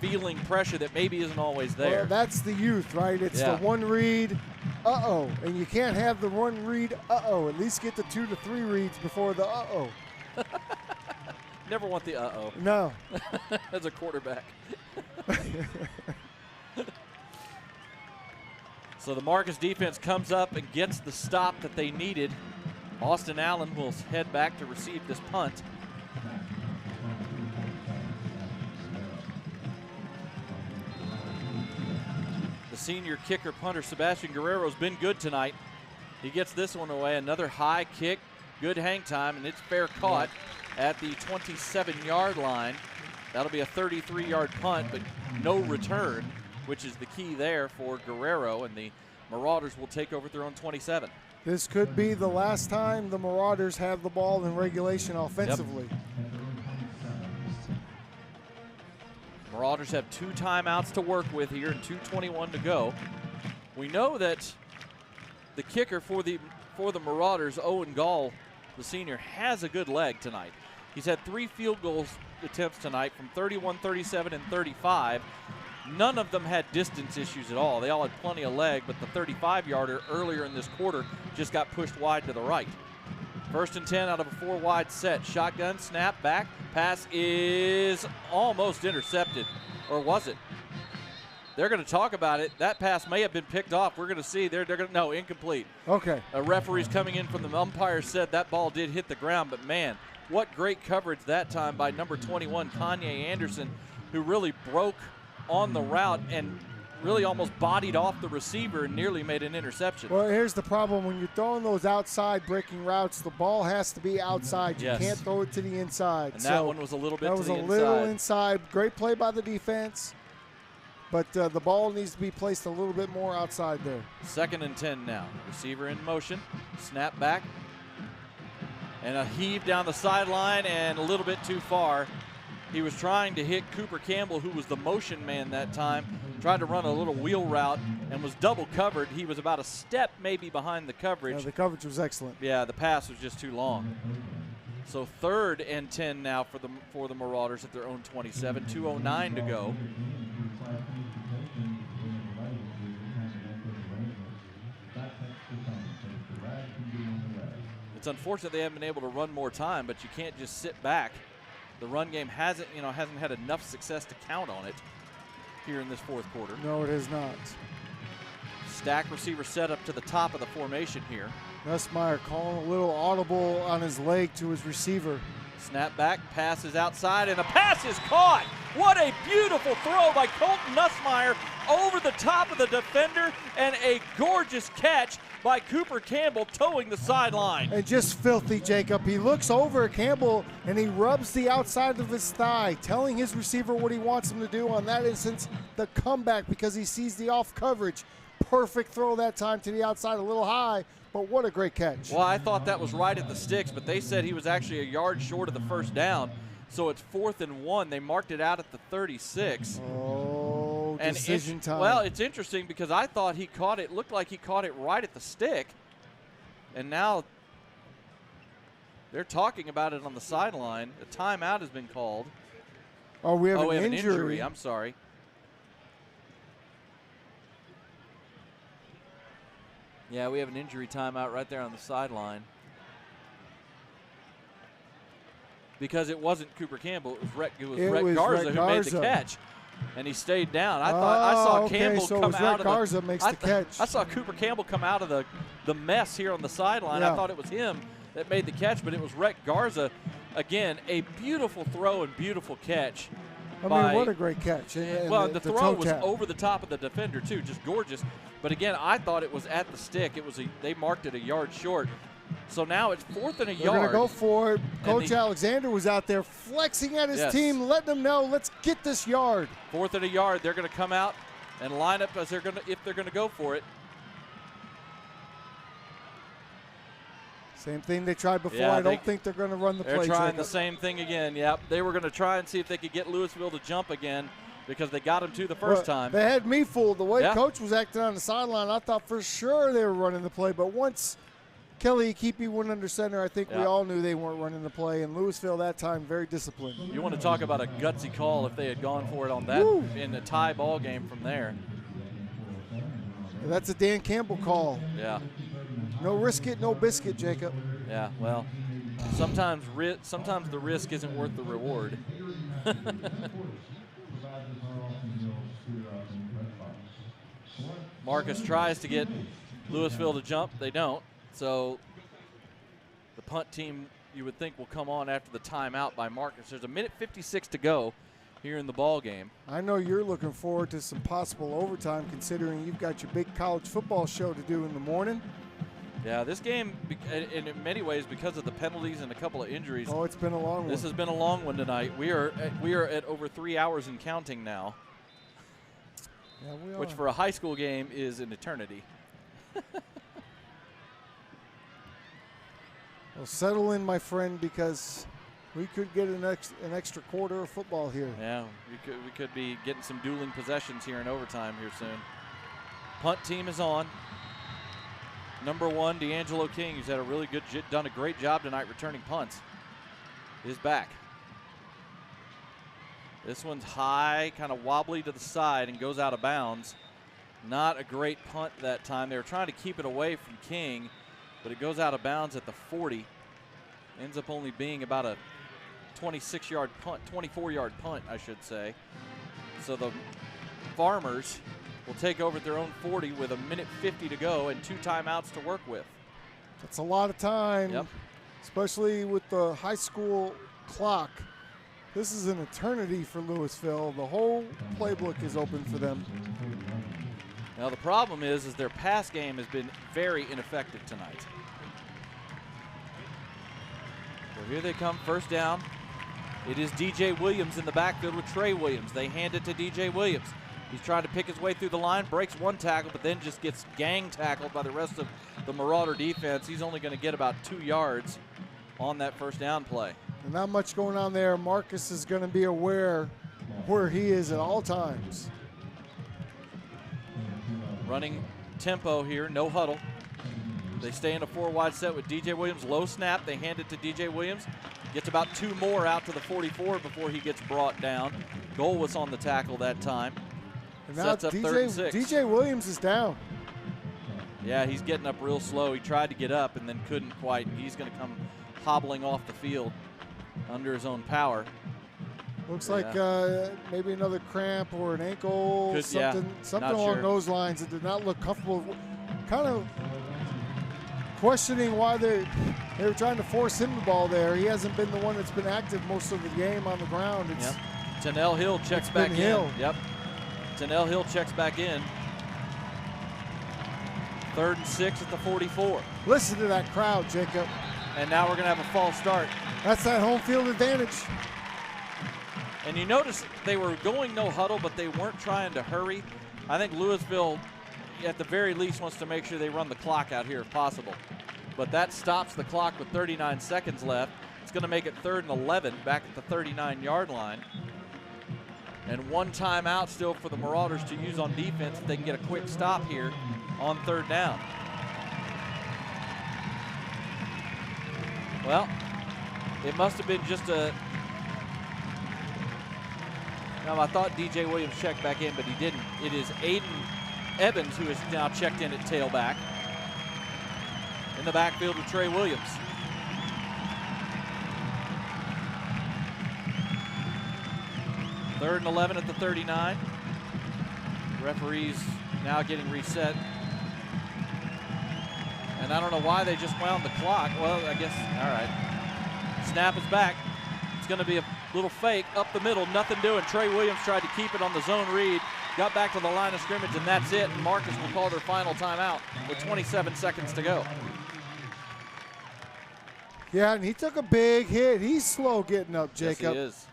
feeling pressure that maybe isn't always there. Well, that's the youth, right? It's the one read, uh-oh. And you can't have the one read, uh-oh. At least get the 2 to 3 reads before the uh-oh. Never want the uh-oh. No. As a quarterback. So the Marcus defense comes up and gets the stop that they needed. Austin Allen will head back to receive this punt. The senior kicker punter Sebastian Guerrero has been good tonight. He gets this one away. Another high kick, good hang time, and it's fair caught at the 27-yard line. That'll be a 33-yard punt, but no return, which is the key there for Guerrero, and the Marauders will take over their own 27. This could be the last time the Marauders have the ball in regulation offensively. Yep. Marauders have 2 timeouts to work with here and 2:21 to go. We know that the kicker for the Marauders, Owen Gall, the senior, has a good leg tonight. He's had 3 field goal attempts tonight from 31, 37, and 35. None of them had distance issues at all. They all had plenty of leg, but the 35-yarder earlier in this quarter just got pushed wide to the right. 1st and 10 out of a 4 wide set. Shotgun, snap, back. Pass is almost intercepted. Or was it? They're going to talk about it. That pass may have been picked off. We're going to see. They're going to, no, incomplete. Okay. A referee's coming in from the umpire said that ball did hit the ground, but man, what great coverage that time by number 21, Kanye Anderson, who really broke on the route and really almost bodied off the receiver and nearly made an interception. Well, here's the problem. When you're throwing those outside breaking routes, the ball has to be outside. You can't throw it to the inside. And that one was a little bit to the inside. That was a little inside. Great play by the defense. but the ball needs to be placed a little bit more outside there. 2nd and 10 now. Receiver in motion. Snap back. And a heave down the sideline and a little bit too far. He was trying to hit Cooper Campbell, who was the motion man that time. Tried to run a little wheel route and was double covered. He was about a step maybe behind the coverage. Yeah, the coverage was excellent. Yeah, the pass was just too long. So 3rd and 10 now for the Marauders at their own 27. 2:09 to go. It's unfortunate they haven't been able to run more time, but you can't just sit back. The run game hasn't had enough success to count on it here in this 4th quarter. No, it is not. Stack receiver set up to the top of the formation here. Nussmeier calling a little audible on his leg to his receiver. Snap back, pass is outside, and the pass is caught. What a beautiful throw by Colton Nussmeier over the top of the defender, and a gorgeous catch by Cooper Campbell towing the sideline. And just filthy, Jacob. He looks over at Campbell, and he rubs the outside of his thigh, telling his receiver what he wants him to do. On that instance, the comeback, because he sees the off coverage. Perfect throw that time to the outside, a little high, but what a great catch. Well, I thought that was right at the sticks, but they said he was actually a yard short of the first down. So it's 4th and 1. They marked it out at the 36. Oh, and decision time. Well, it's interesting because I thought he caught it. Looked like he caught it right at the stick. And now they're talking about it on the sideline. A timeout has been called. Oh, we have an an injury. injury. I'm sorry. Yeah, we have an injury timeout right there on the sideline. Because it wasn't Cooper Campbell, it was Rhett Garza who made the catch, and he stayed down. I saw Campbell come out of Garza makes the catch. I saw Cooper Campbell come out of the mess here on the sideline. Yeah. I thought it was him that made the catch, but it was Rhett Garza. Again, a beautiful throw and beautiful catch. I mean, what a great catch. And the throw was over the top of the defender, too, just gorgeous. But again, I thought it was at the stick. They marked it a yard short. So now it's 4th and a They're yard. going to go for it. Coach Alexander was out there flexing at his team, letting them know, let's get this yard. 4th and a yard. They're going to come out and line up if they're going to go for it. Same thing they tried before. Yeah, I don't think they're going to run the play. They're trying Jacob. the same thing again. Yep. They were going to try and see if they could get Lewisville to jump again because they got him to the first time. They had me fooled. The way Coach was acting on the sideline, I thought for sure they were running the play. But once Kelly Ikipi went under center, I think we all knew they weren't running the play. And Lewisville that time, very disciplined. You want to talk about a gutsy call if they had gone for it on that in a tie ball game from there. That's a Dan Campbell call. Yeah. No risk it, no biscuit, Jacob. Yeah, well, sometimes the risk isn't worth the reward. Marcus tries to get Lewisville to jump. They don't. So the punt team, you would think, will come on after the timeout by Marcus. There's 1:56 to go here in the ball game. I know you're looking forward to some possible overtime considering you've got your big college football show to do in the morning. Yeah, this game, in many ways, because of the penalties and a couple of injuries. Oh, it's been a long one. This has been a long one tonight. We are at over 3 hours and counting now. Yeah, we are. Which for a high school game is an eternity. Well, settle in, my friend, because we could get an extra quarter of football here. Yeah, we could be getting some dueling possessions here in overtime here soon. Punt team is on. Number 1, D'Angelo King, who's done a great job tonight returning punts, is back. This one's high, kind of wobbly to the side and goes out of bounds. Not a great punt that time. They were trying to keep it away from King, but it goes out of bounds at the 40. Ends up only being about a 26-yard punt, 24-yard punt, I should say. So the Farmers will take over at their own 40 with 1:50 to go and 2 timeouts to work with. That's a lot of time, especially with the high school clock. This is an eternity for Lewisville. The whole playbook is open for them. Now the problem is their pass game has been very ineffective tonight. So here they come, first down. It is DJ Williams in the backfield with Trey Williams. They hand it to DJ Williams. He's trying to pick his way through the line, breaks one tackle, but then just gets gang tackled by the rest of the Marauder defense. He's only going to get about 2 yards on that first down play. And not much going on there. Marcus is going to be aware where he is at all times. Running tempo here, no huddle. They stay in a 4-wide set with DJ Williams. Low snap, they hand it to DJ Williams. Gets about 2 more out to the 44 before he gets brought down. Goal was on the tackle that time. And now Sets up 3rd and 6. DJ Williams is down. Yeah, he's getting up real slow. He tried to get up and then couldn't quite. He's going to come hobbling off the field under his own power. Looks like maybe another cramp or an ankle, something along those lines. It did not look comfortable. Kind of questioning why they were trying to force him the ball there. He hasn't been the one that's been active most of the game on the ground. Yep. Tanel Hill checks back in. Yep. Tanel Hill checks back in. 3rd and 6 at the 44. Listen to that crowd, Jacob. And now we're going to have a false start. That's that home field advantage. And you notice they were going no huddle, but they weren't trying to hurry. I think Lewisville, at the very least, wants to make sure they run the clock out here if possible. But that stops the clock with 39 seconds left. It's going to make it 3rd and 11 back at the 39-yard line. And 1 timeout still for the Marauders to use on defense if they can get a quick stop here on 3rd down. Well, it must have been just a... Now, I thought DJ Williams checked back in, but he didn't. It is Aiden Evans who is now checked in at tailback. In the backfield with Trey Williams. Third and 11 at the 39. Referees now getting reset. And I don't know why they just wound the clock. Well, I guess, all right. Snap is back. It's going to be a little fake up the middle, nothing doing. Trey Williams tried to keep it on the zone read, got back to the line of scrimmage, and that's it. And Marcus will call their final timeout with 27 seconds to go. Yeah, and he took a big hit. He's slow getting up, Jacob. Yes, he is.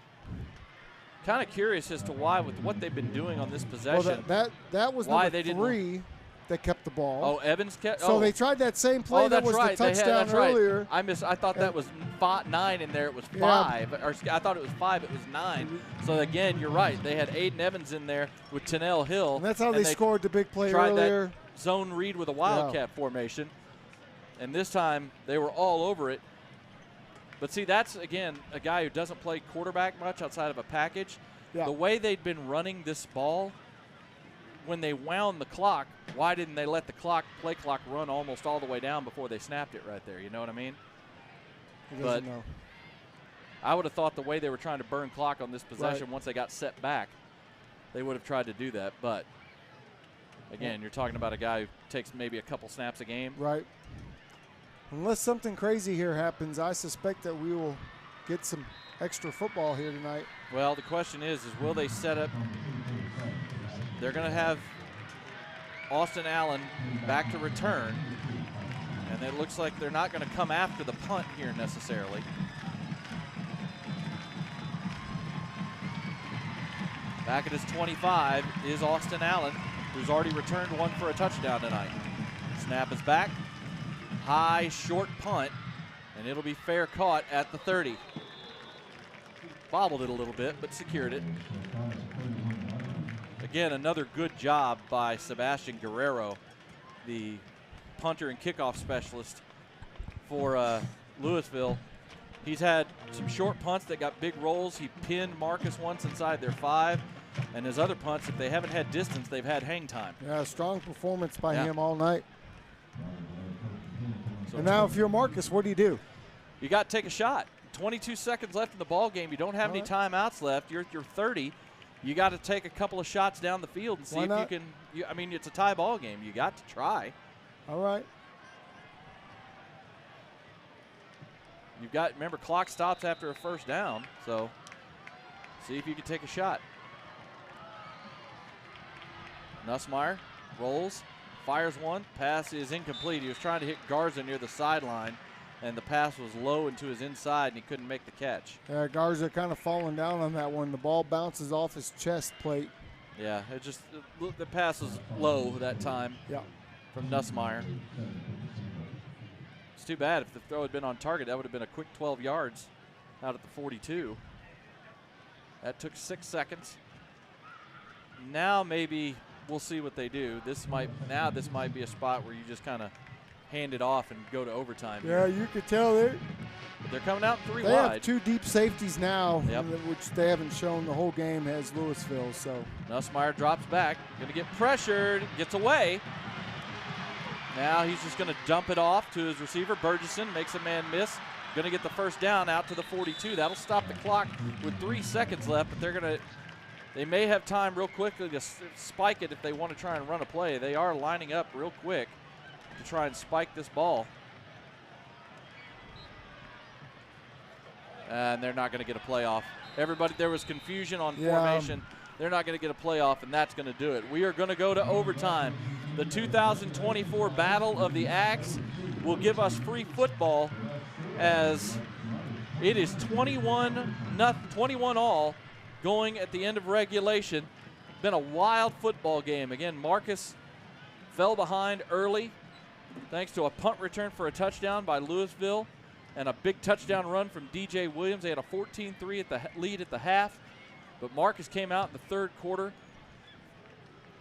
Kind of curious as to why, with what they've been doing on this possession. Well, that was why number 3 that kept the ball. Oh, Evans kept. So they tried that same play that was the touchdown earlier. I thought that was 9 in there. It was 5. Or I thought it was 5. It was 9. So again, you're right. They had Aiden Evans in there with Tanel Hill. And that's how they scored the big play tried earlier. That zone read with a wildcat formation, and this time they were all over it. But see, that's again a guy who doesn't play quarterback much outside of a package. Yeah. The way they'd been running this ball, when they wound the clock, why didn't they let the play clock run almost all the way down before they snapped it right there? You know what I mean? He doesn't know. I would have thought the way they were trying to burn clock on this possession, once they got set back, they would have tried to do that. But again, you're talking about a guy who takes maybe a couple snaps a game. Right. Unless something crazy here happens, I suspect that we will get some extra football here tonight. Well, the question is will they set up? They're going to have Austin Allen back to return, and it looks like they're not going to come after the punt here necessarily. Back at his 25 is Austin Allen, who's already returned 1 for a touchdown tonight. Snap is back. High, short punt, and it'll be fair caught at the 30. Bobbled it a little bit, but secured it. Again, another good job by Sebastian Guerrero, the punter and kickoff specialist for Lewisville. He's had some short punts that got big rolls. He pinned Marcus once inside their 5, and his other punts, if they haven't had distance, they've had hang time. Yeah, strong performance by him all night. So and now if you're Marcus, what do? You got to take a shot. 22 seconds left in the ball game. You don't have any timeouts left. You're 30. You got to take a couple of shots down the field and see if you can. I mean, it's a tie ball game. You got to try. All right. You've got, remember, clock stops after a first down, so see if you can take a shot. Nussmeier rolls, fires one, pass is incomplete. He was trying to hit Garza near the sideline, and the pass was low into his inside, and he couldn't make the catch. Yeah, Garza kind of falling down on that one. The ball bounces off his chest plate. Yeah, the pass was low that time. Yeah. From Nussmeier. It's too bad. If the throw had been on target, that would have been a quick 12 yards out at the 42. That took 6 seconds. Now maybe we'll see what they do. This might be a spot where you just kind of hand it off and go to overtime. Yeah, you could tell they're coming out 3 they wide. have 2 deep safeties now, Yep. which they haven't shown the whole game as Lewisville. So Nussmeier drops back, going to get pressured, gets away. Now he's just going to dump it off to his receiver. Burgesson makes a man miss. Going to get the first down out to the 42. That'll stop the clock with 3 seconds left, but they may have time real quickly to spike it if they want to try and run a play. They are lining up real quick to try and spike this ball. And they're not going to get a playoff. Everybody, there was confusion on formation. They're not going to get a playoff, and that's going to do it. We are going to go to overtime. The 2024 Battle of the Axe will give us free football as it is 21 all going at the end of regulation. Been a wild football game. Again, Marcus fell behind early thanks to a punt return for a touchdown by Lewisville and a big touchdown run from DJ Williams. They had a 14-3 lead at the half, but Marcus came out in the third quarter,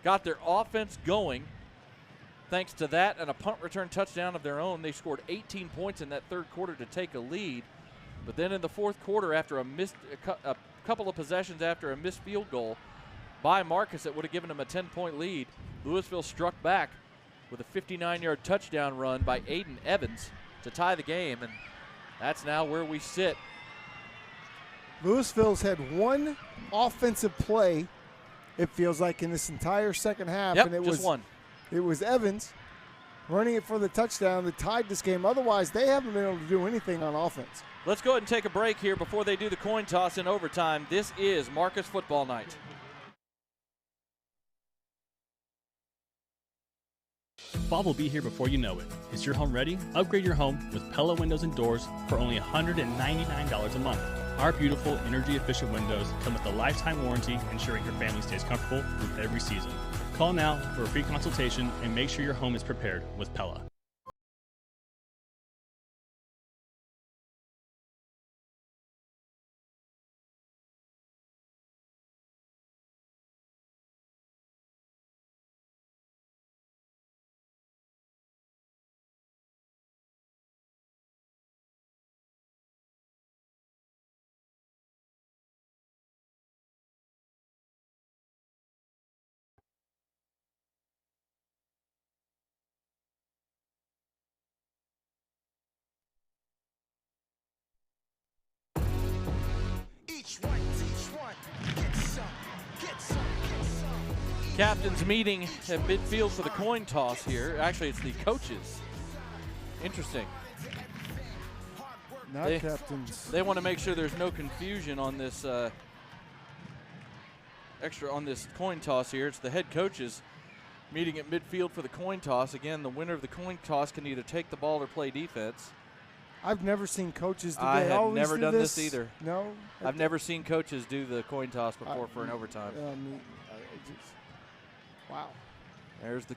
got their offense going. Thanks to that and a punt return touchdown of their own, they scored 18 points in that third quarter to take a lead. But then in the fourth quarter, after a couple of possessions after a missed field goal by Marcus that would have given them a 10-point lead, Lewisville struck back with a 59-yard touchdown run by Aiden Evans to tie the game, and that's now where we sit. Lewisville's had 1 offensive play, it feels like, in this entire second half. Yep, and it just was one. It was Evans running it for the touchdown that tied this game. Otherwise, they haven't been able to do anything on offense. Let's go ahead and take a break here before they do the coin toss in overtime. This is Marcus Football Night. Fall will be here before you know it. Is your home ready? Upgrade your home with Pella Windows and Doors for only $199 a month. Our beautiful, energy-efficient windows come with a lifetime warranty, ensuring your family stays comfortable through every season. Call now for a free consultation and make sure your home is prepared with Pella. Captains meeting at midfield for the coin toss here. Actually, it's the coaches. Interesting. Not captains. They want to make sure there's no confusion on this on this coin toss here. It's the head coaches meeting at midfield for the coin toss. Again, the winner of the coin toss can either take the ball or play defense. I've never seen coaches do I that. have never done this either. No? I've never seen coaches do the coin toss before for an overtime. Wow. There's the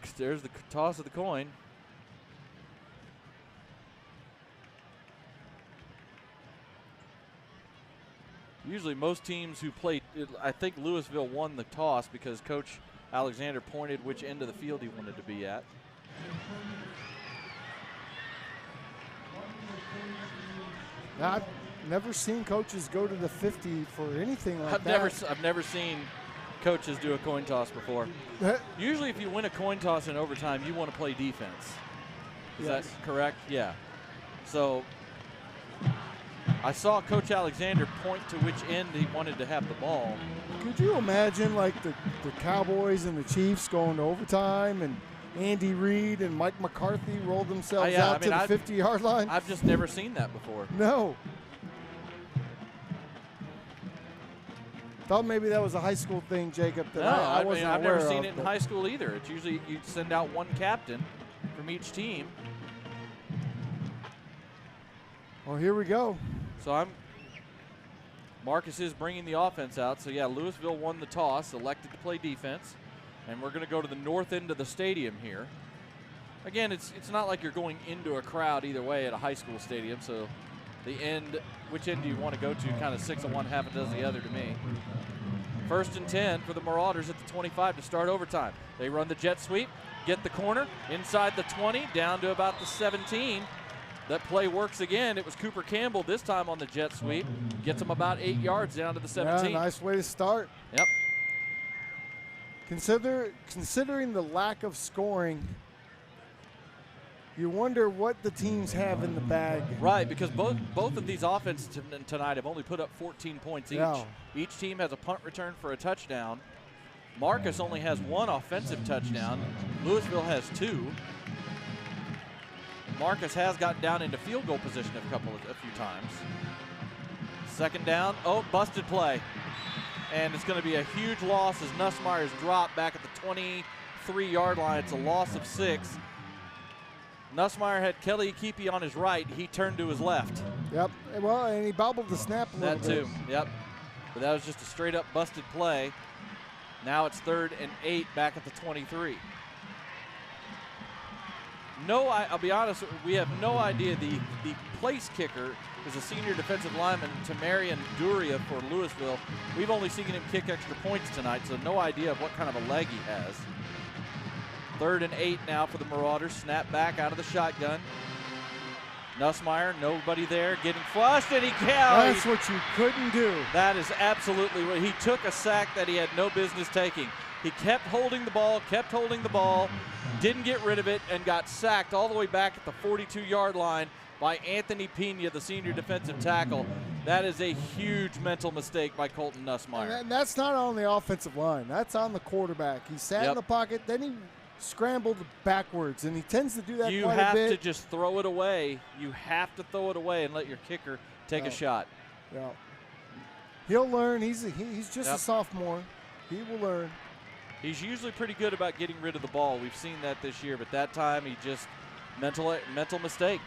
toss of the coin. Usually most teams who played, I think Lewisville won the toss because Coach Alexander pointed which end of the field he wanted to be at. I've never seen coaches go to the 50 for anything like that. I've never seen coaches do a coin toss before. Usually if you win a coin toss in overtime, you want to play defense. Is that correct? Yeah. So I saw Coach Alexander point to which end he wanted to have the ball. Could you imagine like the Cowboys and the Chiefs going to overtime and Andy Reid and Mike McCarthy rolled themselves out to the 50-yard line? I've just never seen that before. No. Thought maybe that was a high school thing, Jacob. That I wasn't I've aware never seen of, it in high school either. It's usually you send out one captain from each team. Well, here we go. So Marcus is bringing the offense out. So, yeah, Lewisville won the toss, elected to play defense. And we're going to go to the north end of the stadium here. Again, it's not like you're going into a crowd either way at a high school stadium. So the end, which end do you want to go to? Kind of 6 of one, half a dozen the other to me. 1st and 10 for the Marauders at the 25 to start overtime. They run the jet sweep, get the corner, inside the 20, down to about the 17. That play works again. It was Cooper Campbell this time on the jet sweep. Gets him about 8 yards down to the 17. Yeah, nice way to start. Yep. Considering the lack of scoring, you wonder what the teams have in the bag. Right, because both of these offenses tonight have only put up 14 points each. Yeah. Each team has a punt return for a touchdown. Marcus only has 1 offensive touchdown. Lewisville has 2. Marcus has gotten down into field goal position a few times. 2nd down. Oh, busted play. And it's going to be a huge loss as Nussmeier's dropped back at the 23-yard line. It's a loss of 6. Nussmeier had Kelly Keepy on his right. He turned to his left. Yep. Well, and he bobbled the snap a little bit. That too. Yep. But that was just a straight-up busted play. Now it's 3rd and 8 back at the 23. I'll be honest, we have no idea. The place kicker is a senior defensive lineman, Tamarian Duria for Lewisville. We've only seen him kick extra points tonight, so no idea of what kind of a leg he has. 3rd and 8 now for the Marauders. Snap back out of the shotgun. Nussmeier, nobody there, getting flushed, and That's what you couldn't do. That is absolutely what he took a sack that he had no business taking. He kept holding the ball, didn't get rid of it, and got sacked all the way back at the 42-yard line by Anthony Pena, the senior defensive tackle. That is a huge mental mistake by Colton Nussmeier. And that's not on the offensive line. That's on the quarterback. He sat in the pocket, then he scrambled backwards, and he tends to do that quite a bit. You have to just throw it away. You have to throw it away and let your kicker take a shot. Yeah. He'll learn. He's just a sophomore. He will learn. He's usually pretty good about getting rid of the ball. We've seen that this year, but that time he just mental mistake.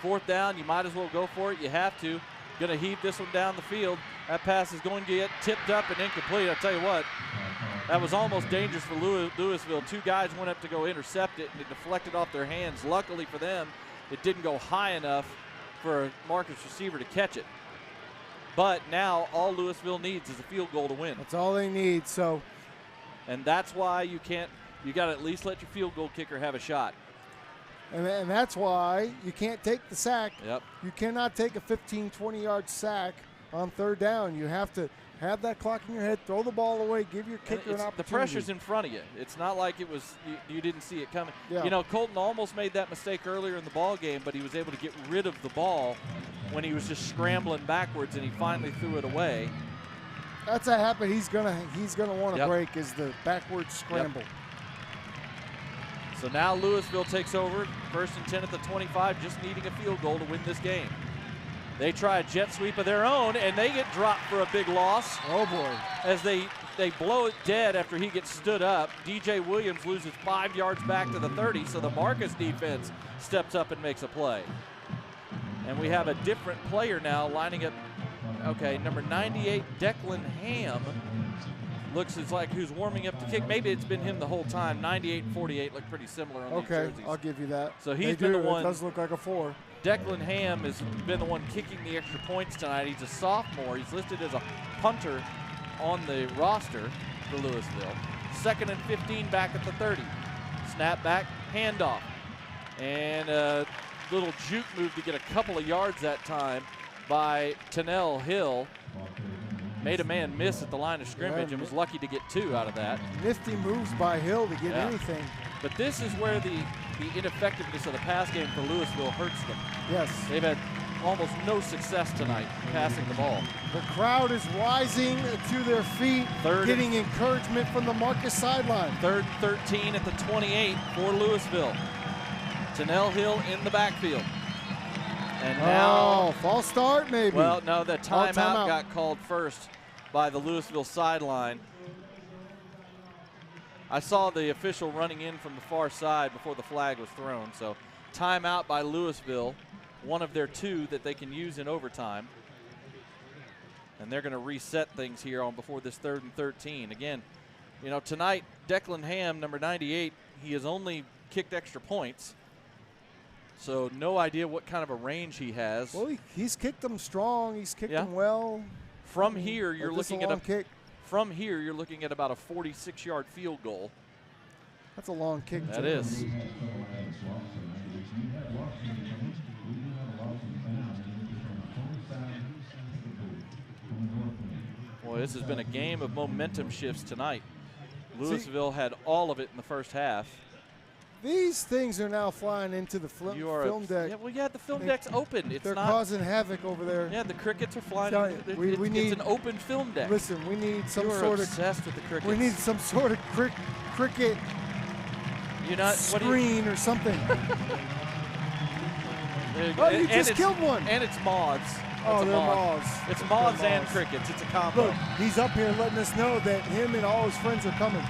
4th down, you might as well go for it. You have to. Going to heave this one down the field. That pass is going to get tipped up and incomplete. I'll tell you what, that was almost dangerous for Lewisville. 2 guys went up to go intercept it, and it deflected off their hands. Luckily for them, it didn't go high enough for a Marcus receiver to catch it. But now all Lewisville needs is a field goal to win. That's all they need. And that's why you got to at least let your field goal kicker have a shot. And that's why you can't take the sack. Yep. You cannot take a 15, 20-yard sack on 3rd down. You have to have that clock in your head, throw the ball away, give your kicker an opportunity. The pressure's in front of you. It's not like it was you didn't see it coming. Yeah. You know, Colton almost made that mistake earlier in the ball game, but he was able to get rid of the ball when he was just scrambling backwards, and he finally threw it away. That's a habit he's gonna want to break, is the backwards scramble. Yep. So now Lewisville takes over, 1st and 10 at the 25, just needing a field goal to win this game. They try a jet sweep of their own, and they get dropped for a big loss. Oh, boy. As they blow it dead after he gets stood up. DJ Williams loses 5 yards back to the 30, so the Marcus defense steps up and makes a play. And we have a different player now lining up. Okay, number 98, Declan Ham, looks like who's warming up to kick. Maybe it's been him the whole time. 98 and 48 look pretty similar on these jerseys. Okay, I'll give you that. So he's been the one. It does look like a 4. Declan Ham has been the one kicking the extra points tonight. He's a sophomore. He's listed as a punter on the roster for Lewisville. 2nd and 15 back at the 30. Snap back, handoff. And a little juke move to get a couple of yards that time by Tennell Hill. Made a man miss at the line of scrimmage and was lucky to get 2 out of that. Nifty moves by Hill to get anything. But this is where the ineffectiveness of the pass game for Lewisville hurts them. Yes. They've had almost no success tonight passing the ball. The crowd is rising to their feet, getting encouragement from the Marcus sideline. 3rd and 13 at the 28 for Lewisville. Tennell Hill in the backfield. And now, false start maybe. Well, no, the timeout got called first by the Lewisville sideline. I saw the official running in from the far side before the flag was thrown. So timeout by Lewisville, one of their 2 that they can use in overtime. And they're going to reset things here on before this 3rd and 13. Again, tonight, Declan Ham, number 98, he has only kicked extra points. So no idea what kind of a range he has. Well, he's kicked them strong. He's kicked them well. From here, you're looking at kick. From here, you're looking at about a 46-yard field goal. That's a long kick. That is. Boy, this has been a game of momentum shifts tonight. Lewisville had all of it in the first half. These things are now flying into the film deck. Yeah, the film deck's open. They're causing havoc over there. Yeah, the crickets are flying. It's an open film deck. Listen, we need some You're sort obsessed with the crickets. We need some sort of cricket screen or something. You just killed one. And it's moths. Oh, they're moths. It's moths and crickets. It's a combo. Look, he's up here letting us know that him and all his friends are coming.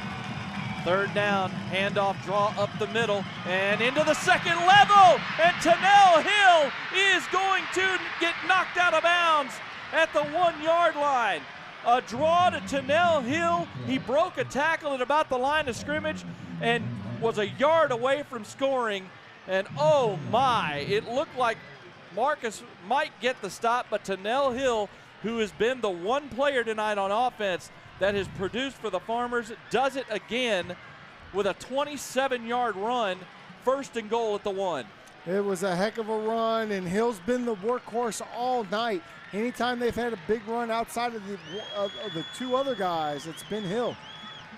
3rd down, handoff, draw up the middle, and into the second level. And Tennell Hill is going to get knocked out of bounds at the 1-yard line. A draw to Tennell Hill. He broke a tackle at about the line of scrimmage and was a yard away from scoring. And oh my, it looked like Marcus might get the stop, but Tennell Hill, who has been the one player tonight on offense that has produced for the Farmers, does it again with a 27-yard run, 1st and goal at the 1. It was a heck of a run, and Hill's been the workhorse all night. Anytime they've had a big run outside of the 2 other guys, it's been Hill.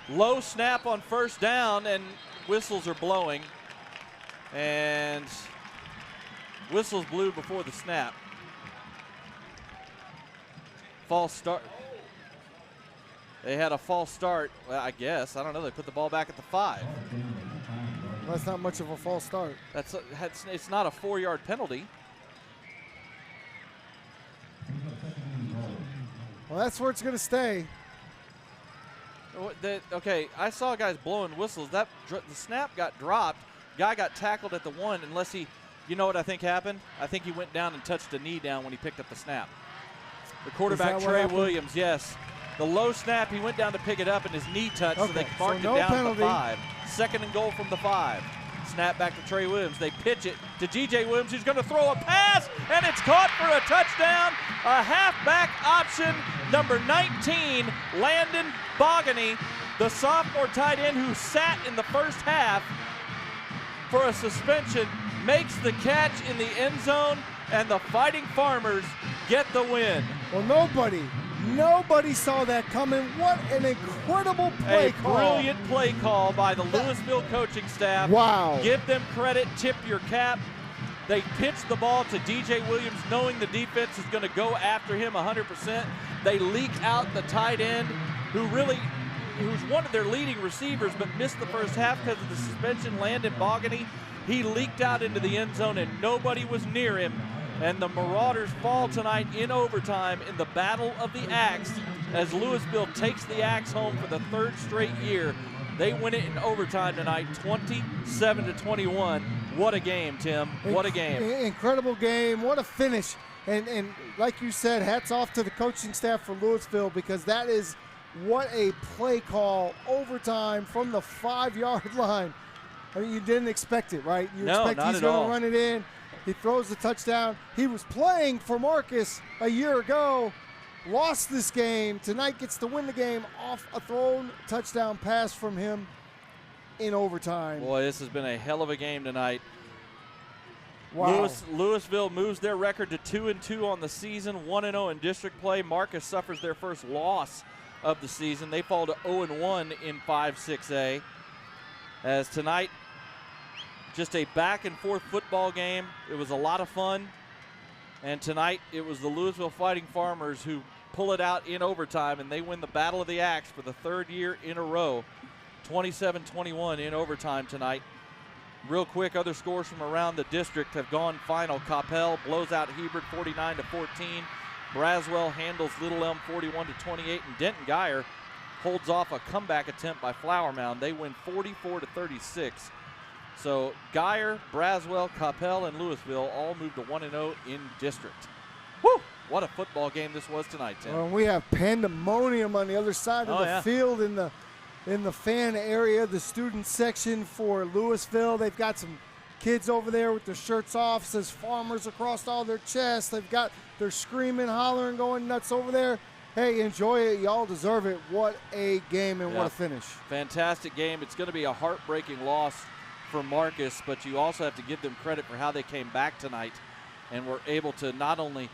Low snap on 1st down, and whistles are blowing. And whistles blew before the snap. False start. They had a false start, well, I guess. I don't know. They put the ball back at the 5. That's not much of a false start. It's not a 4-yard penalty. Well, that's where it's going to stay. Okay, I saw guys blowing whistles. The snap got dropped. Guy got tackled at the 1 unless he, you know what I think happened? I think he went down and touched a knee down when he picked up the snap. The quarterback, Trey Williams, yes. The low snap, he went down to pick it up and his knee touched, so they marked it down at the 5. 2nd and goal from the 5. Snap back to Trey Williams. They pitch it to G.J. Williams, who's going to throw a pass, and it's caught for a touchdown. A halfback option, number 19, Landon Bogany, the sophomore tight end who sat in the first half for a suspension, makes the catch in the end zone, and the Fighting Farmers get the win. Well, nobody saw that coming. What an incredible play call. A brilliant play call by the Lewisville coaching staff. Wow. Give them credit, tip your cap. They pitched the ball to DJ Williams knowing the defense is going to go after him 100%. They leak out the tight end who's one of their leading receivers but missed the first half because of the suspension, Landon Bogany. He leaked out into the end zone and nobody was near him. And the Marauders fall tonight in overtime in the Battle of the Axe as Lewisville takes the Axe home for the 3rd straight year. They win it in overtime tonight, 27-21. What a game, Tim. What a game. Incredible game. What a finish. And like you said, hats off to the coaching staff for Lewisville, because that is what a play call, overtime from the 5-yard line. I mean, you didn't expect it, right? You no, expect not he's at all. going to run it in. He throws the touchdown. He was playing for Marcus a year ago, lost this game. Tonight gets to win the game off a thrown touchdown pass from him in overtime. Boy, this has been a hell of a game tonight. Wow. Lewisville moves their record to 2-2 on the season, 1-0 in district play. Marcus suffers their first loss of the season. They fall to 0-1 in 5-6A. As tonight, just a back-and-forth football game. It was a lot of fun. And tonight, it was the Lewisville Fighting Farmers who pull it out in overtime, and they win the Battle of the Axe for the 3rd year in a row. 27-21 in overtime tonight. Real quick, other scores from around the district have gone final. Coppell blows out Hebert 49-14. Braswell handles Little Elm 41-28, and Denton Geyer holds off a comeback attempt by Flower Mound. They win 44-36. So Geyer, Braswell, Coppell, and Lewisville all moved to 1-0 in district. Woo! what a football game this was tonight, Tim. We have pandemonium on the other side of the field in the fan area, the student section for Lewisville. They've got some kids over there with their shirts off, says Farmers across all their chests. They're screaming, hollering, going nuts over there. Hey, enjoy it. Y'all deserve it. What a game and what a finish. Fantastic game. It's going to be a heartbreaking loss for Marcus, but you also have to give them credit for how they came back tonight and were able to not only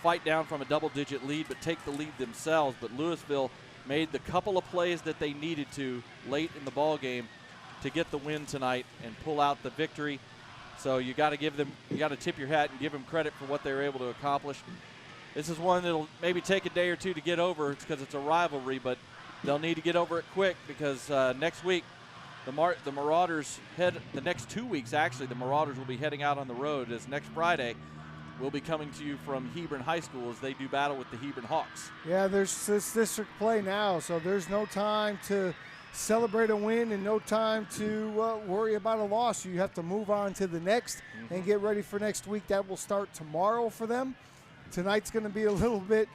fight down from a double-digit lead but take the lead themselves. But Lewisville made the couple of plays that they needed to late in the ball game to get the win tonight and pull out the victory. So you got to tip your hat and give them credit for what they were able to accomplish. This is one that'll maybe take a day or two to get over. It's because it's a rivalry, but they'll need to get over it quick because next week the Marauders the next 2 weeks actually, the Marauders will be heading out on the road, as next Friday we'll be coming to you from Hebron High School as they do battle with the Hebron Hawks. Yeah, there's this district play now, so there's no time to celebrate a win and no time to worry about a loss. You have to move on to the next and get ready for next week. That will start tomorrow for them. Tonight's going to be a little bit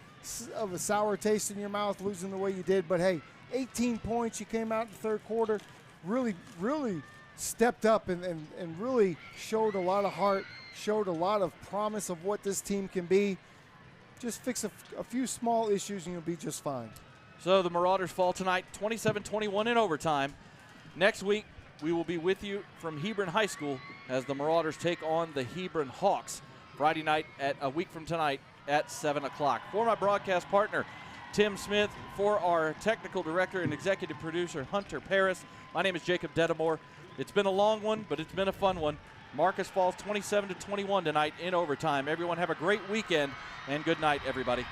of a sour taste in your mouth losing the way you did, but hey, 18 points. You came out in the third quarter, really stepped up and really showed a lot of heart, showed a lot of promise of what this team can be. Just fix a few small issues and you'll be just fine. So the Marauders fall tonight 27-21 in overtime. Next week, we will be with you from Hebron High School as the Marauders take on the Hebron Hawks Friday night at a week from tonight at 7 o'clock. For my broadcast partner, Tim Smith, for our technical director and executive producer, Hunter Paris, my name is Jacob Dedamore. It's been a long one, but it's been a fun one. Marcus falls 27-21 tonight in overtime. Everyone have a great weekend, and good night, everybody.